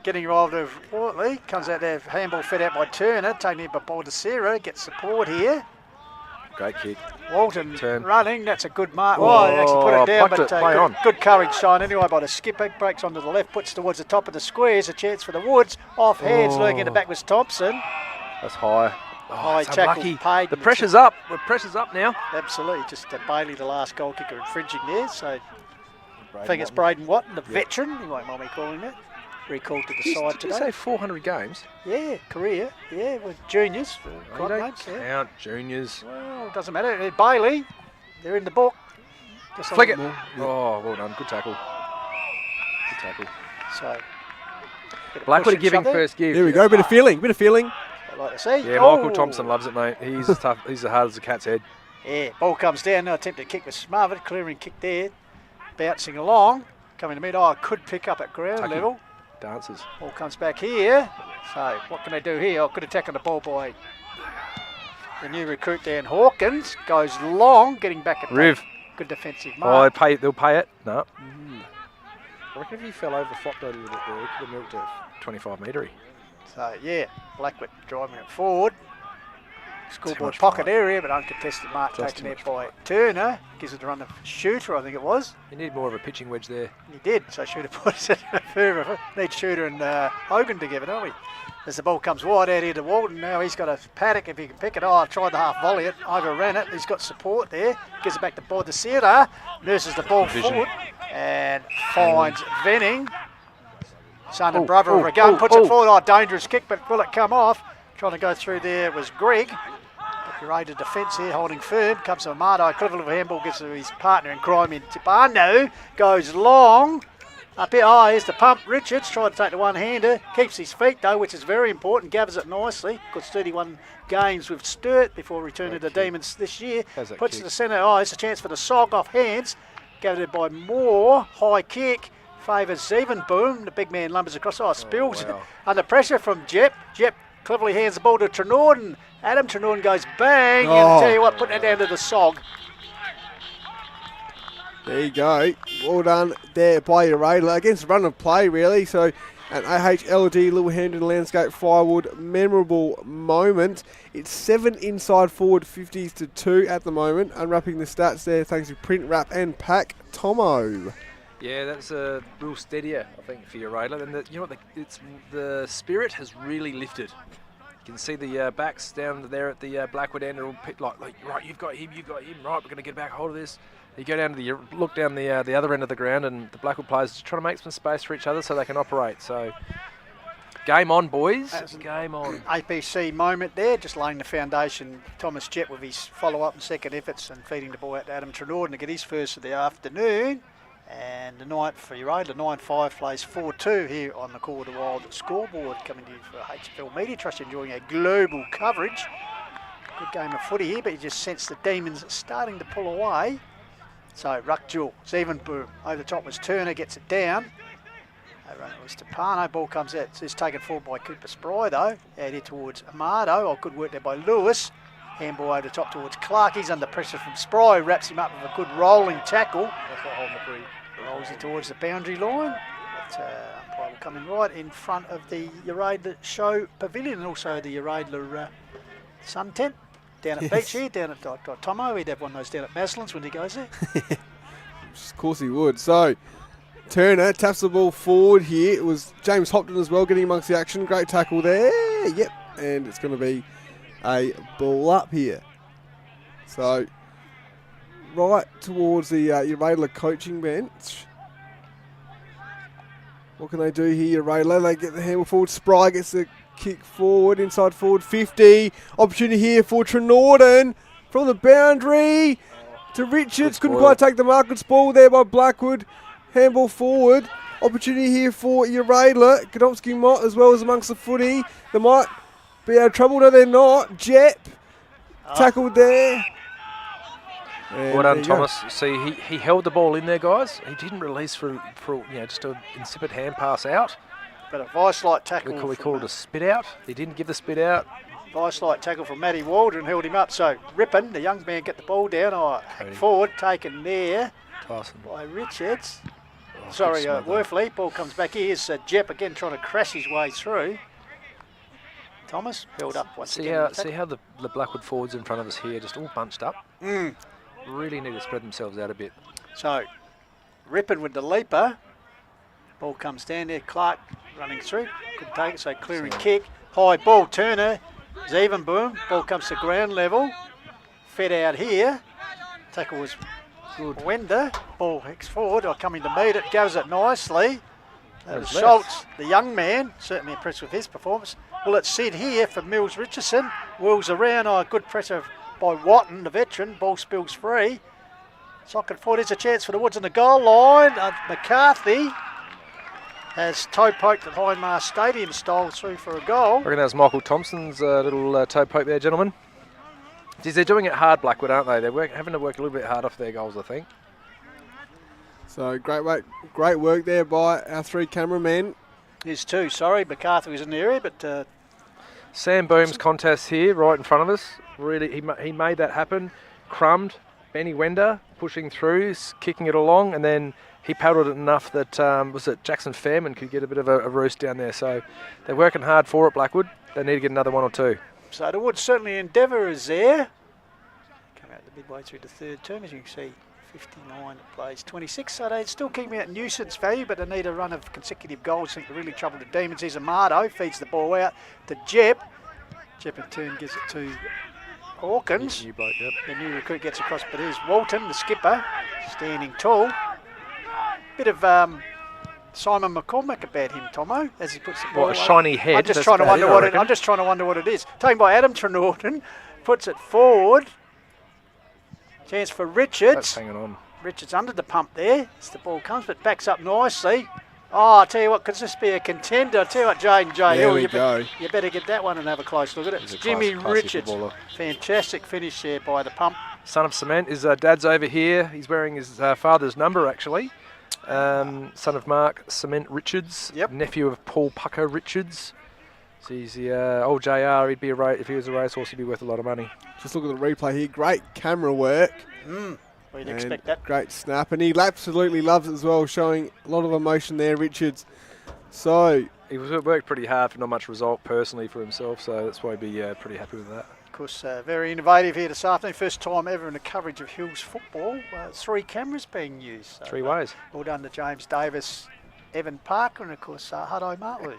Getting involved with Wortley. Comes out there, handball fed out by Turner. Taking it by Baldacera. Gets support here. Great kick. Walton running. That's a good mark. Oh, he actually put it down, but good courage sign anyway by the skipper. Breaks onto the left, puts towards the top of the square. Here's a chance for the Woods. Off hands, lurking in the back was Thompson. That's high. High tackle paid. The pressure's up. The pressure's up now. Absolutely. Just Bailey, the last goal kicker, infringing there. So I think it's Braden Watton, the veteran. You won't mind me calling it. Recalled to the side today. Did you say 400 games? Yeah, career. Yeah, with juniors. You don't count juniors. Well, it doesn't matter. Bailey, they're in the book. Flick it. Oh, well done. Good tackle. Good tackle. So, Blackwood giving first give. There we go. Bit of feeling. I'd like to see. Yeah, Michael Thompson loves it, mate. He's as tough. He's as hard as a cat's head. Yeah, ball comes down. No attempt to kick was smothered. Clearing kick there. Bouncing along. coming to mid. Oh, could pick up at ground level. Dances. Ball comes back here. So what can they do here? Oh, good attack on the ball by the new recruit Dan Hawkins. Goes long, getting back at Riv. Good defensive Oh, mark. they'll pay it. No. I reckon if he fell over, flopped over a little bit there, he could have milked a 25 metre. So yeah, Blackwood driving it forward. Scoreboard much pocket fight. area, but uncontested mark Just taken too there by Turner. Gives it a run of Shooter, I think it was. You need more of a pitching wedge there. He did, so Shooter puts it further. Need Shooter and Hogan together, don't we? As the ball comes wide out here to Walton, now he's got a paddock if he can pick it. Oh, tried the half volley it, overran it. He's got support there. Gives it back to Bodicera. Nurses the ball forward and finds Venning. Son and brother of a gun, puts it forward. Oh, dangerous kick, but will it come off? Trying to go through there was Greg. Uraidla defence here, holding firm. Comes to Amato, equivalent of a handball, gives to his partner in crime in Tipano. Goes long. Up here, here's the pump. Richards tried to take the one-hander. Keeps his feet though, which is very important. Gathers it nicely. Got 31 games with Sturt before returning to the Demons this year. Puts it to the centre. Oh, it's a chance for the Sog off hands. Gathered by Moore. High kick. Favours Zevenboom. The big man lumbers across. Oh, spills under pressure from Jep. Jep cleverly hands the ball to Trenorden. Adam Trenorden goes bang. And I tell you what, put that down to the Sog. There you go. Well done there by Uraidla. Against run of play, really. So, an AHLG Littlehampton Landscape Firewood memorable moment. It's 7 inside forward 50s to 2 at the moment. Unwrapping the stats there thanks to Print Wrap and Pack Tomo. Yeah, that's a real steadier, I think, for Uraidla. And you know what? The spirit has really lifted. You can see the backs down there at the Blackwood end are all like, right, you've got him, right, we're going to get back hold of this. You go down to look down the other end of the ground, and the Blackwood players are trying to make some space for each other so they can operate. So, game on, boys. That's game on. APC moment there, just laying the foundation. Thomas Jett with his follow-up and second efforts and feeding the ball out to Adam Trenorden to get his first of the afternoon. And the night for Uraidla, 9-5 plays 4-2 here on the Call of the Wild scoreboard, coming to you for HFL Media Trust, enjoying a global coverage. Good game of footy here, but you just sense the Demons starting to pull away. So Ruckjewel, Zevenboom, over the top was Turner, gets it down. Over it was Tipano, ball comes out, it's taken forward by Cooper Spry though, out here towards Amato. Oh, good work there by Lewis. Handball over the top towards Clark, he's under pressure from Spry, wraps him up with a good rolling tackle. Rolls it towards the boundary line. But umpire will come in right in front of the Uraidla show pavilion and also the Uraidla sun tent. Down at Beach here, down at Tomo. He'd have one of those down at Maslin's when he goes there. Of course he would. So, Turner taps the ball forward here. It was James Hopton as well getting amongst the action. Great tackle there. Yep. And it's going to be a ball up here. So, right towards the Uraidla coaching bench. What can they do here, Uraidla? They get the handball forward. Spry gets the kick forward, inside forward 50. Opportunity here for Trenorden from the boundary to Richards. Couldn't quite take the mark. Good spoil there by Blackwood. Handball forward. Opportunity here for Uraidla. Konopsky Mott as well as amongst the footy. They might be out of trouble. No, they're not. Jep tackled there. And well done, Thomas. See, he held the ball in there, guys. He didn't release for just an insipid hand pass out. But a vice-like tackle. We call it a spit out. He didn't give the spit out. Vice-like tackle from Matty Waldron held him up. So Rippon, the young man, get the ball down. Forward, taken there by Richards. Worthley. Ball comes back. Here's Jep again trying to crash his way through. Thomas held up once again. See how the Blackwood forwards in front of us here just all bunched up? Really need to spread themselves out a bit. So Rippon with the leaper. Ball comes down there. Clark running through. Couldn't take it, so clearing kick. High ball, Turner. Zevenboom. Ball comes to ground level. Fed out here. Tackle was good. Wender. Ball hits forward. Coming to meet it. Goes it nicely. That was Schultz, the young man. Certainly impressed with his performance. Well, it's Sid here for Mills Richardson. Wheels around. Good pressure by Watton, the veteran. Ball spills free. Socket forward. There's a chance for the Woods on the goal line. McCarthy has toe poked at Hindmarsh Stadium style through for a goal. I reckon that was Michael Thompson's little toe poke there, gentlemen. Geez, they're doing it hard, Blackwood, aren't they? They're having to work a little bit harder for their goals, I think. So great work there by our 3 cameramen. There's 2, sorry. MacArthur was in the area, but... Sam Boom's contest here, right in front of us. Really, he made that happen. Crumbed, Benny Wender pushing through, kicking it along, and then he paddled it enough that was it Jackson Fairman could get a bit of a roost down there. So they're working hard for it, Blackwood. They need to get another 1 or 2. So the Wood certainly endeavour is there. Come out the midway through the 3rd term, as you can see. 59 plays 26, so they still keep me at nuisance value, but they need a run of consecutive goals. I think to really trouble the Demons. Here's Amato, feeds the ball out to Jep. Jep in turn gives it to Hawkins. New bloke, yep. The new recruit gets across, but here's Walton, the skipper, standing tall. Bit of Simon McCormack about him, Tomo, as he puts the ball. What a shiny head! I'm just trying to wonder what it. I'm just trying to wonder what it is. Taken by Adam Trenorden, puts it forward. Chance for Richards. That's hanging on. Richards under the pump there as the ball comes, but backs up nicely. Oh, I tell you what, could this be a contender? I tell you what, Jaden J. Hill, you better get that one and have a close look at it. It's Jimmy Richards. Fantastic finish there by the pump. Son of Cement. His dad's over here. He's wearing his father's number, actually. Son of Mark Cement Richards. Yep. Nephew of Paul Pucker Richards. So he's the old JR. He'd be if he was a racehorse, he'd be worth a lot of money. Just look at the replay here. Great camera work. We'd expect that. Great snap. And he absolutely loves it as well, showing a lot of emotion there, Richards. So he worked pretty hard for not much result personally for himself, so that's why he'd be pretty happy with that. Of course, very innovative here this afternoon. First time ever in the coverage of Hills football. 3 cameras being used. So 3 ways. Well done to James Davis, Evan Parker, and of course Hutto Martley.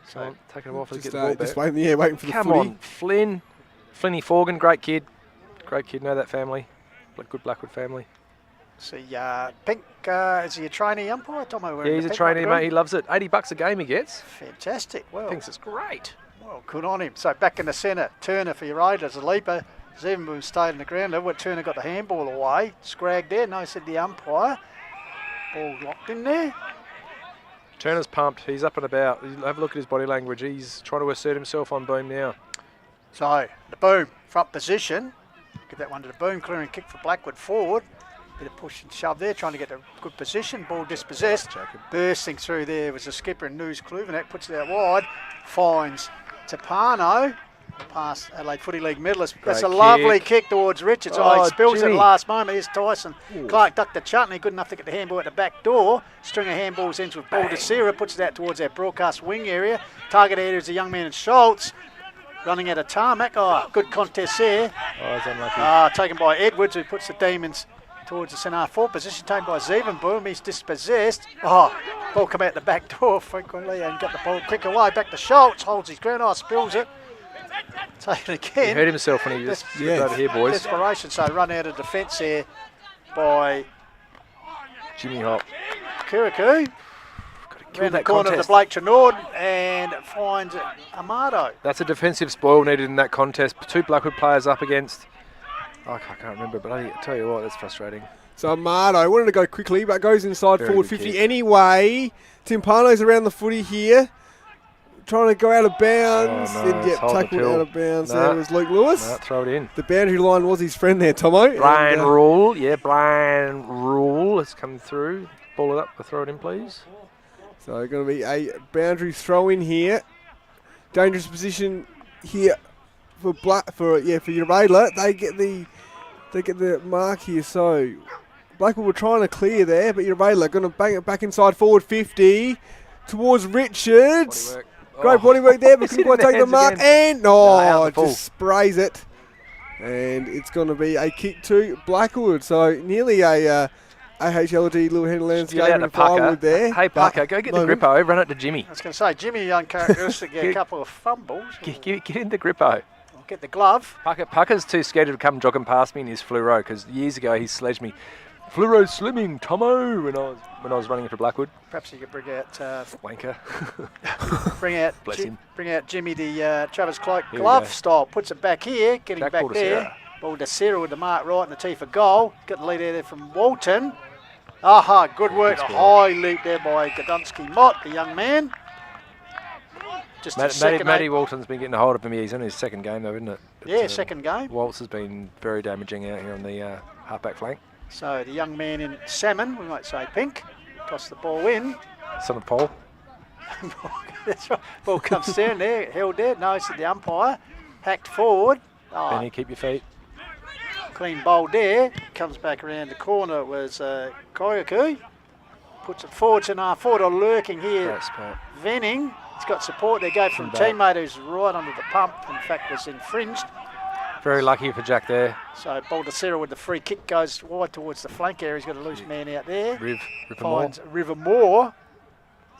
So taking him off to just, get the ball back. just waiting for the Come footy. on, Flinny Forgan, great kid, know that family, good Blackwood family. See, Pink, is he a trainee umpire, Tomo? Yeah, he's a trainee, mate. He loves it. $80 a game he gets. Fantastic. Well, thinks it's great. Well, good on him. So back in the centre, Turner for Uraidla as a leaper. Zevenboom stayed in the ground level. Turner got the handball away. Scragged there. No, said the umpire. Ball locked in there. Turner's pumped. He's up and about. Have a look at his body language. He's trying to assert himself on Boom now. So the Boom front position. Give that one to the Boom. Clearing kick for Blackwood forward. Bit of push and shove there, trying to get a good position. Ball dispossessed. Bursting through there was the skipper and News Kluvenak. Puts it out wide. Finds Tapano. Past Adelaide Footy League medalist. That's a lovely kick towards Richards. He spills it at the last moment. Here's Tyson. Clark ducked the chutney. Good enough to get the handball at the back door. String of handballs ends with Baldacera. Puts it out towards our broadcast wing area. Target area is a young man in Schultz. Running out of tarmac. Oh, good contest there. Oh, it's unlucky. Taken by Edwards, who puts the Demons towards the centre forward position. Taken by Zevenboom. He's dispossessed. Oh, ball come out the back door frequently and got the ball quick away. Back to Schultz. Holds his ground. spills it. Taken again. He hurt himself when he just over here, boys. Desperation, so run out of defence there by Jimmy Hop. Kirikou. Around the corner of the Blake Trenord and finds Amato. That's a defensive spoil needed in that contest. 2 Blackwood players up against. I can't remember, but I tell you what, that's frustrating. So Amato wanted to go quickly, but goes inside forward 50 kick. Anyway. Timpano's around the footy here. Trying to go out of bounds. Tackled out of bounds. There was Luke Lewis. No, throw it in. The boundary line was his friend there, Tomo. Brian Rule. Yeah, Brian Rule has come through. Ball it up. Throw it in, please. So going to be a boundary throw in here. Dangerous position here for Uraidla. They get the mark here. So Blackwood were trying to clear there, but Uraidla going to bang it back inside forward 50 towards Richards. Great body work there, but couldn't quite take the mark. And just sprays it. And it's going to be a kick to Blackwood. So nearly a AHLD little hand landscape and plywood there. Hey, Parker, go get the grippo, run it to Jimmy. I was going to say, Jimmy uncharacteristic, get a couple of fumbles. Get in the grippo. I'll get the glove. Parker's too scared to come jogging past me in his fluoro, because years ago he sledged me. Fluoro slimming, Tomo, when I was running for Blackwood. Perhaps you could bring out wanker. bring out Jimmy the Travis Cloak glove style. Puts it back here, getting back there. Baldacera with the mark right and the tee for goal. Got the lead out there from Walton. Good work. A high leap there by Godunski Mott, the young man. just his second Matty Walton's been getting a hold of him. He's in his second game though, isn't it? But, yeah, second game. Waltz has been very damaging out here on the halfback flank. So the young man in salmon, we might say pink, toss the ball in. Son of Paul. That's right. Ball comes down there, held there, nose at the umpire, hacked forward. Oh, Benny, keep your feet. clean bowl there, comes back around the corner. It was Koyaku. Puts it forward to our forward lurking here. Great spot. Venning. He's got support there. Go from teammate who's right under the pump. In fact, was infringed. Very lucky for Jack there. So Baldacero with the free kick goes wide towards the flank area. He's got a loose man out there. Finds River Moore.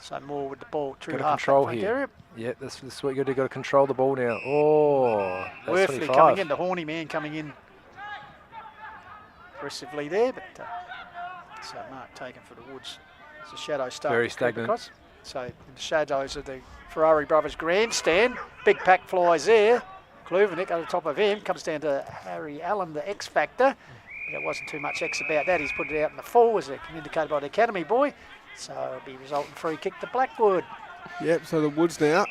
So Moore with the ball through half control flank here. area. Yeah, that's what you got to do. Got to control the ball now. Oh, that's Worthley 25. coming in. The horny man coming in aggressively there, but so mark taken for the Woods. It's a shadow start. Very stagnant. Across. So in the shadows of the Ferrari Brothers grandstand, big pack flies there. Kluvenik on the top of him, comes down to Harry Allen, the X Factor. There wasn't too much X about that. He's put it out in the full, as indicated by the Academy boy. So it'll be resulting free kick to Blackwood. Yep, so the Woods now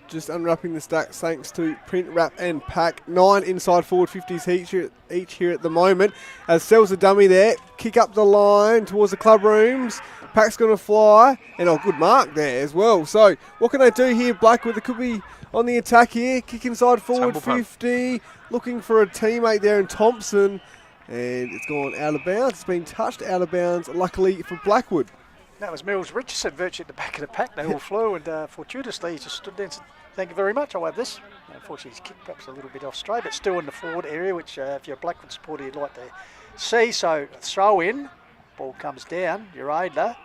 just unwrapping the stacks thanks to Print, Wrap and Pack. 9 inside forward 50s each here at the moment. As sells the dummy there, kick up the line towards the club rooms. Pack's going to fly, and a good mark there as well. So what can they do here, Blackwood? They could be on the attack here. Kick inside forward 50, looking for a teammate there in Thompson, and it's gone out of bounds. It's been touched out of bounds, luckily for Blackwood. That was Mills Richardson, virtually at the back of the pack. They all flew, and fortuitously he just stood there and said, "Thank you very much, I'll have this." Unfortunately, his kick perhaps a little bit off straight, but still in the forward area, which if you're a Blackwood supporter, you'd like to see. So throw in, ball comes down, Uraidla.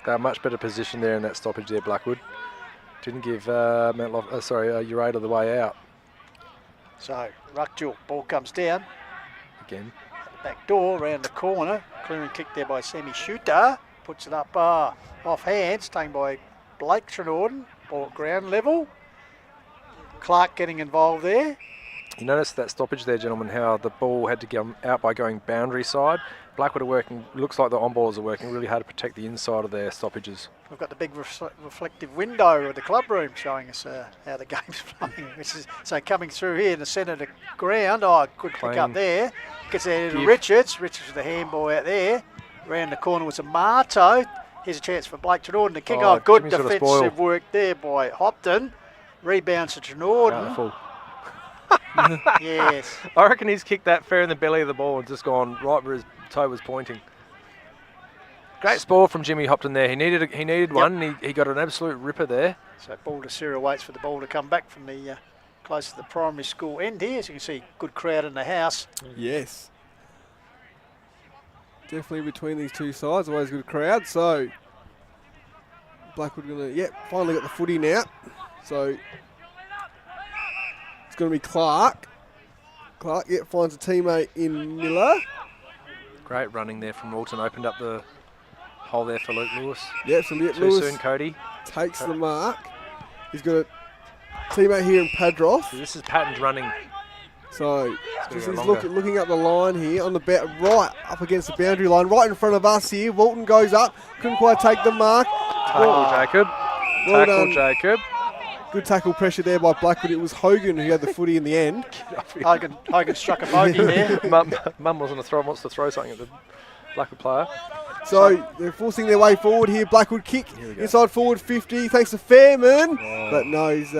They're much better position there in that stoppage there, Blackwood. Didn't give Uraidla the way out. So Ruckjul, ball comes down. Again. Back door, around the corner. Clearing kick there by Sammy Shooter. Puts it up off hands, taken by Blake Trenorden. Ball at ground level. Clark getting involved there. You notice that stoppage there, gentlemen, how the ball had to go out by going boundary side. Blackwood are working, looks like the on-ballers are working really hard to protect the inside of their stoppages. We've got the big reflective window of the club room showing us how the game's playing. Which is, so coming through here in the centre of the ground. Oh, good pick up there. Gets there to Richards. Richards with the handball out there. Round the corner was a Marto. Here's a chance for Blake Trenorden to kick. Oh, good defensive work there by Hopton. Rebounds to Trenorden. Yes. I reckon he's kicked that fair in the belly of the ball and just gone right where his toe was pointing. Great spoil from Jimmy Hopton there. He needed one. And he got an absolute ripper there. So Baldacero waits for the ball to come back from the close to the primary school end here. As you can see, good crowd in the house. Yes. Definitely between these two sides, always a good crowd. So Blackwood going to, finally got the footy now. So it's going to be Clark. Clark, finds a teammate in Miller. Great running there from Walton. Opened up the hole there for Luke Lewis. Yep, so Luke Too Lewis soon, Cody. Takes the mark. He's got a teammate here in Padroth. So this is Patton's running. So he's looking up the line here on the right up against the boundary line, right in front of us here. Walton goes up, couldn't quite take the mark. Jacob. Jacob. Good tackle pressure there by Blackwood. It was Hogan who had the footy in the end. Hogan struck a bogey there. Mum wants to throw something at the Blackwood player. So they're forcing their way forward here. Blackwood kick inside forward 50 thanks to Fairman. But no, he's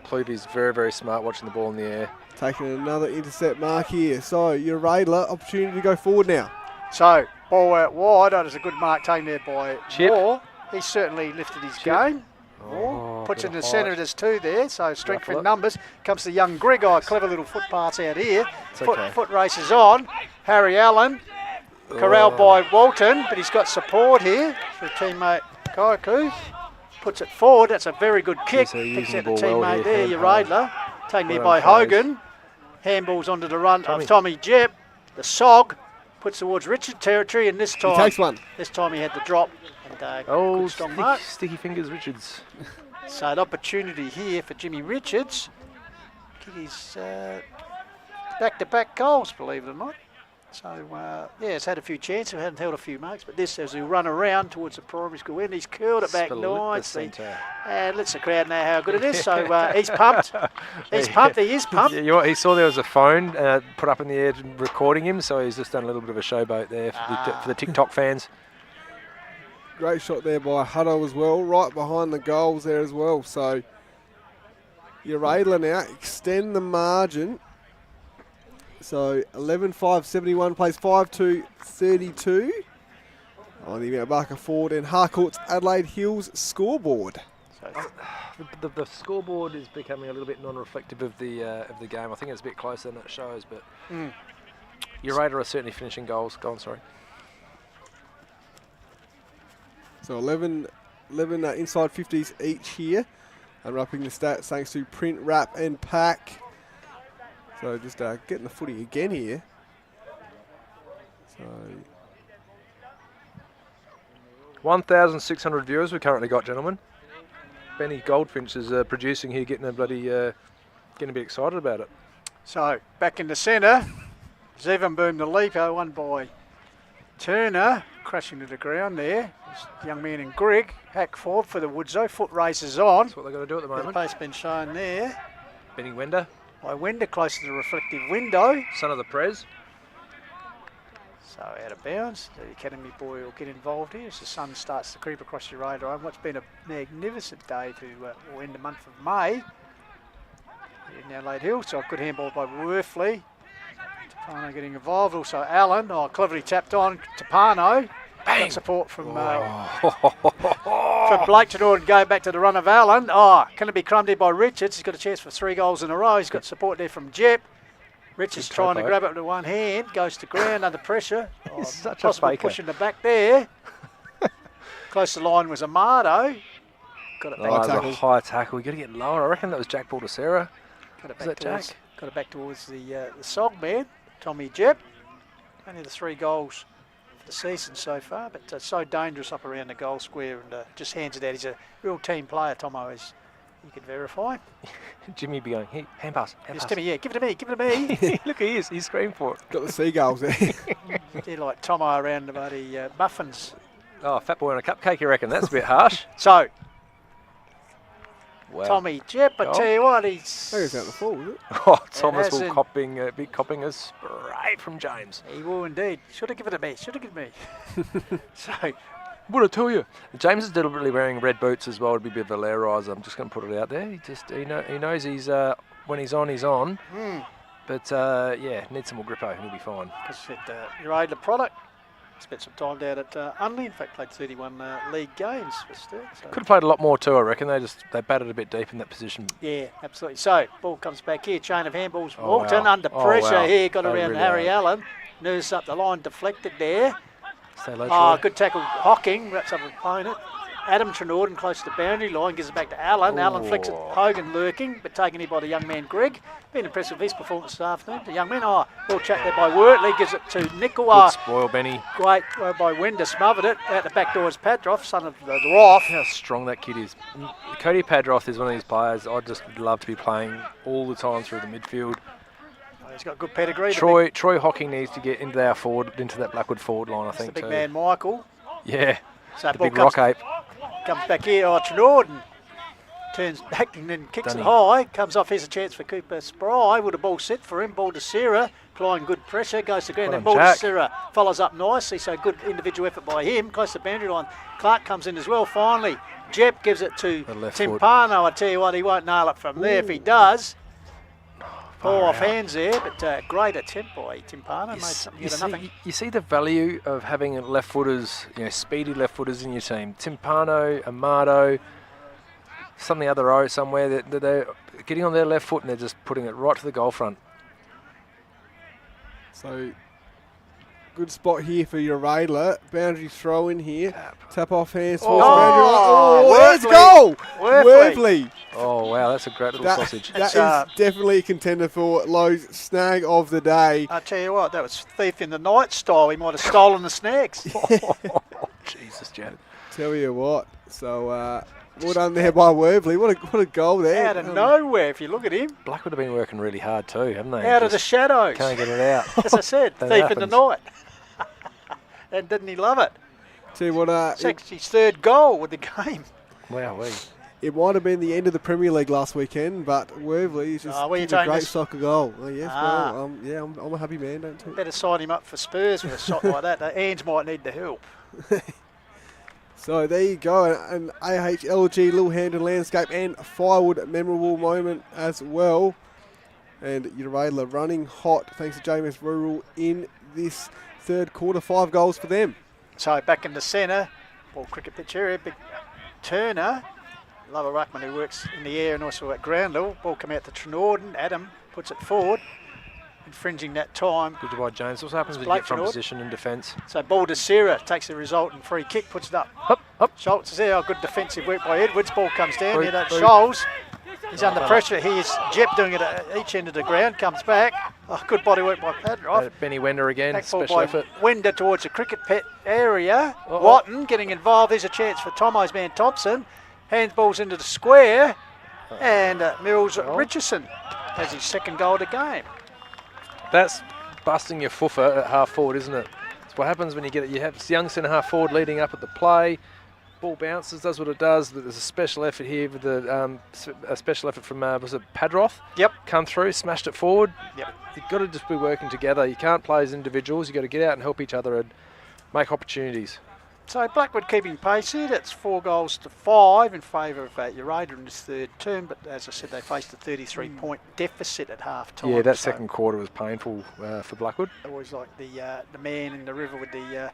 Klube's very, very smart watching the ball in the air. Taking another intercept mark here. So Uraidla, opportunity to go forward now. So ball out wide. That is a good mark taken there by Moore. He certainly lifted his game. Puts it in the centre of this two there, so strength in numbers. Comes the young Gregor, clever little foot pass out here. Foot races on. Harry Allen, corralled by Walton, but he's got support here for teammate Koyaku. Puts it forward, that's a very good kick. Picks out the teammate there, Uraidla. Taken there by Hogan. Handballs onto the run of Tommy Jebb. The Sog puts towards Richard territory, and this time he takes one. This time he had the drop. And, strong mark. Sticky fingers Richards. So an opportunity here for Jimmy Richards. Kick his back-to-back goals, believe it or not. So, yeah, it's had a few chances, hadn't held a few marks, but this, as we run around towards the primary school end, he's curled it back nicely. And lets the crowd know how good it is, so he's pumped. He's pumped, he is pumped. Yeah, he saw there was a phone put up in the air recording him, so he's just done a little bit of a showboat there for the TikTok fans. Great shot there by Hutto as well, right behind the goals there as well. So Uraidla now extend the margin. So 11-5-71 plays 5-2-32 on the Mount Barker forward and Harcourt's Adelaide Hills scoreboard. The scoreboard is becoming a little bit non-reflective of the game. I think it's a bit closer than it shows, but Uraidla are certainly finishing goals. Go on, sorry. So 11 inside 50s each here. And wrapping the stats thanks to Print, Wrap and Pack. So just getting the footy again here. So 1,600 viewers we've currently got, gentlemen. Benny Goldfinch is producing here, getting a bit excited about it. So back in the centre, Zevan Boom the leaper, won by Turner, crashing to the ground there. This young man in Greg, hack forward for the Woodso, foot races on. That's what they've got to do at the moment. The pace been shown there. Benny Wender. By Wender, close to the reflective window. Son of the Prez. So out of bounds. The academy boy will get involved here as the sun starts to creep across your radar. What's been a magnificent day to end the month of May. In Adelaide Hill, so a good handball by Worthley. Tapano getting involved. Also Allen, cleverly tapped on. Tapano. Got support from Blake to do and go back to the run of Allen. Can it be crumbed by Richards? He's got a chance for 3 goals in a row. He's got support there from Jep. Richards trying to grab it with one hand. Goes to ground under pressure. Such a faker. Pushing the back there. Close to the line was Amado. Got it back. That was a high tackle. We've got to get lower. I reckon that was Jack Baldacera. Got it back towards the Sog man, Tommy Jep. Only the 3 goals the season so far, but so dangerous up around the goal square and just hands it out. He's a real team player, Tomo, as you can verify. Jimmy be going, hey, hand pass. Timmy, yeah, give it to me, give it to me. Look, he is, he's screaming for it. Got the seagulls there. They're like Tomo around the bloody muffins. Oh, fat boy on a cupcake, you reckon? That's a bit harsh. So, wow. Tommy Jep, I tell you what, he's... I think it's out the full, is it? Oh, Thomas will be copping a spray from James. He will indeed. Should have given it me, should have given me. So, what I tell you, James is deliberately wearing red boots as well to be a bit of a lair rise. I'm just going to put it out there. He knows he's when he's on, he's on. But yeah, needs some more grippo. He'll be fine. Because Uraidla product. Spent some time down at Unley. In fact, played 31 league games for Sturt. So. Could have played a lot more too, I reckon. They batted a bit deep in that position. Yeah, absolutely. So, ball comes back here. Chain of handballs. Walton under pressure here. Got around really Harry Allen. Nurse up the line. Deflected there. Stay low, good tackle. Hocking. Wraps up an opponent. Adam Trenorden close to the boundary line. Gives it back to Allen. Allen flicks it. Hogan lurking, but taken here by the young man Greg. Been impressed with his performance this afternoon. The young man, well chat there by Wortley. Gives it to Nickel. Good spoil, Benny. Great by Wender. Smothered it. Out the back door is Padroff, son of the Roth. How strong that kid is. Cody Padroff is one of these players I'd just love to be playing all the time through the midfield. He's got good pedigree. Troy Hocking needs to get into that Blackwood forward line, I think. The big man Michael. Yeah. So the big rock ape. Comes back here, Trenorden turns back and then kicks it high. Comes off, here's a chance for Cooper Spry. Would a ball sit for him? Ball to Sarah, applying good pressure, goes to ground. Then ball to Sarah, follows up nicely, so good individual effort by him. Close to the boundary line. Clark comes in as well, finally. Jep gives it to Timpano. I tell you what, he won't nail it from there. If he does, Paul off hands there, but great attempt by Timpano. Made something out of nothing. You see the value of having left footers, speedy left footers in your team. Timpano, Amado, some of the other row somewhere that they're getting on their left foot and they're just putting it right to the goal front. So good spot here for Uraidla. Boundary throw in here. Tap off hands. There's goal! Worthley. Oh, wow, that's a great little sausage. That is definitely a contender for Lowe's snag of the day. I tell you what, that was thief in the night style. He might have stolen the snags. Jesus, Jan. Tell you what. So Well done there by Worbley. What a goal there. Out of nowhere, if you look at him. Blackwood have been working really hard too, haven't they? Out of the shadows. Can't get it out. As I said, That thief in the happens. night. And didn't he love it? Tell you what, It's actually his third goal with the game. Wow, it might have been the end of the Premier League last weekend, but Worbley is just where you kicked a taking great this? soccer goal. Oh, yes, Ah. well, yeah, I'm a happy man, don't you? Better sign him up for Spurs with a shot like that. The Ange might need the help. So there you go, an AHLG Little Hand and Landscape and Firewood memorable moment as well. And Uraidla running hot thanks to JMS Rural in this third quarter. 5 goals for them. So back in the centre, ball cricket pitch area, big Turner. Love a ruckman who works in the air and also at ground level. Ball come out to Trinorden. Adam puts it forward, infringing that time. Good to by James. What happens when you Blake get from Trinorden. position in defence? So ball to Sarah, takes the resultant free kick, puts it up. Schultz is there. Good defensive work by Edwards. Ball comes down. Through, There, that through. Scholes. He's under pressure. Here's Jep doing it at each end of the ground. Comes back. Oh, good body work by Padroff. Benny Wender again, Back ball special by effort. Wender towards the cricket pit area. Watton getting involved. There's a chance for Tomo's man Thompson. Hands balls into the square. And Mills Richardson has his second goal of the game. That's busting your foofer at half forward, isn't it? It's what happens when you get it. You have this young centre half forward leading up at the play. Ball bounces, does what it does. There's a special effort here with the a special effort from was it Padroff? Yep. Come through, smashed it forward. Yep. You've got to just be working together. You can't play as individuals. You've got to get out and help each other and make opportunities. So Blackwood keeping pace here. That's 4 goals to 5 in favour of Uraidla in this third term. But as I said, they faced a 33-point deficit at half time. Yeah, that so second quarter was painful for Blackwood. always like the man in the river with the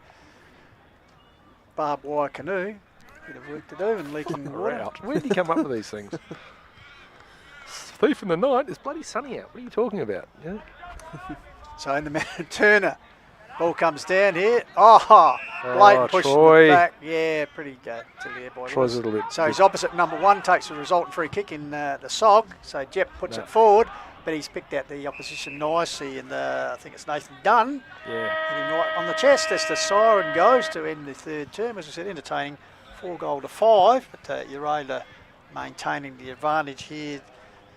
barbed wire canoe. Bit of work to do and leaking water. Out. Where did he come up with these things? Thief in the night. It's bloody sunny out. What are you talking about? Yeah. So in the middle, Turner. Ball comes down here. Oh, Blayton pushing Troy. it back. Yeah, pretty good to the air boy. Troy's a little bit So his good. opposite number 1 takes the resultant free kick in the SOG. So Jep puts it forward, but he's picked out the opposition nicely. And I think it's Nathan Dunn. Yeah. Hit him right on the chest as the siren goes to end the third term. As I said, entertaining 4 goal to 5, but Uraidla maintaining the advantage here.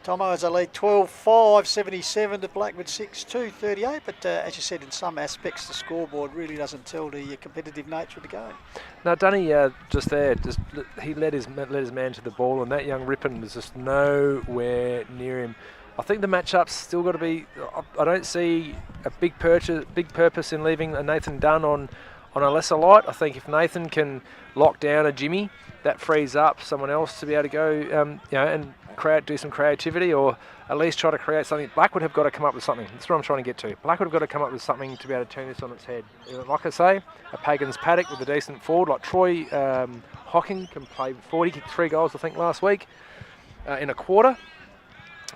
Tomo has a lead 12-5, 77 to Blackwood 6-2, 38. But as you said, in some aspects, the scoreboard really doesn't tell the competitive nature of the game. No, Dunny just there, he led his man to the ball, and that young Rippon was just nowhere near him. I think the matchup's still got to be. I don't see a big purpose in leaving a Nathan Dunn on a lesser light. I think if Nathan can lock down a Jimmy, that frees up someone else to be able to go, and do some creativity, or at least try to create something. Blackwood have got to come up with something. That's what I'm trying to get to. Blackwood have got to come up with something to be able to turn this on its head. Like I say, a Pagan's paddock with a decent forward, like Troy Hocking can play forward. He kicked 3 goals, I think, last week in a quarter.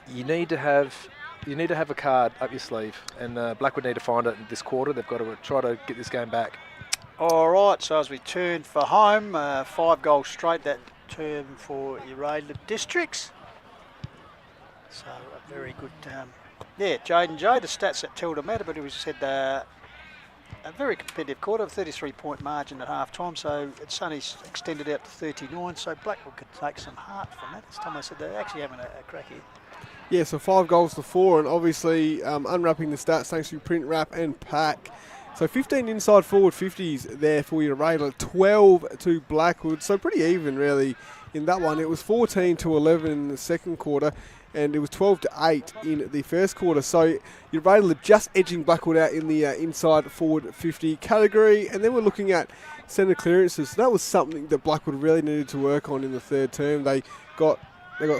You need to have a card up your sleeve, and Blackwood need to find it this quarter. They've got to try to get this game back. All right, so as we turn for home, 5 goals straight that term for Uraidla Districts. So a very good, Jaden J, the stats that tell the matter, but it was said a very competitive quarter, a 33-point margin at half time, so it's only extended out to 39, so Blackwood could take some heart from that. As Tomo said, they're actually having a crack here. Yeah, so 5 goals to 4, and obviously unwrapping the stats thanks to Print Wrap and Pack. So 15 inside forward 50s there for Uraidla, 12 to Blackwood, so pretty even really in that one. It was 14 to 11 in the second quarter, and it was 12 to 8 in the first quarter. So Uraidla just edging Blackwood out in the inside forward 50 category, and then we're looking at centre clearances. So that was something that Blackwood really needed to work on in the third term. They got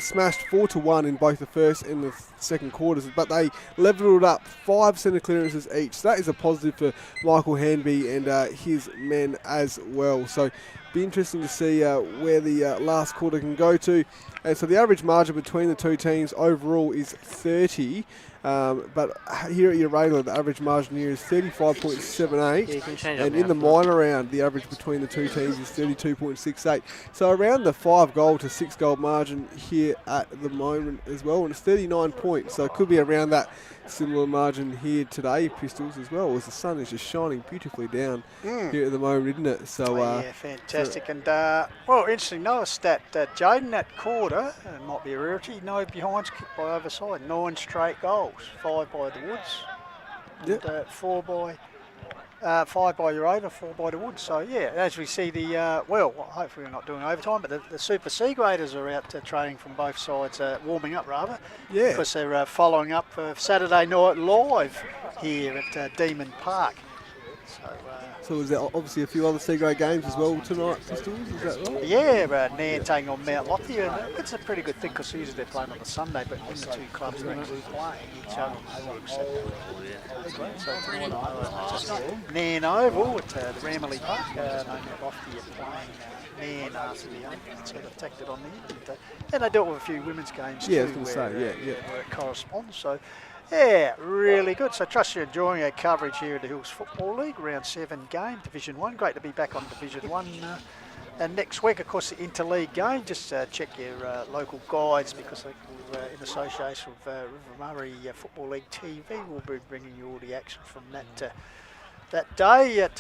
smashed 4-1 in both the first and the second quarters, but they levelled up 5 centre clearances each. So that is a positive for Michael Hanby and his men as well. So be interesting to see where the last quarter can go to. And so the average margin between the two teams overall is 30. But here at Uraidla, the average margin here is 35.78. Yeah, you can change and up in now. the minor round, the average between the two teams is 32.68. So around the 5 goal to 6 goal margin here at the moment as well. And it's 39 points. So it could be around that similar margin here today, Pistols, as well, as the sun is just shining beautifully down here at the moment, isn't it? So, fantastic. fantastic. And, well, interesting, another stat, Jaden that quarter, it might be a rarity, no behinds kicked by overside, 9 straight goals, 5 by the Woods, and 5 by Uraidla, 4 by the Woods. So, yeah, as we see the, well, hopefully we're not doing overtime, but the Super C graders are out training from both sides, warming up rather. Yeah. Because they're following up Saturday night live here at Demon Park. So is there obviously a few other C-grade games as well tonight, Pistols? Is that right? Yeah, Nairne taking on Mount Lothian. It's a pretty good thing because usually they're playing on a Sunday, but when the two clubs are actually playing each other, so tonight, Nairne Oval at the Ramerley Park, Mount Lothian playing Nairne after the Open, so they've tacked it on there. And they dealt with a few women's games yeah, too, I was going to say, yeah. where it corresponds. So. Yeah, really good. So trust you're enjoying our coverage here at the Hills Football League, round 7 game, Division 1. Great to be back on Division 1. And next week, of course, the interleague game. Just check your local guides because we're in association with Rivalry Football League TV. We'll be bringing you all the action from that day at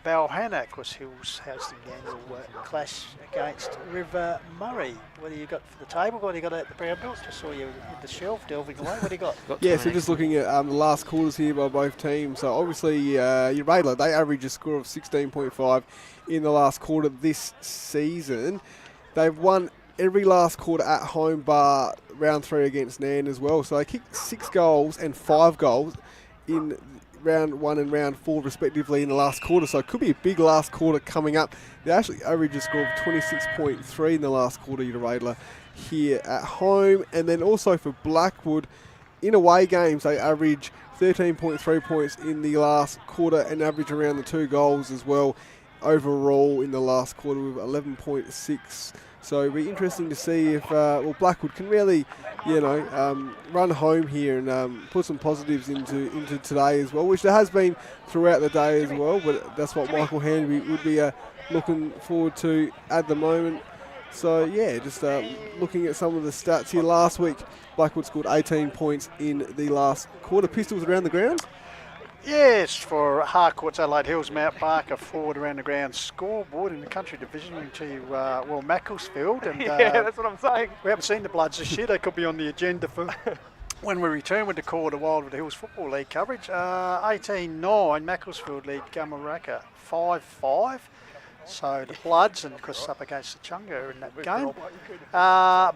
Balhanna. Of course, Hills hosting the annual clash against River Murray. What do you got for the table? What do you got at the brown belt? Just saw you in the shelf delving away. What do you got? Yeah, so just looking at the last quarters here by both teams. So obviously, Uraidla, they average a score of 16.5 in the last quarter this season. They've won every last quarter at home bar round 3 against Nairne as well. So they kicked 6 goals and 5 goals in round 1 and round 4 respectively in the last quarter, so it could be a big last quarter coming up. They actually average a score of 26.3 in the last quarter, Uraidla, here at home. And then also for Blackwood, in away games they average 13.3 points in the last quarter and average around the 2 goals as well overall in the last quarter with 11.6. So it'll be interesting to see if Blackwood can really, run home here and put some positives into today as well, which there has been throughout the day as well. But that's what Michael Hanby would be looking forward to at the moment. So yeah, just looking at some of the stats here. Last week, Blackwood scored 18 points in the last quarter. Pistols around the ground. Yes, for Harcourt's Adelaide Hills, Mount Barker forward around the ground scoreboard in the country division to Macclesfield. And, yeah, that's what I'm saying. We haven't seen the Bloods this year. They could be on the agenda for when we return with the Call of the Wild with the Hills Football League coverage. 18-9, Macclesfield lead Gamaraka 5-5. So the Bloods, and of course up against the Chunga in that game.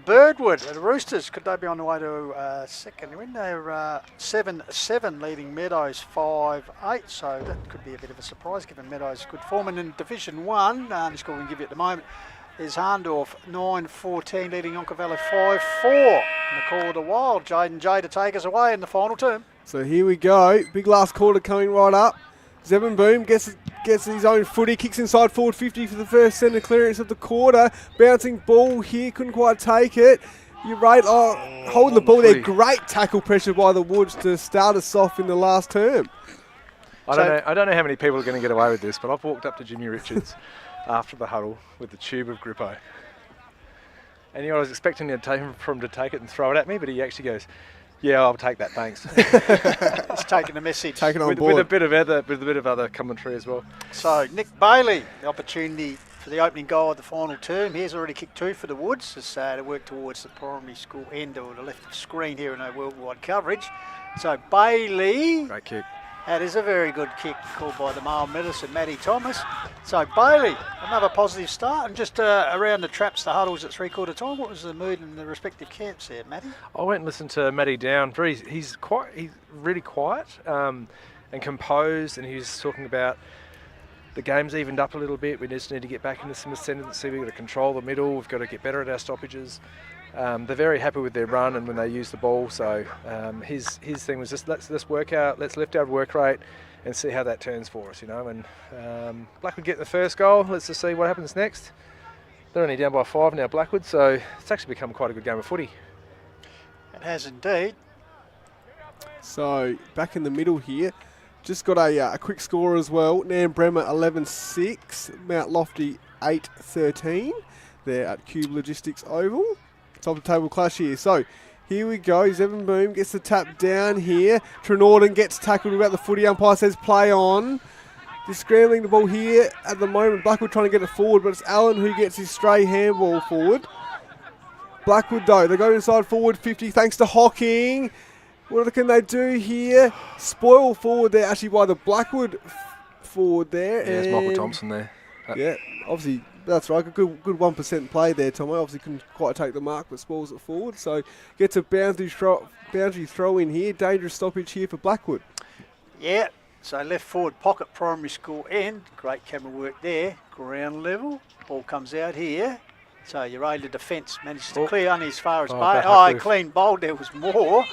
Birdwood, the Roosters, could they be on the way to second win? They're 7-7 leading Meadows 5-8, so that could be a bit of a surprise given Meadows' good form. And in Division 1, the score we can give you at the moment is Harndorf 9-14 leading Yonker Valley 5-4. And the Call of the Wild, Jaden J to take us away in the final term. So here we go, big last quarter coming right up. Zevon Boom gets his own footy, kicks inside forward 50 for the first centre clearance of the quarter. Bouncing ball here, couldn't quite take it. Uraidla holding the ball there. Great tackle pressure by the Woods to start us off in the last term. I don't know how many people are going to get away with this, but I've walked up to Jimmy Richards after the huddle with the tube of Grippo. And I was expecting for him to take it and throw it at me, but he actually goes, "Yeah, I'll take that, thanks." He's taking the message. Taking on board. With a bit of other commentary as well. So Nick Bailey, the opportunity for the opening goal of the final term. He's already kicked 2 for the Woods as to work towards the primary school end or the left of screen here in our worldwide coverage. So Bailey. Great kick. That is a very good kick called by the male medicine, Matty Thomas. So Bailey, another positive start. And just around the traps, the huddles at 3/4 time, what was the mood in the respective camps there, Matty? I went and listened to Matty Down. He's really quiet and composed, and he was talking about the game's evened up a little bit. We just need to get back into some ascendancy. We've got to control the middle. We've got to get better at our stoppages. They're very happy with their run and when they use the ball. So his thing was just let's work out, let's lift our work rate and see how that turns for us, And Blackwood get the first goal. Let's just see what happens next. They're only down by 5 now, Blackwood. So it's actually become quite a good game of footy. It has indeed. So back in the middle here, just got a quick score as well. Nairne-Bremer 11-6, Mount Lofty 8-13. They're at Cube Logistics Oval. Top of the table clash here. So here we go. Zevon Boom gets the tap down here. Trenorden gets tackled about the footy. Umpire says play on. Just scrambling the ball here at the moment. Blackwood trying to get it forward, but it's Allen who gets his stray handball forward. Blackwood though, they go inside forward 50 thanks to Hocking. What can they do here? Spoil forward there actually by the Blackwood forward there. Yeah, it's Michael Thompson there. Yeah, obviously that's right. Good 1% play there, Tomo. Obviously couldn't quite take the mark, but spoils it forward. So gets a boundary throw in here. Dangerous stoppage here for Blackwood. Yeah, so left forward pocket, primary school end. Great camera work there. Ground level. Ball comes out here. So Uraidla defence manages to clear only as far as clean bowled. There was more.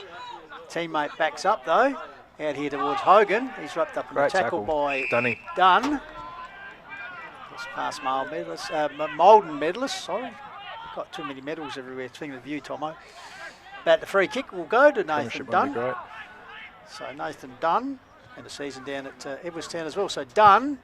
Teammate backs up though. Out here towards Hogan. He's wrapped up in the tackle by Dunn. Just past Malden medalist. Sorry, got too many medals everywhere. Thinking of you, Tomo. But the free kick will go to Nathan Dunn. So Nathan Dunn, and the season down at Edwardstown as well. So Dunn,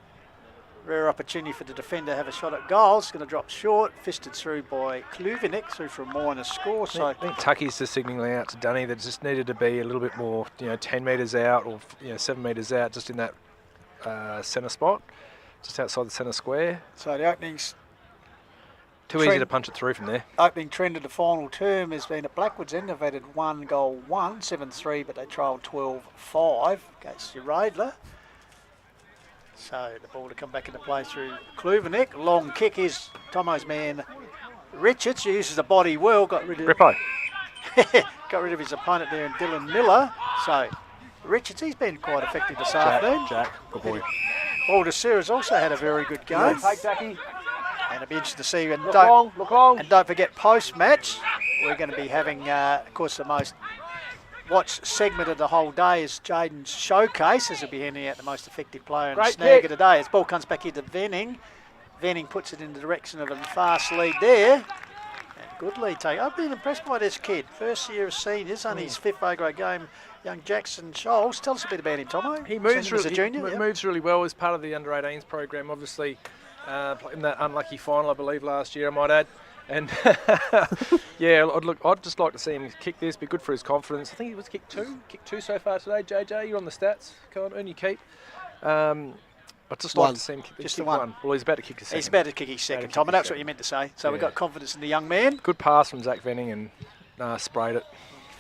rare opportunity for the defender to have a shot at goal. It's going to drop short, fisted through by Kluvenik, through for a minor score. So I think Tucky's just signalling out to Dunny that just needed to be a little bit more, 10 metres out or 7 metres out, just in that centre spot, just outside the centre square. So the opening's too easy to punch it through from there. Opening trend of the final term has been at Blackwood's end. They've added 1 goal, 7-3, but they trailed 12-5 against Uraidla. So the ball to come back into play through Kluvenik. Long kick is Tomo's man Richards, who uses the body well. Got rid of his opponent there in Dylan Miller. So Richards, he's been quite effective this afternoon. Jack, good boy. Baldessera's also had a very good game. Take Jackie. And it'll be interesting to see. And look long. And don't forget, post-match, we're going to be having, of course, the most watched segment of the whole day is Jaden's showcase, as he'll be handing out the most effective player and snag of the day. As ball comes back here to Venning. Venning puts it in the direction of a fast lead there. And good lead take. I've been impressed by this kid. First year of seniors, only his 5th A-grade game. Young Jackson Scholes. Tell us a bit about him, Tomo. He moves really well as part of the under-18s program, obviously. In that unlucky final, I believe, last year, I might add. And yeah, I'd just like to see him kick this, be good for his confidence. I think he was kicked two so far today. JJ, you're on the stats. Come on, earn your keep. I'd just like to see him kick the one. Well, he's about to kick his second. He's about to kick his second, Tom, and that's what you meant to say. So we've got confidence in the young man. Good pass from Zach Venning and In sprayed it.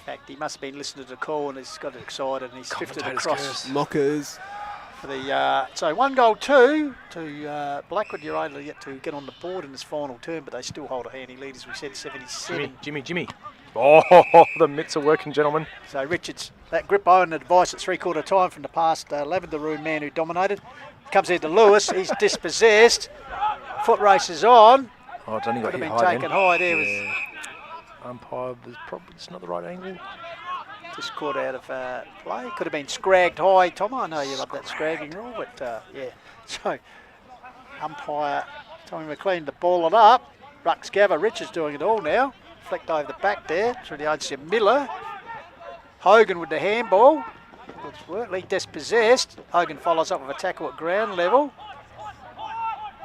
fact, he must have been listening to the call and he's got excited and he's drifted across. Mockers. For the so 1 goal, 2 to Blackwood. You're able to get on the board in this final term, but they still hold a handy lead, as we said, 77. Jimmy. Oh, the mitts are working, gentlemen. So Richards, that grip on the device at 3/4 time from the past Lavender Room man who dominated. Comes in to Lewis, he's dispossessed. Foot race is on. Oh, Johnny got Could have hit been high taken then. high there. Umpire was probably just not the right angle. Just caught out of play. Could have been scragged high, Tom. I know you love that scragging rule, but yeah. So umpire Tommy McLean to ball it up. Rux Gava Richards doing it all now. Flecked over the back there through the agency of Miller. Hogan with the handball. It's Wortley dispossessed. Hogan follows up with a tackle at ground level.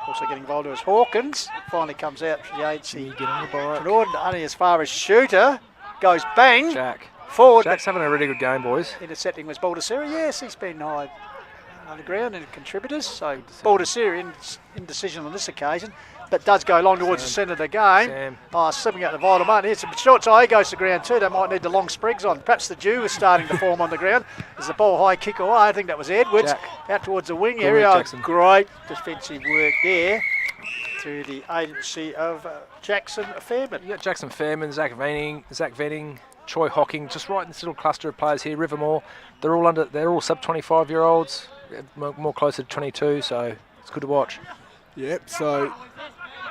Also getting involved as Hawkins. Finally comes out for the agency. Get on the bike. Only as far as Shooter. Goes bang. Jack. Forward. Jack's having a really good game, boys. Intercepting was Baldessera. Yes, he's been high on the ground and contributors. So Baldessera indecision on this occasion, but does go long towards the centre of the game. Slipping out the vital moment. Here's some short side. He goes to ground too. They might need the long sprigs on. Perhaps the dew is starting to form on the ground. There's the ball high kick away. I think that was Edwards. Jack. Out towards the wing Good area. work, Jackson. Great defensive work there through the agency of Jackson Fairman. You got Jackson Fairman, Zach Venning, Troy Hocking, just right in this little cluster of players here. Rivermore, they're all sub 25-year-olds, more closer to 22, so it's good to watch. Yep, so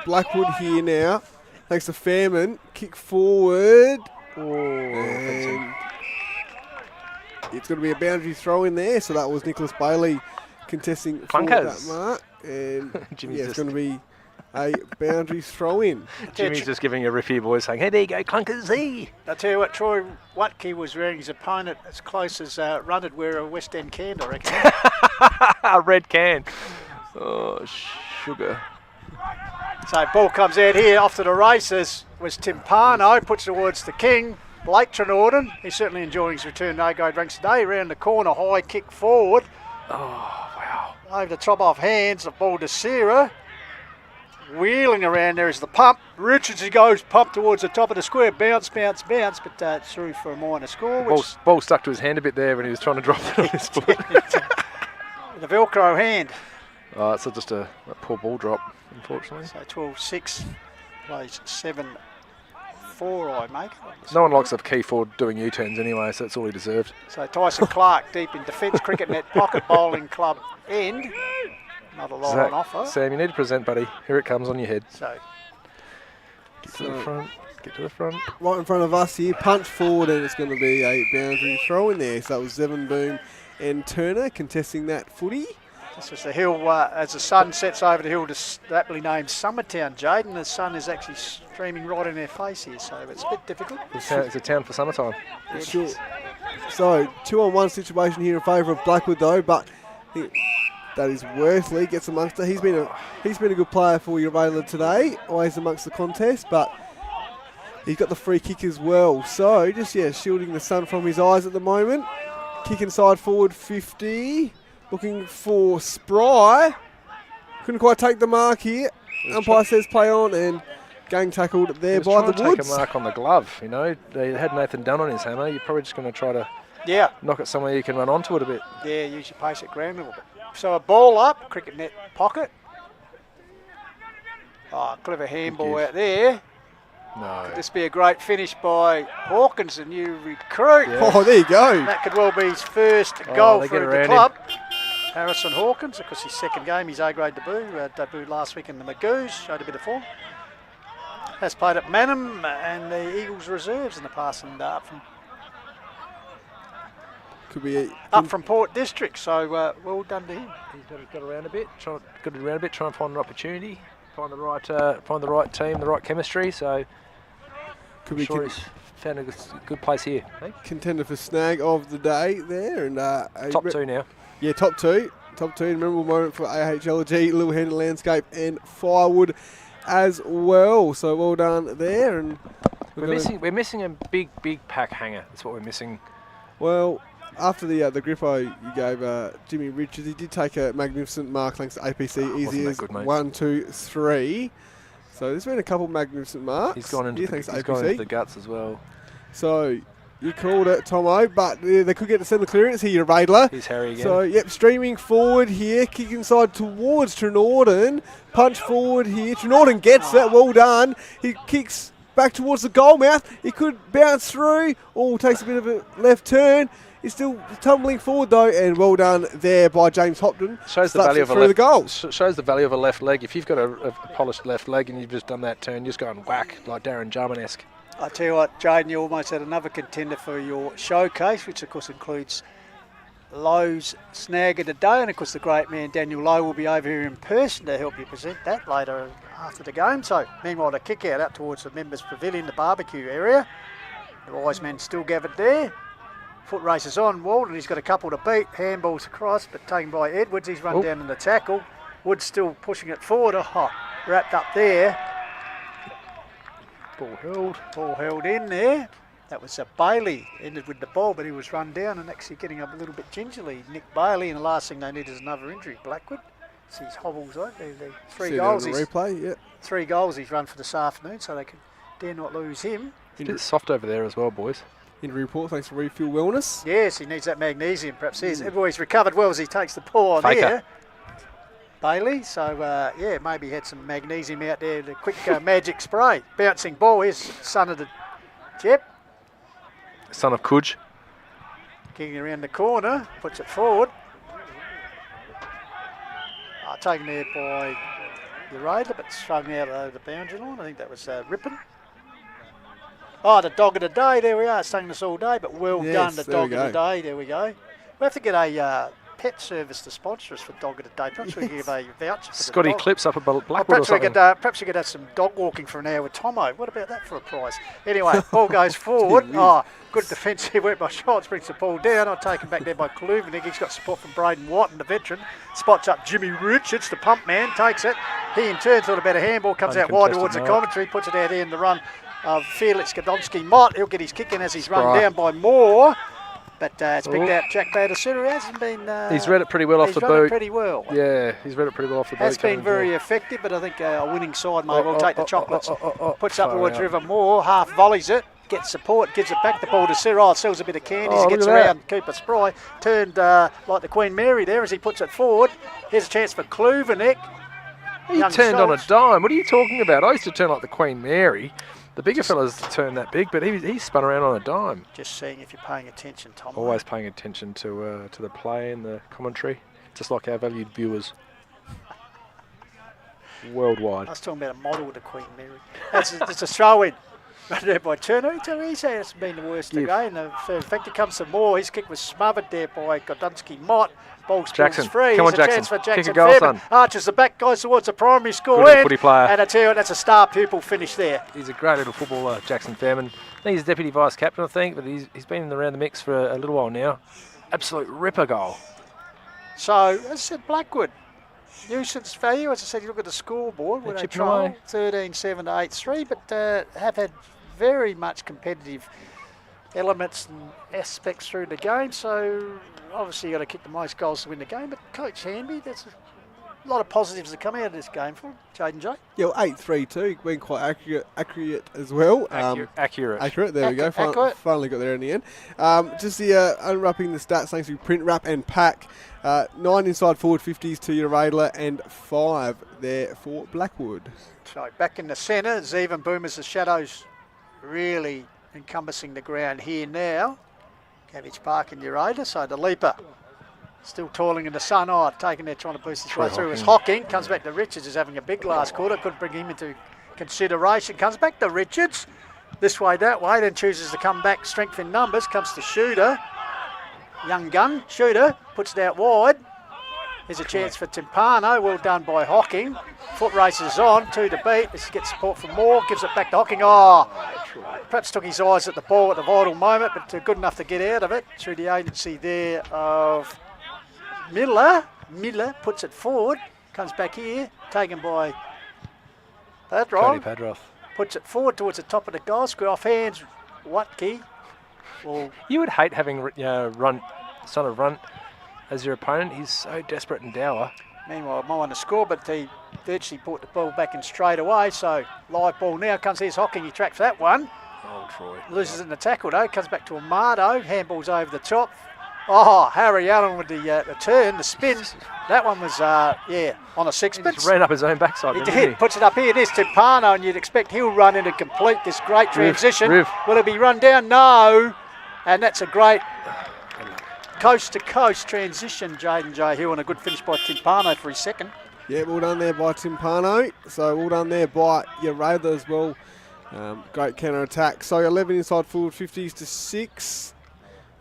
Blackwood here now, thanks to Fairman, kick forward. And it's going to be a boundary throw in there, so that was Nicholas Bailey contesting for that mark. And it's going to be a boundary throw in. Jimmy's just giving a riff here, boys, saying, hey, there you go, clunkers, hey. I'll tell you what, Troy Watke was wearing his opponent as close as Runnard wear a West End can, I reckon. A red can. Oh, sugar. So ball comes out here, off to the races was Timpano, puts towards the king, Blake Trenorden. He's certainly enjoying his return no-grade ranks today. Around the corner, high kick forward. Oh, wow. over the top off hands of ball to Sarah. Wheeling around there is the pump. Richards, he goes pump towards the top of the square. Bounce, but it's through for a minor score. Ball stuck to his hand a bit there when he was trying to drop it on his foot. The Velcro hand. Oh, it's just a poor ball drop, unfortunately. So 12-6 plays 7-4, I make. No one likes a key forward doing U-turns anyway, so that's all he deserved. So Tyson Clark deep in defence, cricket net pocket, bowling club end. Another line on offer. Sam, you need to present, buddy. Here it comes on your head. So get to the front. Get to the front. Right in front of us here, punch forward, and it's going to be a boundary throw in there. So it was Zevon Boom and Turner contesting that footy. This is the hill as the sun sets over the hill to the aptly named Summertown, Jaden. The sun is actually streaming right in their face here, so it's a bit difficult. It's a town for summertime. Sure. So 2-on-1 situation here in favour of Blackwood though, but that is Worthley gets amongst it. He's been a good player for Uraidla today, always amongst the contest, but he's got the free kick as well. So just shielding the sun from his eyes at the moment. Kick inside forward 50. Looking for Spry. Couldn't quite take the mark here. Umpire says play on, and gang tackled there by the Woods. Take a mark on the glove, you know. They had Nathan Dunn on his hammer. You're probably just going to try to knock it somewhere you can run onto it a bit. Yeah, use your pace at ground a little bit. So a ball up, cricket net pocket. Oh, clever handball out there. No. Could this be a great finish by Hawkins, the new recruit? Yeah. Oh, there you go. That could well be his first goal for the club. Harrison Hawkins, of course, his second game, his A-grade debut. Debuted last week in the Magoos, showed a bit of form. Has played at Manham and the Eagles reserves in the past, and up from Port District. So well done to him. He's got around a bit, try and find an opportunity, find the right team, the right chemistry. So he's found a good place here. Hey? Contender for snag of the day there, and top two now. Yeah, top two. Memorable moment for AHLG, Little Hen Landscape and Firewood as well. So well done there. And we're missing a big pack hanger. That's what we're missing. Well, after the grippo you gave Jimmy Richards, he did take a magnificent mark thanks to APC. Easy as 1, 2, 3. So there's been a couple magnificent marks. He's gone into the guts as well. So you called it, Tomo, but they could get to send the clearance here, Uraidla. Here's Harry again. So, streaming forward here, kick inside towards Trenorden. Punch forward here. Trenorden gets it, well done. He kicks back towards the goal mouth. He could bounce through. Takes a bit of a left turn. He's still tumbling forward though, and well done there by James Hopton. Shows the value of shows the value of a left leg. If you've got a polished left leg and you've just done that turn, just go and whack like Darren Jarman-esque. I tell you what, Jaden, you almost had another contender for your showcase, which of course includes Lowe's snag of the day, and of course the great man Daniel Lowe will be over here in person to help you present that later after the game. So meanwhile, the kick out up towards the members' pavilion, the barbecue area. The wise men still gathered there. Foot races on. Walden, he's got a couple to beat. Handballs across, but taken by Edwards. He's run down in the tackle. Wood's still pushing it forward. Wrapped up there. Ball held in there. That was Bailey. Ended with the ball, but he was run down and actually getting up a little bit gingerly. Nick Bailey, and the last thing they need is another injury. Blackwood. See his hobbles though. 3 goals. Replay, 3 goals he's run for this afternoon, so they dare not lose him. It's a bit soft over there as well, boys. Injury report, thanks for Refuel Wellness. Yes, he needs that magnesium, perhaps. He's recovered well as he takes the ball on here. Bailey, so maybe he had some magnesium out there, the quick magic spray. Bouncing ball, here's son of the Jep. Son of Kuj. Kicking around the corner, puts it forward. Taken there by Uraidla, but strung out over the boundary line. I think that was Rippon. The dog of the day, there we are. It's taken us all day, but done, the dog of the day. There we go. We have to get a pet service to sponsor us for dog of the day. Perhaps we could give a voucher for Scotty the dog. Clips up at Blackwood or something. Perhaps we could have some dog walking for an hour with Tomo. What about that for a prize? Anyway, ball goes forward. Good defensive work by Scholz. Brings the ball down. I'll take him back there by Kluvenig. He's got support from Braden Watton, the veteran. Spots up Jimmy Richards, the pump man. Takes it. He in turn thought about a handball. Comes out wide towards the commentary. Puts it out there in the run of Felix Gadonsky-Mott. He'll get his kick in as he's run down by Moore. But it's picked out Jack Badasura. Hasn't been. He's read it pretty well off the boot. He's read it pretty well. Yeah, he's read it pretty well off the boot. Has been very effective, but I think a winning side may well take the chocolates. Puts up towards River Moore, half volleys it, gets support, gives it back the ball to Cyril, sells a bit of candy as he gets around Cooper Spry. Turned like the Queen Mary there as he puts it forward. Here's a chance for Kluvenek. He turned on a dime. What are you talking about? I used to turn like the Queen Mary. The bigger fellas turn that big, but he spun around on a dime. Just seeing if you're paying attention, Tom. Always paying attention to the play and the commentary, just like our valued viewers worldwide. I was talking about a model of the Queen Mary. It's a throw-in. Run there by Turner. He's been the worst again. In fact, it comes some more. His kick was smothered there by Godunski Mott. Ball spills free. Come on, Here's a Jackson. chance for Jackson. Kick a goal, son. Arches the back, goes towards the primary school Good end. footy player. And I tell you, that's a star pupil finish there. He's a great little footballer, Jackson Fairman. I think he's deputy vice captain, I think, but he's been around the mix for a little while now. Absolute ripper goal. So, as I said, Blackwood, nuisance value. As I said, you look at the scoreboard when they trial 13-7 to 8-3, but have had very much competitive elements and aspects through the game. So, obviously, you got to kick the most goals to win the game. But Coach Hanby, there's a lot of positives that come out of this game for Jaden J. Yeah, well, 8-3-2, been quite accurate as well. Accurate. There we go. Finally got there in the end. Just the unwrapping the stats thanks to Print Wrap and Pack. 9 inside forward 50s to Uraidla and 5 there for Blackwood. So back in the centre, Zeven Boomers, the shadows really encompassing the ground here now. Cabbage Park and Uraidla, so the leaper still toiling in the sun. Taking there, trying to boost his way through is Hocking. Comes back to Richards, who's having a big last quarter. Couldn't bring him into consideration. Comes back to Richards. This way, that way. Then chooses to come back. Strength in numbers. Comes to Shooter. Young gun. Shooter puts it out wide. Here's a chance for Timpano. Well done by Hocking. Foot races on. 2 to beat. This gets support from Moore. Gives it back to Hocking. Perhaps took his eyes at the ball at the vital moment, but good enough to get out of it. Through the agency there of Miller. Miller puts it forward. Comes back here. Taken by Padroth. Puts it forward towards the top of the goal square. Off hands. Watke. You would hate having son of Runt as your opponent. He's so desperate and dour. Meanwhile, Mo on the score, but he virtually put the ball back in straight away. So live ball now comes. Here's Hocking. He tracks that one. Troy. Loses in the tackle though. Comes back to Amado. Handball's over the top. Harry Allen with the turn, the spin. That one was, on a sixpence. He just ran up his own backside. He did. Puts it up here. There's Timpano, and you'd expect he'll run in and complete this great transition. Will it be run down? No. And that's a great coast-to-coast transition, Jaden J. Hill, and a good finish by Timpano for his second. Yeah, well done there by Timpano. So well done there by Uraidla as well. Great counter-attack. So 11 inside forward 50s to 6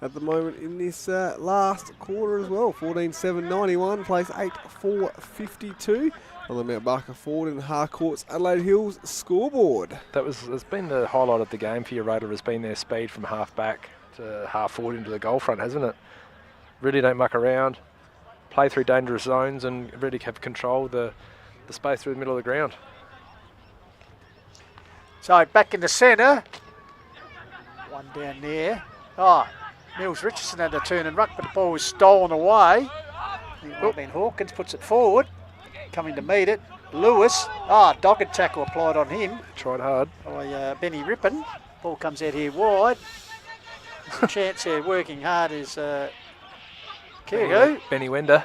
at the moment in this last quarter as well. 14-7-91, place 8-4-52 on the Mount Barker Ford and Harcourt's Adelaide Hills scoreboard. That's been the highlight of the game for Uraidla, has been their speed from half back to half forward into the goal front, hasn't it? Really don't muck around, play through dangerous zones and really have control of the space through the middle of the ground. So back in the centre, one down there. Mills Richardson had a turn and ruck, but the ball was stolen away. It might have been Hawkins, puts it forward, coming to meet it. Lewis, dogged tackle applied on him. Tried hard. By Benny Rippon. Ball comes out here wide. There's a chance here, working hard is Kyrgo. Benny Wender.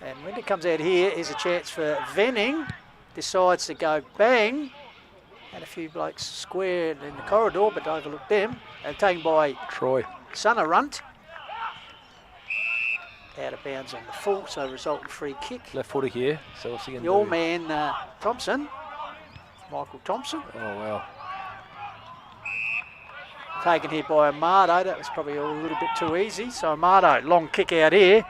And when it comes out here, is a chance for Venning. Decides to go bang. Had a few blokes square in the corridor, but overlooked them. And taken by Troy. Sunnerunt. Out of bounds on the full, so resultant free kick. Left footer here. So your man, Thompson. Michael Thompson. Oh, wow. Taken here by Amado. That was probably a little bit too easy. So Amado, long kick out here.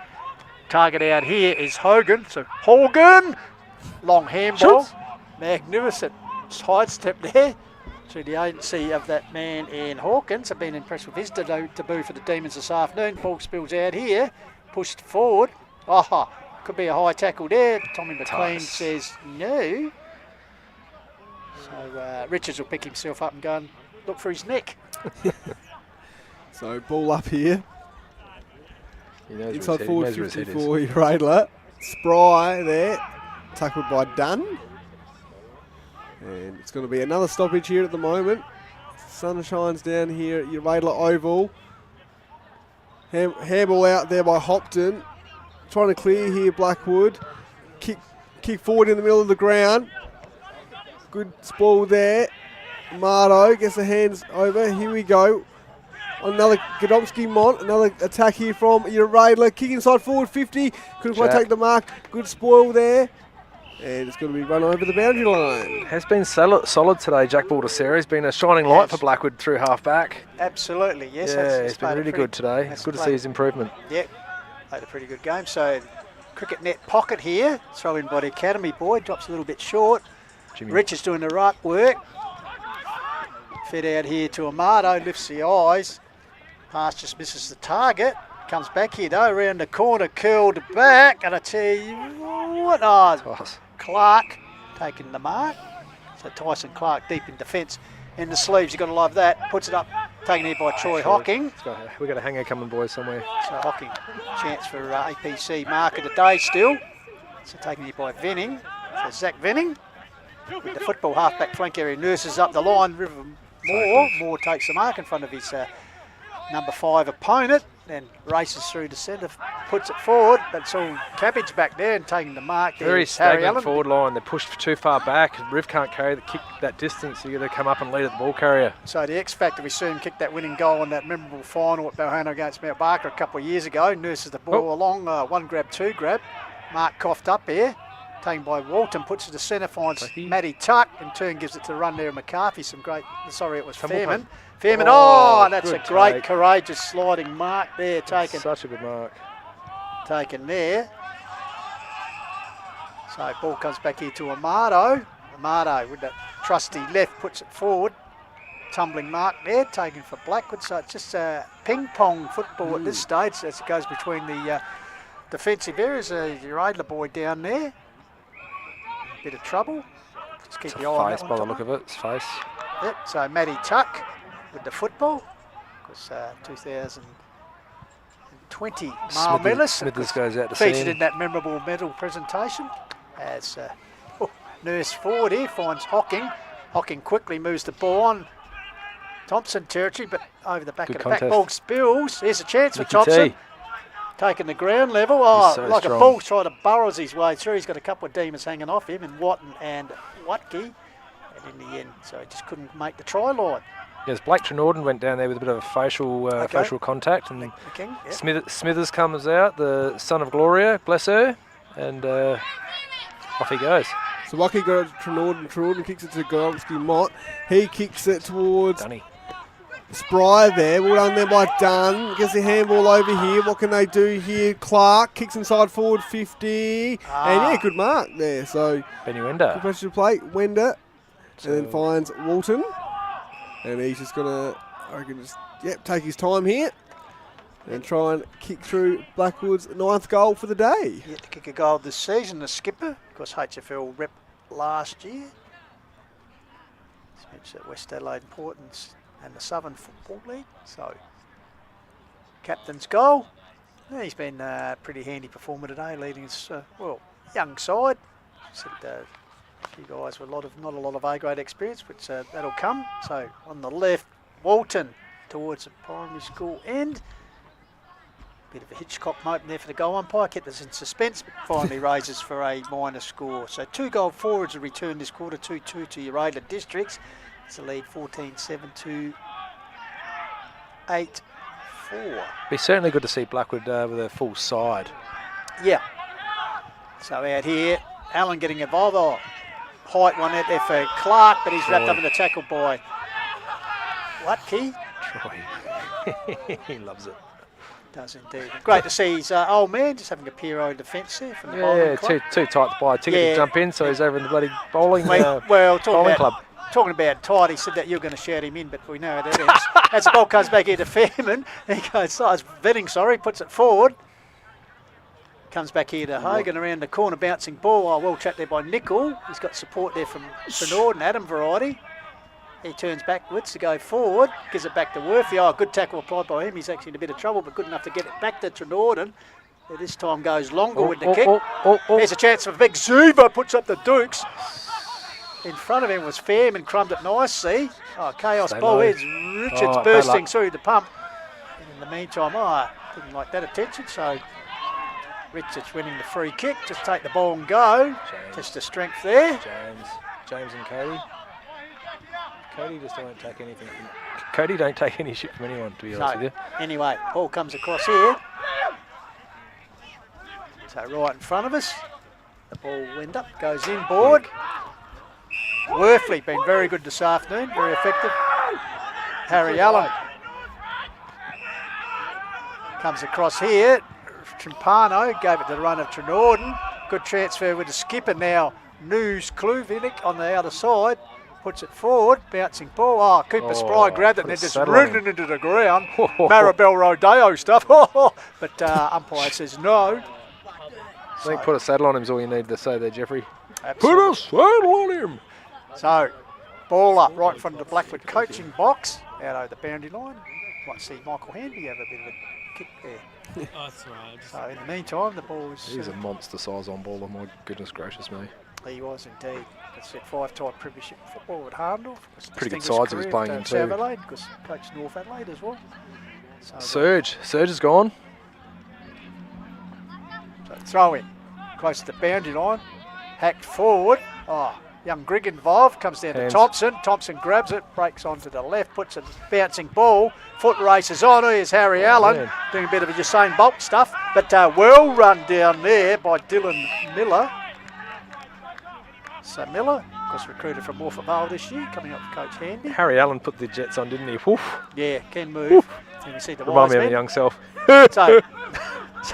Target out here is Hogan. So Hogan, long handball. Magnificent side step there through the agency of that man in Hawkins. I've been impressed with his debut for the Demons this afternoon. Ball spills out here, pushed forward. Could be a high tackle there. Tommy McLean says no. So Richards will pick himself up and go and look for his neck. So ball up here. He knows Inside where forward his head 50 is. for Uraidla. Spry there, tackled by Dunn. And it's going to be another stoppage here at the moment. Sun shines down here at Uraidla Oval. Handball out there by Hopton. Trying to clear here, Blackwood. Kick forward in the middle of the ground. Good spoil there. Mardo gets the hands over. Here we go. Another Godomsky Mont. Another attack here from Uraidla. Kick inside forward 50. Couldn't quite take the mark. Good spoil there. And it's going to be run over the boundary line. Has been solid today, Jack Baldessera. He's been a shining light for Blackwood through half back. Absolutely, yes. Yeah, he's been really good today. It's good to see his improvement. Yep, played a pretty good game. So, cricket net pocket here. Throw in by the academy boy. Drops a little bit short. Richard's doing the right work. Fed out here to Amato. Lifts the eyes. Pass just misses the target. Comes back here though, around the corner, curled back. And I tell you what, Clark taking the mark. So Tyson Clark deep in defence. In the sleeves, you've got to love that. Puts it up, taken here by Troy Hocking. We've got a hanger coming, boys, somewhere. So Hocking, chance for APC mark of the day still. So taken here by Venning. So Zach Venning. With the football halfback flank area, nurses up the line. Moore takes the mark in front of his number 5 opponent. Then races through the centre, puts it forward, but it's all Cabbage back there and taking the mark. Very stagnant forward line. They're pushed too far back. Riv can't carry the kick that distance. You've got to come up and lead at the ball carrier. So the X Factor, we see him kick that winning goal in that memorable final at Balhano against Mount Barker a couple of years ago. Nurses the ball along, 1 grab, 2 grab. Mark coughed up here. Taken by Walton, puts it to centre, finds Matty Tuck, in turn gives it to run there McCarthy. It was Fairman. Fairman, that's a great, courageous sliding mark there taken. Such a good mark. Taken there. So ball comes back here to Amato. Amato with that trusty left puts it forward. Tumbling mark there, taken for Blackwood. So it's just a ping-pong football at this stage as it goes between the defensive areas. Your Uraidla boy down there. Bit of trouble. Just keep your eye on that face by the look of it. It's face. Yep. So Matty Tuck with the football. Because 2020 Mile medalist. Smithers goes out to featured in that memorable medal presentation. As Nurse forward here finds Hocking. Hocking quickly moves the ball on Thompson territory, but over the back of the back ball spills. Here's a chance for Thompson. Taking the ground level. Like strong. A bull trying to burrows his way through. He's got a couple of demons hanging off him, and Watton and Watke. And in the end, so he just couldn't make the try line. Yes, Blake Trenorden went down there with a bit of a facial contact, and Smithers comes out, the son of Gloria, bless her, and off he goes. So Watke got it to Trenorden kicks it to Goromsky Mott. He kicks it towards Dunny. Spry there, well done there by Dunn. Gets the handball over here. What can they do here? Clark kicks inside forward 50. And good mark there. So Benny Wender. Good pressure to play. Wender. And then finds Walton. And he's just going to, take his time here. And try and kick through Blackwood's 9th goal for the day. Yet to kick a goal this season, the skipper. Of course, HFL rep last year. It's at West Adelaide importance. And the Southern Football League. So, captain's goal. He's been a pretty handy performer today, leading his young side. Said a few guys with not a lot of A-grade experience, which that'll come. So on the left, Walton towards the primary school end. Bit of a Hitchcock moment there for the goal umpire. Kept us in suspense, but finally raises for a minor score. So 2 goal forwards have returned this quarter, 2-2 to Uraidla Districts. It's a lead 14-7 to 8-4. Be certainly good to see Blackwood with a full side. Yeah. So out here, Allen getting involved. Height one out there for Clark, but he's wrapped up in the tackle by Watke. Troy. He loves it. Does indeed. Great to see his old man just having a Piero defence there from the bowling club. Too tight to buy a ticket to jump in, so he's over in the bloody bowling club. Talking about tight, he said that you were going to shout him in, but we know how that ends. As the ball comes back here to Fairman, he goes, Venning, puts it forward. Comes back here to Hogan around the corner, bouncing ball. Well trapped there by Nickel. He's got support there from Senord and Adam variety. He turns backwards to go forward, gives it back to Worthy. Oh, good tackle applied by him. He's actually in a bit of trouble, but good enough to get it back to Trenorden. This time goes longer with the kick. There's a chance for Big Zuva, puts up the Dukes. In front of him was Fairman, crumbed it nicely. Oh, chaos ball is Richards bursting through the pump. And in the meantime, didn't like that attention, so Richards winning the free kick. Just take the ball and go. Just the strength there. James and Cody. Cody just don't take anything. Cody don't take any shit from anyone, to be honest with you. Anyway, ball comes across here. So right in front of us. The ball went up, goes inboard. Worthley been very good this afternoon, very effective. Harry Allen comes across here. Trimpano gave it to the run of Trenorden. Good transfer with the skipper now. News Kluvinik on the outer side. Puts it forward, bouncing ball. Oh, Cooper Spry grabbed it and then just rooted it into the ground. Maribel Rodeo stuff. But umpire says no. I think put a saddle on him is all you need to say there, Jeffrey. Absolutely. Put a saddle on him. So, ball up right in front of the Blackwood coaching box, out over the boundary line. Might see Michael Hanby have a bit of a kick there. That's right. So, in the meantime, the ball is... He's a monster size on baller, my goodness gracious me. He was indeed. That's it, 5-time premiership football at Harndorf. Pretty good sides he was playing in too. South Adelaide, because coached North Adelaide as well. So, Surge is gone. So throw in, close to the boundary line, hacked forward. Oh, young Grigg involved, comes down to Thompson. Thompson grabs it, breaks onto the left, puts a bouncing ball. Foot races on. Here's Harry Allen doing a bit of a Usain Bolt stuff, but well run down there by Dylan Miller. So Miller, of course, recruited from Morpeth Vale this year, coming up with Coach Hanby. Harry Allen put the Jets on, didn't he? Woof. Yeah, can move. And you see the Remind me of my young self. So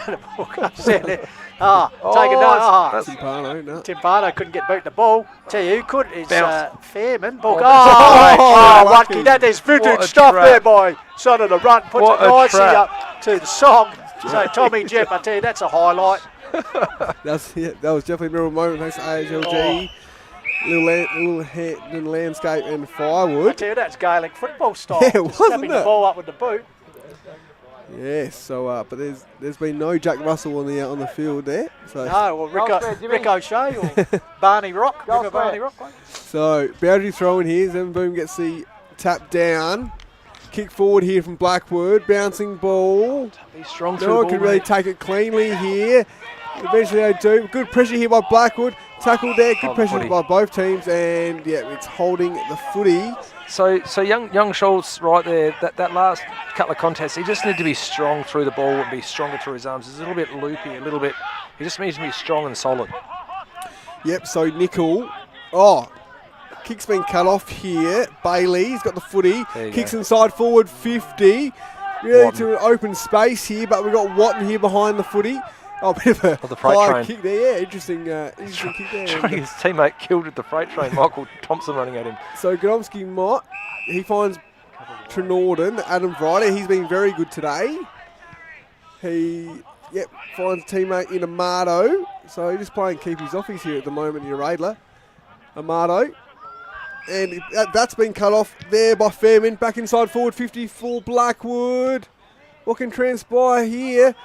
the ball comes down there. Taken down. Timpano couldn't get beat the ball. Tell you who could is Fairman. Ball lucky. That is vintage stuff there by Son of the Runt. Puts it nicely up to the song. So Tommy Jeff, I tell you, that's a highlight. That was definitely a real moment thanks to AHLG. Little landscape and firewood. I tell you, that's Gaelic football style. Yeah, wasn't it? The ball up with the boot. Yes, so but there's been no Jack Russell on the field there. So. No, well Rick O'Shea or Barney Rock. Barney Rock. So boundary throw in here. Then Boom gets the tap down. Kick forward here from Blackwood. Bouncing ball. He's strong. No one can really take it cleanly here. Eventually they do. Good pressure here by Blackwood. Tackle there. Good pressure by both teams, and it's holding the footy. So young Schultz right there, that last couple of contests, he just needed to be strong through the ball and be stronger through his arms. He's a little bit loopy, he just needs to be strong and solid. Yep, so Nickel, kick's been cut off here. Bailey's got the footy, kicks inside forward 50. Really to an open space here, but we've got Watton here behind the footy. Oh, a bit of a high kick there. Yeah, interesting kick there. His teammate killed at the freight train. Michael Thompson running at him. So Godomsky Mott, he finds Trenorden, Adam Vrider. He's been very good today. He finds a teammate in Amato. So he's just playing keepies offies here at the moment in Uraidla. Amato. And that's been cut off there by Fairman. Back inside forward 50 for Blackwood. What can transpire here?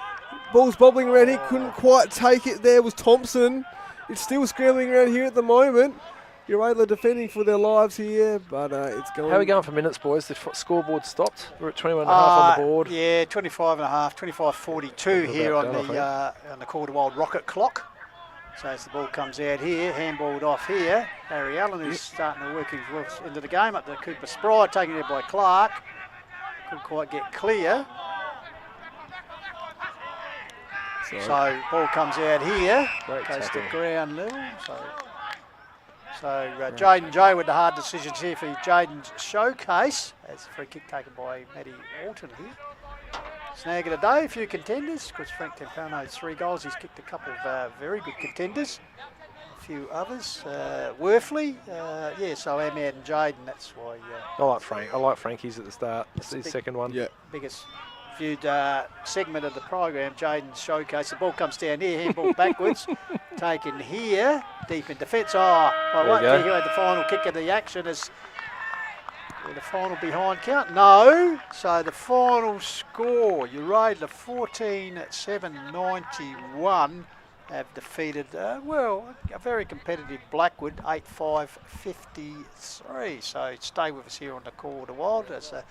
Ball's bobbling around here, couldn't quite take it there, was Thompson. It's still scrambling around here at the moment. Uraidla defending for their lives here, but it's going... How are we going for minutes, boys? The scoreboard stopped. We're at 21.5 on the board. Yeah, 25.5, 25.42 here on the quarter-wild rocket clock. So as the ball comes out here, handballed off here. Harry Allen is starting to work his way into the game up to Cooper Spry, taken there by Clark. Couldn't quite get clear. So ball comes out here, goes to ground level. So Jaden Joe with the hard decisions here for Jaden's showcase. That's a free kick taken by Matty Walton here. Snag of the day, a few contenders. Of course, Frank Timpano's 3 goals. He's kicked a couple of very good contenders. A few others. Worthley, so Ahmed and Jaden, that's why. I like Frank. I like Frankie's at the start. It's his second one. Yeah. Biggest viewed segment of the program, Jaden's showcase. The ball comes down here, handball backwards, taken here, deep in defence. Wait till you hear the final kick of the action as With the final behind count? No. So the final score, Uraidla 14-7-91 have defeated, a very competitive Blackwood 8-5-53. So stay with us here on the Call of the Wild as the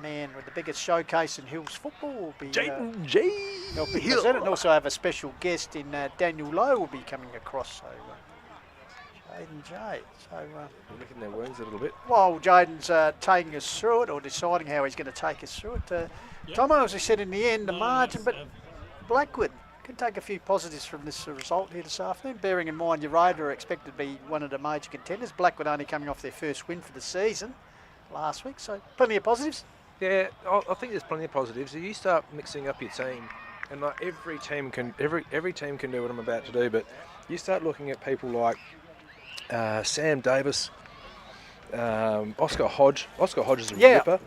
man with the biggest showcase in Hills football will be Jaden J. He'll be presented, and also have a special guest in Daniel Lowe will be coming across. So Jaden J. So licking their wounds a little bit. While Jaden's taking us through it, or deciding how he's going to take us through it, Tomo, as I said in the end, the margin, but Blackwood can take a few positives from this result here this afternoon, bearing in mind Uraidla are expected to be one of the major contenders. Blackwood only coming off their first win for the season last week, so plenty of positives. Yeah, I think there's plenty of positives. You start mixing up your team, and like every team can do what I'm about to do, but you start looking at people like Sam Davis, Oscar Hodge. Oscar Hodge is a ripper.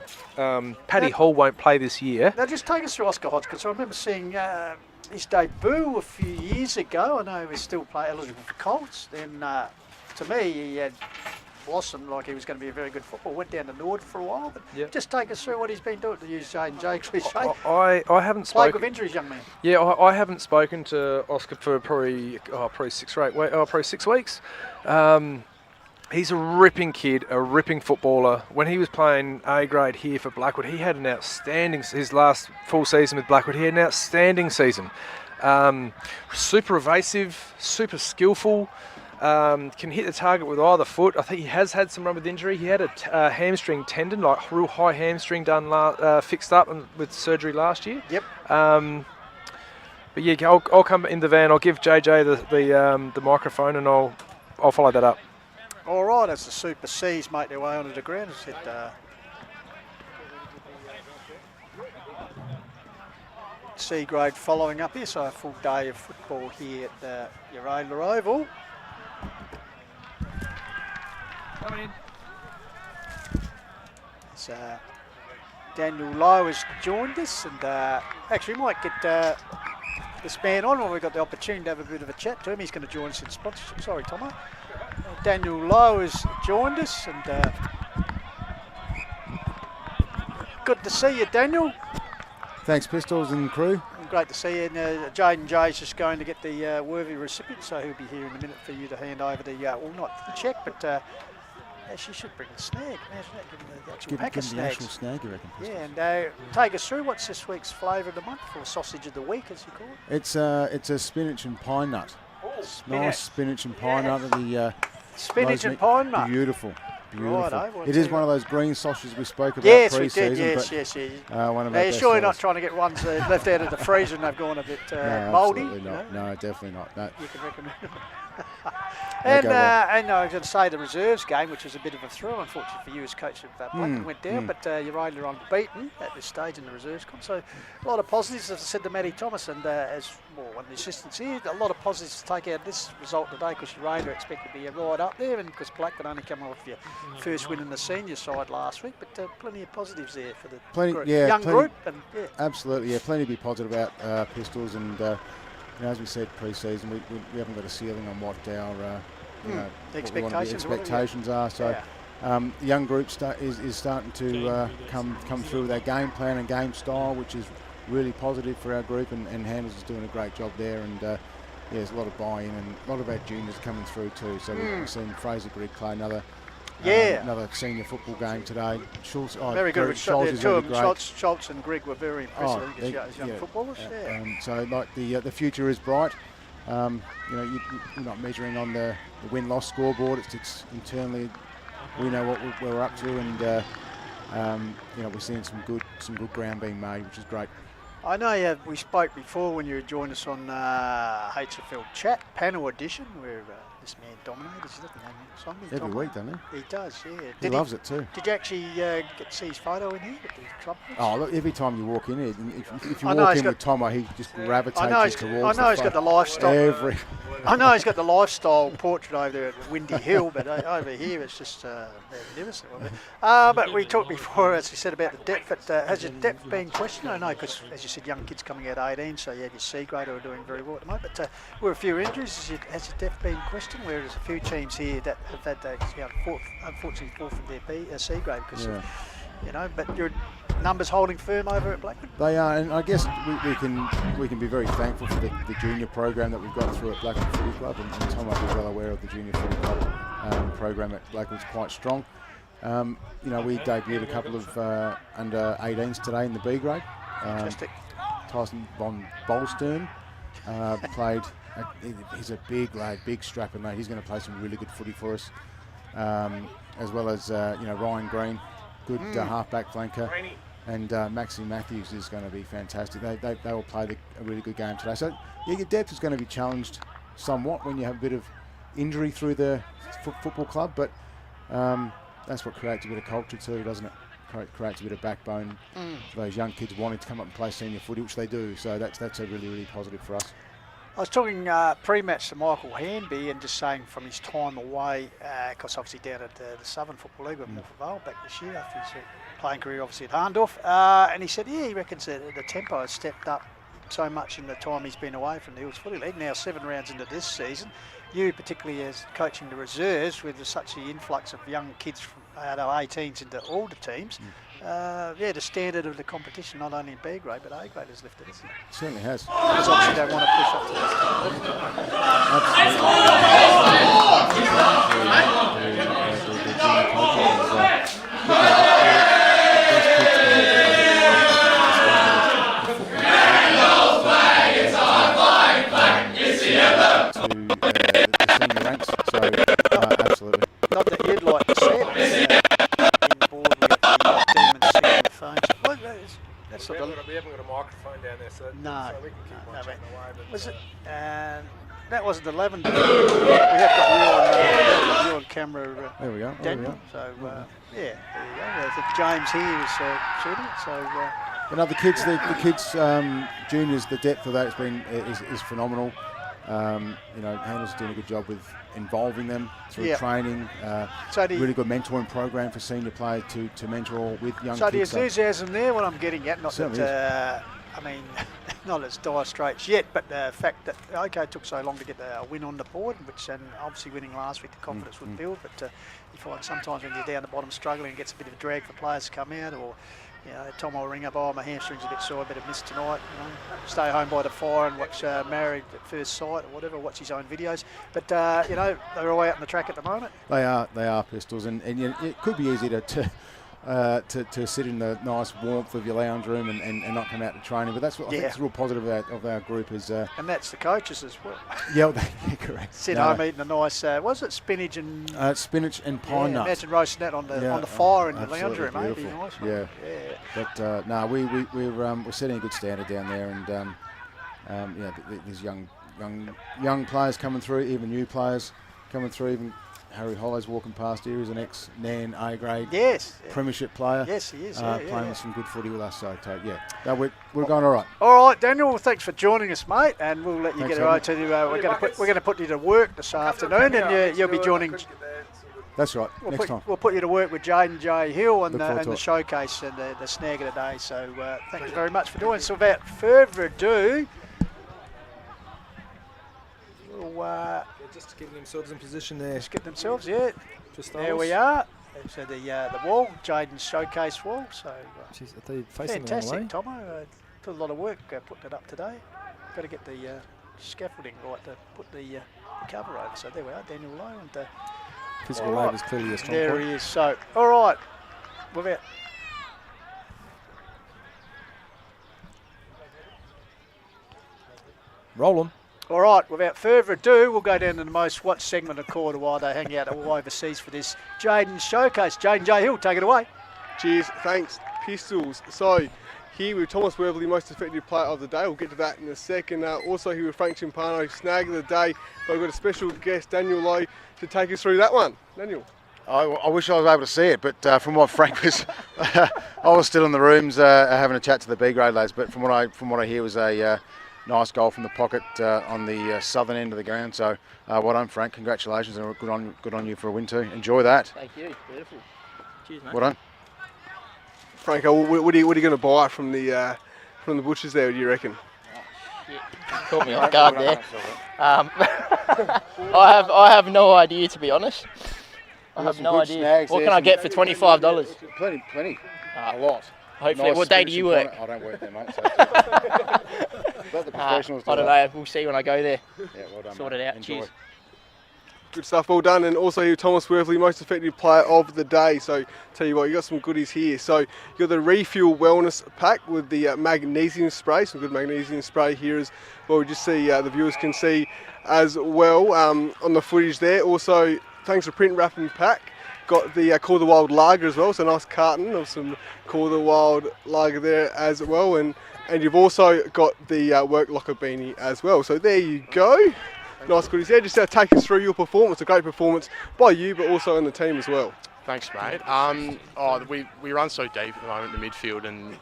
Paddy Hall won't play this year. Now just take us through Oscar Hodge, because I remember seeing his debut a few years ago. I know he was still eligible for Colts. Then to me he had blossomed like he was going to be a very good footballer. Went down to Nord for a while, but just take us through what he's been doing, to use Jane J cliche. I haven't spoken. Plagued with injuries, young man. Yeah, I haven't spoken to Oscar for probably 6 weeks. He's a ripping kid, a ripping footballer. When he was playing A grade here for Blackwood, he had an outstanding, his last full season with Blackwood, he had an outstanding season. Super evasive, super skillful, can hit the target with either foot. I think he has had some run with injury. He had a hamstring tendon, like real high hamstring done, fixed up with surgery last year. Yep. But yeah, I'll come in the van, I'll give JJ the microphone and I'll follow that up. All right, as the Super C's make their way onto the ground, as it C grade following up here, so a full day of football here at Uraidla Oval. Coming in. So Daniel Lowe has joined us, and actually we might get this man on when we've got the opportunity to have a bit of a chat to him. He's going to join us in sponsorship. Sorry, Tomo. Daniel Lowe has joined us, and good to see you, Daniel. Thanks, Pistols and crew. Great to see you. And Jaden J's just going to get the worthy recipient, so he'll be here in a minute for you to hand over the, well, not the cheque, but she should bring the snag. Imagine that, give him the actual pack of snags. The actual snag, you reckon? Yeah, and take us through, what's this week's flavour of the month, or sausage of the week, as you call it? It's a spinach and pine nut. Oh, nice spinach and pine nut. The spinach and pine nut. Beautiful. Beautiful. Right, it is one of those green sausages we spoke about Yes, pre-season. we did. Yes. One of now, our you're best sure you're not sellers. trying to get ones left out of the freezer and they've gone a bit No, mouldy? absolutely not. No, definitely not. No. You can recommend them. And I was going to say the reserves game, which was a bit of a thrill, unfortunately for you as coach of Blackwood, went down, but Uraidla are unbeaten at this stage in the reserves comp. So a lot of positives, as I said to Matty Thomas, and as one of the assistants here, a lot of positives to take out of this result today, because Uraidla expect to be right up there, and because Blackwood only come off your first win in the senior side last week, but plenty of positives there for the young group. And, absolutely, yeah, plenty to be positive about Pistols, and as we said pre-season, we haven't got a ceiling on what our expectations are. So the young group is starting to come through with our game plan and game style, which is really positive for our group, and Handles is doing a great job there, and there's a lot of buy-in, and a lot of our juniors coming through too. So we've seen Fraser Grigg play another senior football game today. Very good. Schultz and Grigg were very impressive as young footballers. So like the future is bright. You're not measuring on the win-loss scoreboard. It's internally, we know what we're up to, and we're seeing some good ground being made, which is great. I know we spoke before when you joined us on HFL Chat Panel Edition, where this man dominated, isn't it? Every week, doesn't he? He does, yeah. He loves it too. Did you actually get to see his photo in here at the club? Oh, look, every time you walk in here, if you walk in with Tomo, he just gravitates towards I know he's got the lifestyle. I know he's got the lifestyle portrait over there at Windy Hill, but over here it's just magnificent. But we talked before, as you said, about the depth. But has your depth been questioned? I know, because as you said, young kids coming out 18, so you had your C grade who are doing very well at the moment. But were a few injuries. Has your depth been questioned? Preston, where there's a few teams here that have had their unfortunately forfeit their C grade because of, but your numbers holding firm over at Blackwood. They are, and I guess we can be very thankful for the junior program that we've got through at Blackwood Footy Club, and Tom will be well aware of the junior footy club program at Blackwood's quite strong. We debuted a couple of under 18s today in the B grade. Fantastic. Tyson von Bolstern played. He's a big lad, big strapper mate. He's going to play some really good footy for us, as well as Ryan Green, good halfback flanker, and Maxie Matthews is going to be fantastic. They will play a really good game today. So your depth is going to be challenged somewhat when you have a bit of injury through the football club, but that's what creates a bit of culture too, doesn't it? Creates a bit of backbone for those young kids wanting to come up and play senior footy, which they do. So that's a really, really positive for us. I was talking pre-match to Michael Hanby and just saying from his time away, because obviously down at the Southern Football League with Milford Vale back this year after his playing career obviously at Harndorf, and he said, he reckons that the tempo has stepped up so much in the time he's been away from the Hills Footy League. Now 7 rounds into this season, you particularly as coaching the reserves with such an influx of young kids from out of 18s into all the teams, the standard of the competition, not only in B grade but A grade, has lifted, isn't it? Certainly has. Because obviously don't want to push up to this. Absolutely. Not that you'd like to see it in board with the demons sitting on the phones. Well, that's not we haven't got a microphone down there, so we can keep on chatting away. But was it? That wasn't 11. We have got you on camera. There we go. Daniel. So there you go. I think James here is shooting it. So. The kids, juniors, the depth of that is phenomenal. Handler's doing a good job with involving them through training. Really good mentoring program for senior players to mentor with young kids. So the enthusiasm there, what I'm getting at, not that, not as dire straits yet, but the fact that, it took so long to get a win on the board, and obviously winning last week, the confidence would build, but you find sometimes when you're down the bottom struggling, it gets a bit of a drag for players to come out, or Tom will ring up, my hamstring's a bit sore, a bit of missed tonight, stay home by the fire and watch Married at First Sight or whatever, watch his own videos. But, they're all out on the track at the moment. They are Pistols, and it could be easy to sit in the nice warmth of your lounge room and not come out to training, but that's what I think is real positive of our group is. And that's the coaches as well. Yeah, correct. Sit home eating a nice, was it spinach and pine nut? Imagine roasting that on the fire in the lounge room, mate. It'd be nice. Yeah. But we're setting a good standard down there, and these young players coming through, even new players coming through, even. Harry Hollow's walking past here. He's an ex-Nairne A-grade premiership player. Yes, he is. Playing some good footy with us. So, we're going all right. All right, Daniel. Well, thanks for joining us, mate. And we'll let you get right to. We're going to put you to work this afternoon, and you'll be joining. That's right. Next time we'll put you to work with Jaden J. Hill and the showcase and the snag of the day. So, thank you very much for doing. So, without further ado. Just getting themselves in position there. Just getting themselves, Just there we are. So the wall, Jaden's showcase wall. So are they facing fantastic, Tomo. Put a lot of work putting it up today. Got to get the scaffolding right to put the cover over. So there we are, Daniel Lowe. And physical labour is clearly a strong there point. He is. So all right, without. Roll them. All right, without further ado, we'll go down to the most watched segment of Quarter while they hang out all overseas for this Jaden Showcase. Jaden J. Hill, take it away. Cheers, thanks, Pistols. So, here with Thomas Worthley, most effective player of the day. We'll get to that in a second. Also here with Frank Chimpano, snag of the day. But we've got a special guest, Daniel Lowe, to take us through that one. Daniel. I wish I was able to see it, but from what Frank was, I was still in the rooms having a chat to the B grade lads. But from what I hear was a nice goal from the pocket on the southern end of the ground. So well done, Frank. Congratulations, and good on you for a win too. Enjoy that. Thank you. Beautiful. Cheers, mate. Well done. Franco, what are you going to buy from the butchers there? Do you reckon? Caught me off guard there. I have no idea, to be honest. I have no idea. What can I get for $25? Plenty. A lot. Hopefully. Nice What day do you work? I don't work there, mate. So let the professionals do I don't that. know. We'll see when I go there. Yeah, well done. Sort mate. it out. Enjoy. Cheers. Good stuff, well done. And also here, Thomas Worthley, most effective player of the day. So tell you what, you got some goodies here. So you got the Refuel Wellness Pack with the magnesium spray, some good magnesium spray here as well. We just see the viewers can see as well on the footage there. Also, thanks to Print Wrapping Pack, got the Call the Wild Lager as well. So a nice carton of some Call the Wild Lager there as well. And you've also got the Work Locker beanie as well. So there you go. Nice goodies there. Just take us through your performance. A great performance by you, but also in the team as well. Thanks, mate. We run so deep at the moment in the midfield, and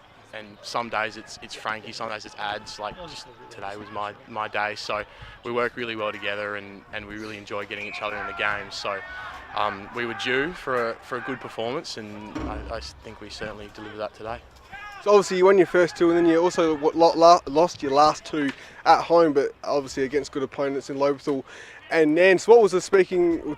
some days it's Frankie, some days it's Ads. Like just today was my day. So we work really well together, and we really enjoy getting each other in the game. So we were due for a good performance, and I think we certainly delivered that today. So obviously you won your first two, and then you also lost your last two at home, but obviously against good opponents in Lobethal and Nairne. So what was the speaking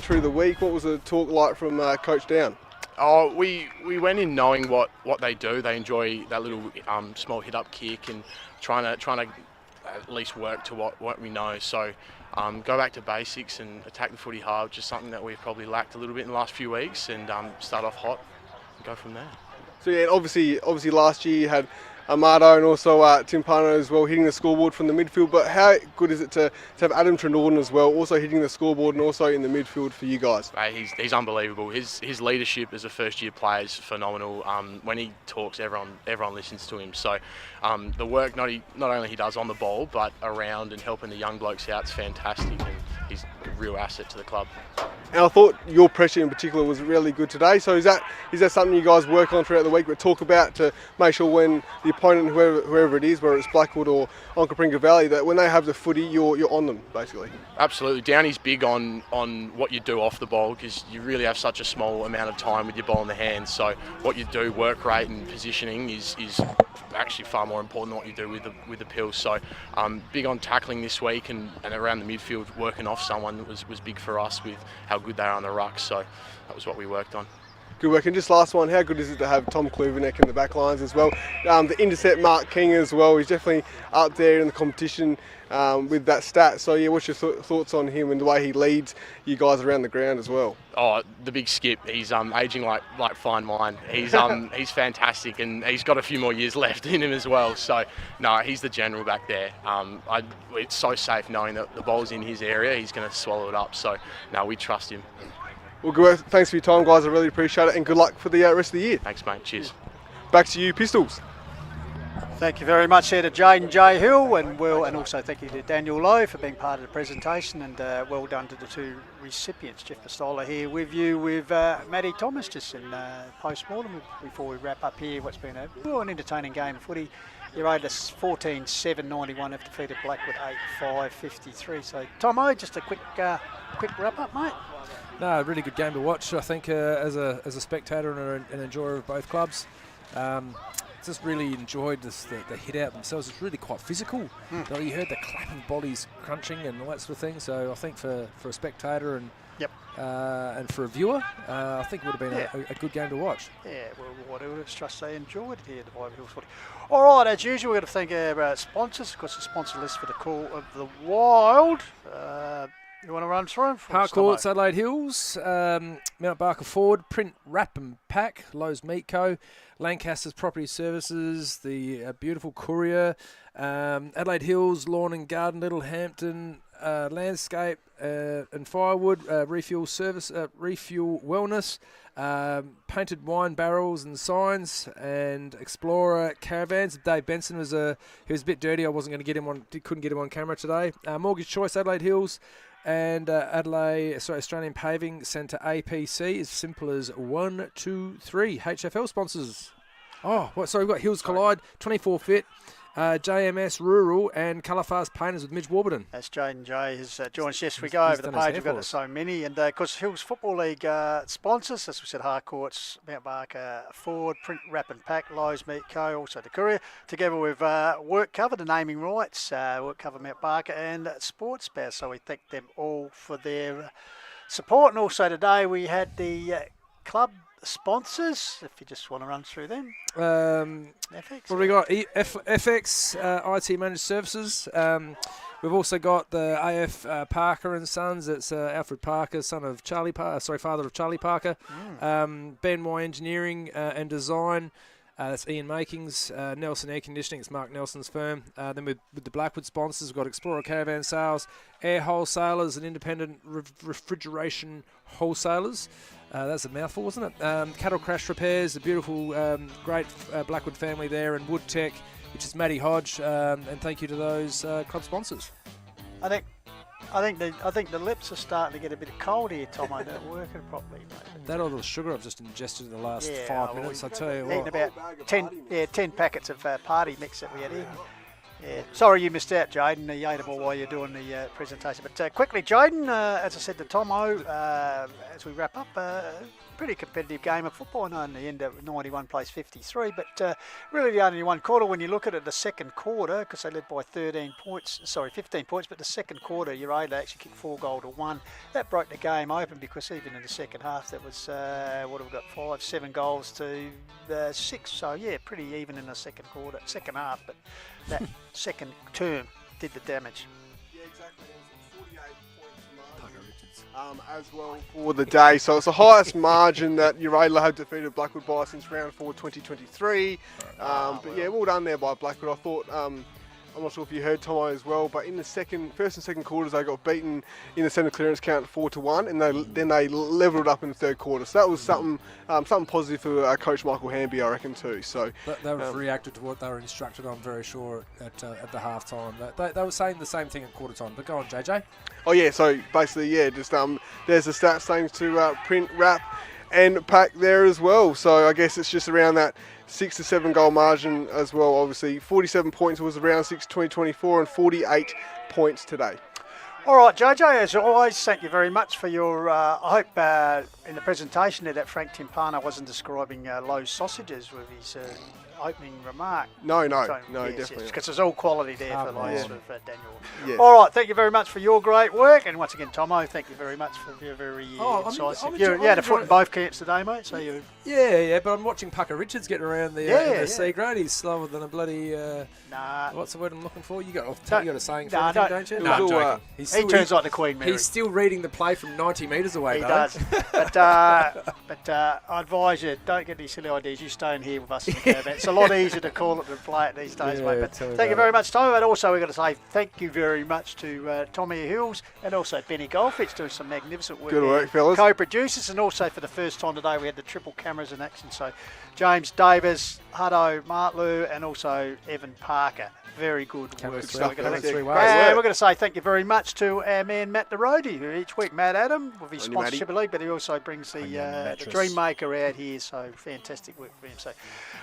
through the week? What was the talk like from Coach Down? Oh, we went in knowing what they do. They enjoy that little small hit up kick and trying to at least work to what we know. So go back to basics and attack the footy hard, which is something that we've probably lacked a little bit in the last few weeks, and start off hot and go from there. So yeah, obviously last year you had Amado and also Timpano as well hitting the scoreboard from the midfield, but how good is it to have Adam Trenorden as well also hitting the scoreboard and also in the midfield for you guys? He's unbelievable. His leadership as a first year player is phenomenal. When he talks, everyone listens to him. So the work not only he does on the ball but around and helping the young blokes out is fantastic, and he's a real asset to the club. And I thought your pressure in particular was really good today. So is that something you guys work on throughout the week, but talk about to make sure when the opponent, whoever it is, whether it's Blackwood or Onkaparinga Valley, that when they have the footy, you're on them basically? Absolutely. Downey's big on what you do off the ball, because you really have such a small amount of time with your ball in the hands. So what you do, work rate and positioning, is actually far more important than what you do with the pills. So big on tackling this week and around the midfield, working off someone was big for us with how good they are on the ruck. So that was what we worked on. Good work. And just last one, how good is it to have Tom Kluverneck in the back lines as well? The intercept Mark King as well, he's definitely up there in the competition with that stat. So yeah, what's your thoughts on him and the way he leads you guys around the ground as well? Oh, the big skip. He's aging like fine wine. He's he's fantastic, and he's got a few more years left in him as well. So no, he's the general back there. It's so safe knowing that the ball's in his area. He's going to swallow it up. So no, we trust him. Well, good work. Thanks for your time, guys. I really appreciate it, and good luck for the rest of the year. Thanks, mate. Cheers. Back to you, Pistols. Thank you very much there to Jane J. Hill, and also thank you to Daniel Lowe for being part of the presentation, and well done to the two recipients. Jeff Pistola here with you with Matty Thomas just in post-mortem before we wrap up here. What's been an entertaining game of footy. Uraidla 14-7-91 have defeated Blackwood 8-5-53. So Tomo, just a quick wrap up, mate. No, really good game to watch. I think as a spectator and an enjoyer of both clubs, just really enjoyed the hit out themselves. It's really quite physical. You heard the clapping bodies crunching and all that sort of thing. So I think for a spectator and for a viewer, I think it would have been a good game to watch. Yeah, well, what else? Trust they enjoyed it here at the Viva Hills Footy. All right, as usual, we're going to thank our sponsors. Of course, the sponsor list for the Call of the Wild. You want to run through them? Harcourts, Adelaide Hills, Mount Barker Ford, Print Wrap and Pack, Lowe's Meat Co, Lancaster's Property Services, the beautiful Courier, Adelaide Hills, Lawn and Garden, Littlehampton, Landscape and Firewood, Refuel Service, Refuel Wellness, Painted Wine Barrels and Signs, and Explorer Caravans. Dave Benson he was a bit dirty. I wasn't going to get him couldn't get him on camera today. Mortgage Choice, Adelaide Hills. And Australian Paving Centre APC, as simple as 1, 2, 3. HFL sponsors. We've got Hills Collide, 24 Fit, JMS Rural and Colourfast Painters with Midge Warburton. As Jaden J has joined us. Yes, we go over the page. We've got so many. And of course, Hills Football League sponsors, as we said, Harcourts, Mount Barker, Ford, Print, Wrap and Pack, Lowe's Meat Co., also the Courier, together with Work Cover, the naming rights, Work Cover Mount Barker and Sports Bear. So we thank them all for their support. And also today we had the club sponsors, if you just want to run through them. FX. What we got? FX IT Managed Services. We've also got the AF Parker and Sons. It's Alfred Parker, father of Charlie Parker. BNY Engineering and Design. That's Ian Makings. Nelson Air Conditioning. It's Mark Nelson's firm. Then with the Blackwood sponsors, we've got Explorer Caravan Sales, Air Wholesalers, and Independent Refrigeration Wholesalers. That's a mouthful, wasn't it? Cattle Crash Repairs, the beautiful, great Blackwood family there, and Wood Tech, which is Matty Hodge. And thank you to those club sponsors. I think the lips are starting to get a bit cold here, Tom. I don't working properly, mate. That or the sugar I've just ingested in the last 5 minutes, I tell you what. Eating about 10 packets of party mix that we had here. Yeah. Sorry you missed out, Jaden. You ate them all while you're doing the presentation. But quickly, Jaden, as I said to Tomo, as we wrap up, pretty competitive game of football. I know in the end 91 plays 53, but really the only one quarter when you look at it, the second quarter, because they led by 15 points, but the second quarter, Uraidla actually kicked 4 goals to 1. That broke the game open because even in the second half, that was, what have we got, 7 goals to 6. So, yeah, pretty even in the second half, but that second term did the damage. Yeah, exactly. 48 points as well for the day. So it's the highest margin that Uraidla have defeated Blackwood by since round 4 2023. But yeah, well done there by Blackwood. I thought, I'm not sure if you heard Tomo as well, but in the first and second quarters they got beaten in the centre clearance count 4-1, and then they levelled up in the third quarter. So that was something positive for Coach Michael Hamby, I reckon too. So they reacted to what they were instructed. I'm very sure at the half time. They were saying the same thing at quarter time. But go on, JJ. Oh yeah, so basically just there's the stats thanks to Print, Wrap and Pack there as well. So I guess it's just around that 6 to 7 goal margin as well. Obviously 47 points was around 6 2024 and 48 points today. All right, JJ, as always, thank you very much for your, I hope in the presentation there that Frank Timpano wasn't describing Lowe's sausages with his opening remark. No, definitely. Because there's all quality there for Lowe's with Daniel. Yes. All right, thank you very much for your great work. And once again, Tomo, thank you very much for your very incisive. You had a foot in both camps today, mate. So you. Yeah, but I'm watching Pucker Richards getting around the C grade. He's slower than a bloody. What's the word I'm looking for? You got a saying for him, don't you? No, I'm joking. He turns like the Queen Mary. He's still reading the play from 90 metres away. He does. But I advise you, don't get any silly ideas. You stay in here with us in the caravan. It's a lot easier to call it than play it these days, mate. But thank you very much, Tommy. And also we've got to say thank you very much to Tommy Hills and also Benny Goldfitch doing some magnificent work. Good work, fellas. Co-producers, and also for the first time today we had the triple cameras in action. So James Davis, Hutto Martlew, and also Evan Parker. Very good work. So we're going to say thank you very much to our man Matt the Roadie, who each week, Matt Adam, with his sponsorship league, but he also brings the Dream Maker out here. So fantastic work for him. So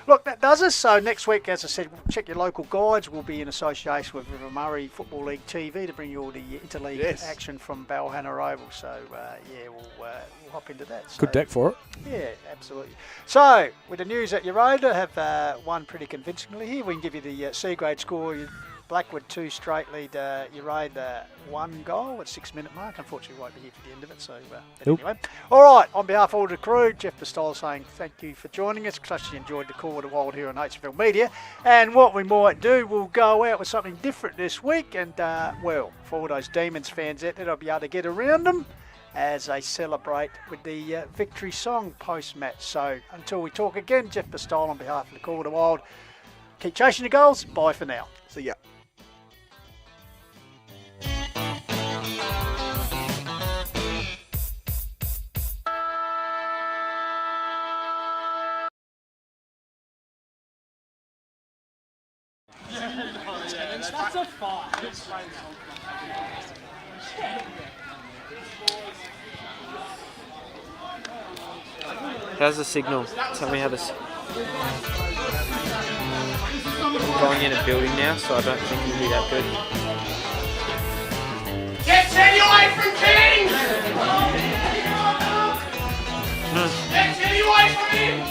look, that does us. So next week, as I said, check your local guides. We'll be in association with River Murray Football League TV to bring you all the interleague action from Balhana Oval. So we'll hop into that. So, good deck for it. Yeah, absolutely. So with the news that Uraidla have won pretty convincingly here, we can give you the C grade score. Blackwood 2 straight lead, Uraidla 1 goal at 6-minute mark. Unfortunately, we won't be here for the end of it. So anyway, all right. On behalf of all the crew, Jeff Pistola saying thank you for joining us. Trust you enjoyed the Call of the Wild here on HFL Media. And what we might do, we'll go out with something different this week. And for all those Demons fans out there, I'll be able to get around them as they celebrate with the victory song post-match. So until we talk again, Jeff Pistola on behalf of the Call of the Wild. Keep chasing the goals. Bye for now. See ya. That's a fine. How's the signal? Tell me how this. going in a building now, so I don't think it'll be that good. Get Teddy away from King! Get Teddy away from him!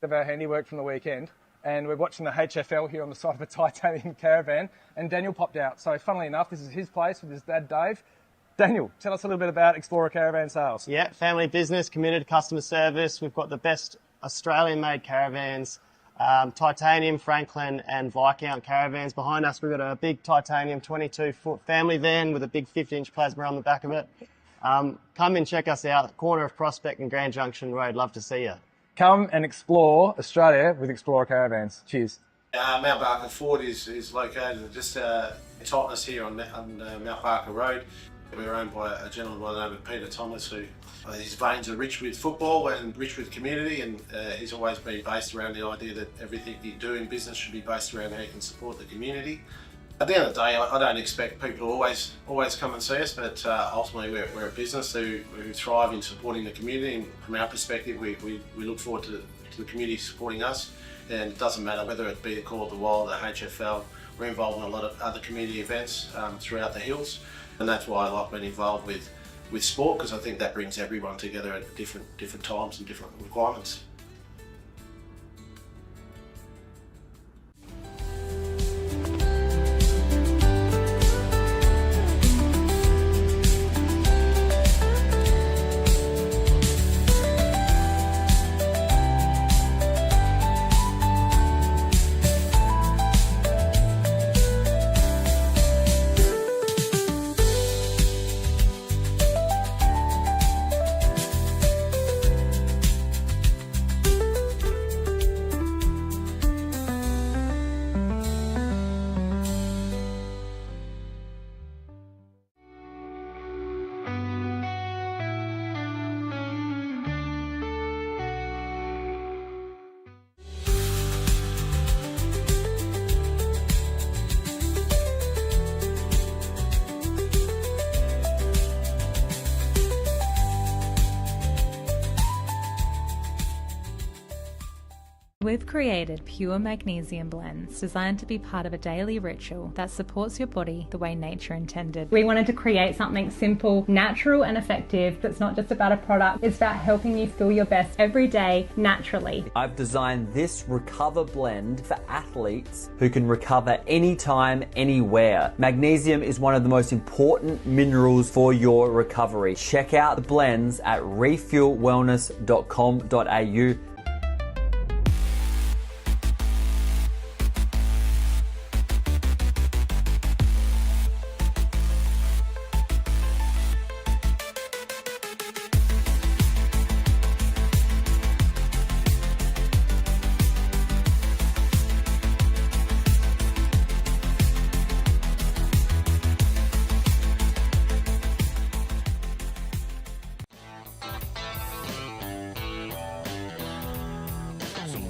Of our handiwork from the weekend, and we're watching the HFL here on the side of a titanium caravan, and Daniel popped out. So funnily enough, this is his place with his dad Dave. Daniel, tell us a little bit about Explorer Caravan Sales. Yeah, family business, committed customer service. We've got the best Australian-made caravans, titanium, Franklin and Viscount caravans. Behind us we've got a big titanium 22-foot family van with a big 50-inch plasma on the back of it. Come and check us out, corner of Prospect and Grand Junction Road. Love to see you. Come and explore Australia with Explorer Caravans. Cheers. Mount Barker Ford is located just Totnes here on Mount Barker Road. We're owned by a gentleman by the name of Peter Thomas, who his veins are rich with football and rich with community, and he's always been based around the idea that everything you do in business should be based around how you can support the community. At the end of the day, I don't expect people to always come and see us, but ultimately we're a business who thrive in supporting the community, and from our perspective we look forward to the community supporting us, and it doesn't matter whether it be the Call of the Wild, the HFL. We're involved in a lot of other community events throughout the hills, and that's why I like being involved with sport, because I think that brings everyone together at different times and different requirements. We've created pure magnesium blends designed to be part of a daily ritual that supports your body the way nature intended. We wanted to create something simple, natural and effective that's not just about a product, it's about helping you feel your best every day naturally. I've designed this Recover blend for athletes who can recover anytime, anywhere. Magnesium is one of the most important minerals for your recovery. Check out the blends at refuelwellness.com.au.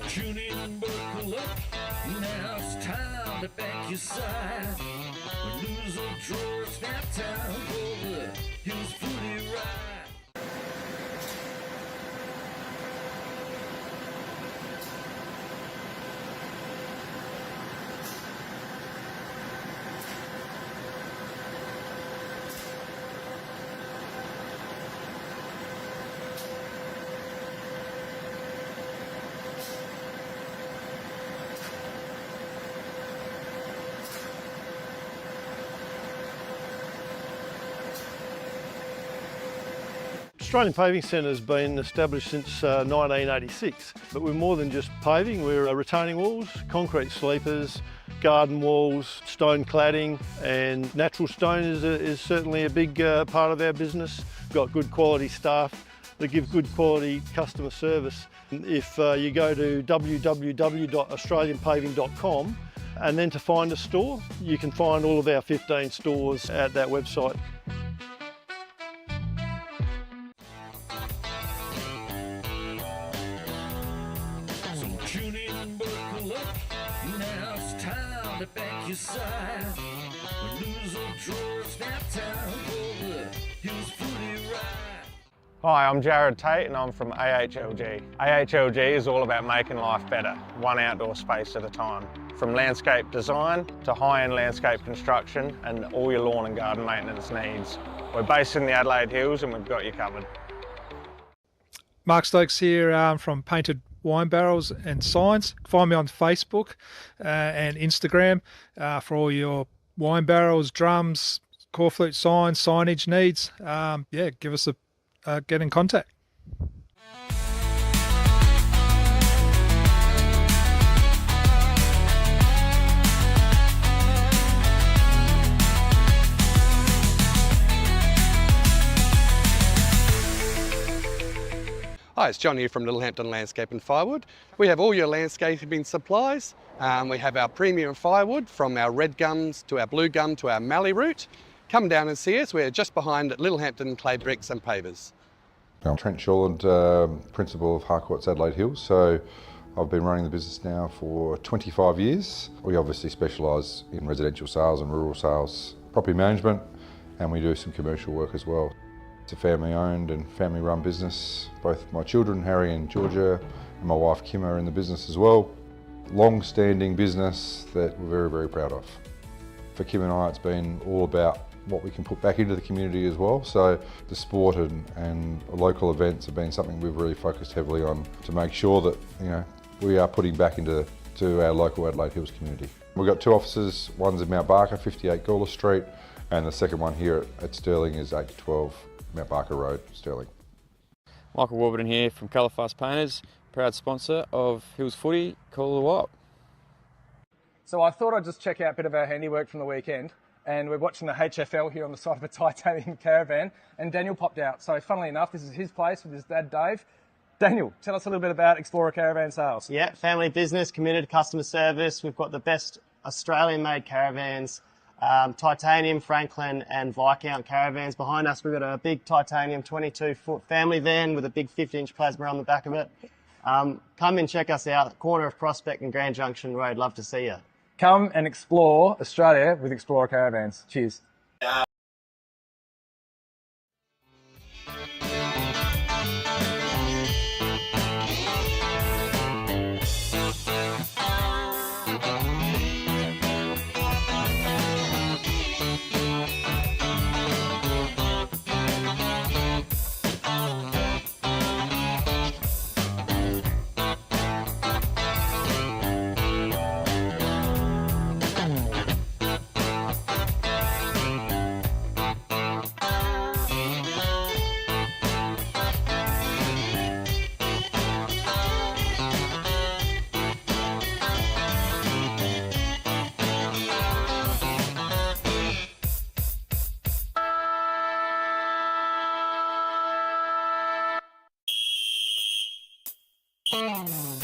Tune in and buckle up. Now it's time to back your side. Lose or draw, it's that time for the Hills Footy Ride. Australian Paving Centre has been established since 1986, but we're more than just paving. We're retaining walls, concrete sleepers, garden walls, stone cladding, and natural stone is certainly a big part of our business. We've got good quality staff that give good quality customer service. If you go to www.australianpaving.com and then to find a store, you can find all of our 15 stores at that website. So tune in and buckle up. Now it's time to back your side. When lose or draw, it's now time for the Hills Footy Ride. Hi, I'm Jared Tate and I'm from AHLG. AHLG is all about making life better, one outdoor space at a time. From landscape design to high-end landscape construction and all your lawn and garden maintenance needs. We're based in the Adelaide Hills and we've got you covered. Mark Stokes here from Painted Wine Barrels and Signs. Find me on Facebook and Instagram for all your wine barrels, drums, core flute signs, signage needs. Yeah, give us a get in contact. Hi, it's John here from Littlehampton Landscape and Firewood. We have all your landscaping supplies. We have our premium firewood from our red gums to our blue gum to our mallee root. Come down and see us. We're just behind Littlehampton Clay Bricks and Pavers. I'm Trent Shawland, Principal of Harcourt's Adelaide Hills. So I've been running the business now for 25 years. We obviously specialise in residential sales and rural sales, property management, and we do some commercial work as well. It's a family owned and family run business. Both my children, Harry and Georgia, and my wife Kim are in the business as well. Long-standing business that we're very, very proud of. For Kim and I, it's been all about what we can put back into the community as well. So the sport and local events have been something we've really focused heavily on to make sure that we are putting back into our local Adelaide Hills community. We've got two offices. One's in Mount Barker, 58 Gawler Street, and the second one here at Stirling is 8 to 12 Mount Barker Road, Stirling. Michael Warburton here from Califas Painters, proud sponsor of Hills Footy, Call the Wild. So I thought I'd just check out a bit of our handiwork from the weekend, and we're watching the HFL here on the side of a titanium caravan, and Daniel popped out. So funnily enough, this is his place with his dad Dave. Daniel, tell us a little bit about Explorer Caravan Sales. Yeah, family business, committed customer service. We've got the best Australian-made caravans, titanium, Franklin and Viscount caravans. Behind us we've got a big titanium 22-foot family van with a big 50-inch plasma on the back of it. Come and check us out, corner of Prospect and Grand Junction Road. Love to see you. Come and explore Australia with Explorer Caravans. Cheers. Oh.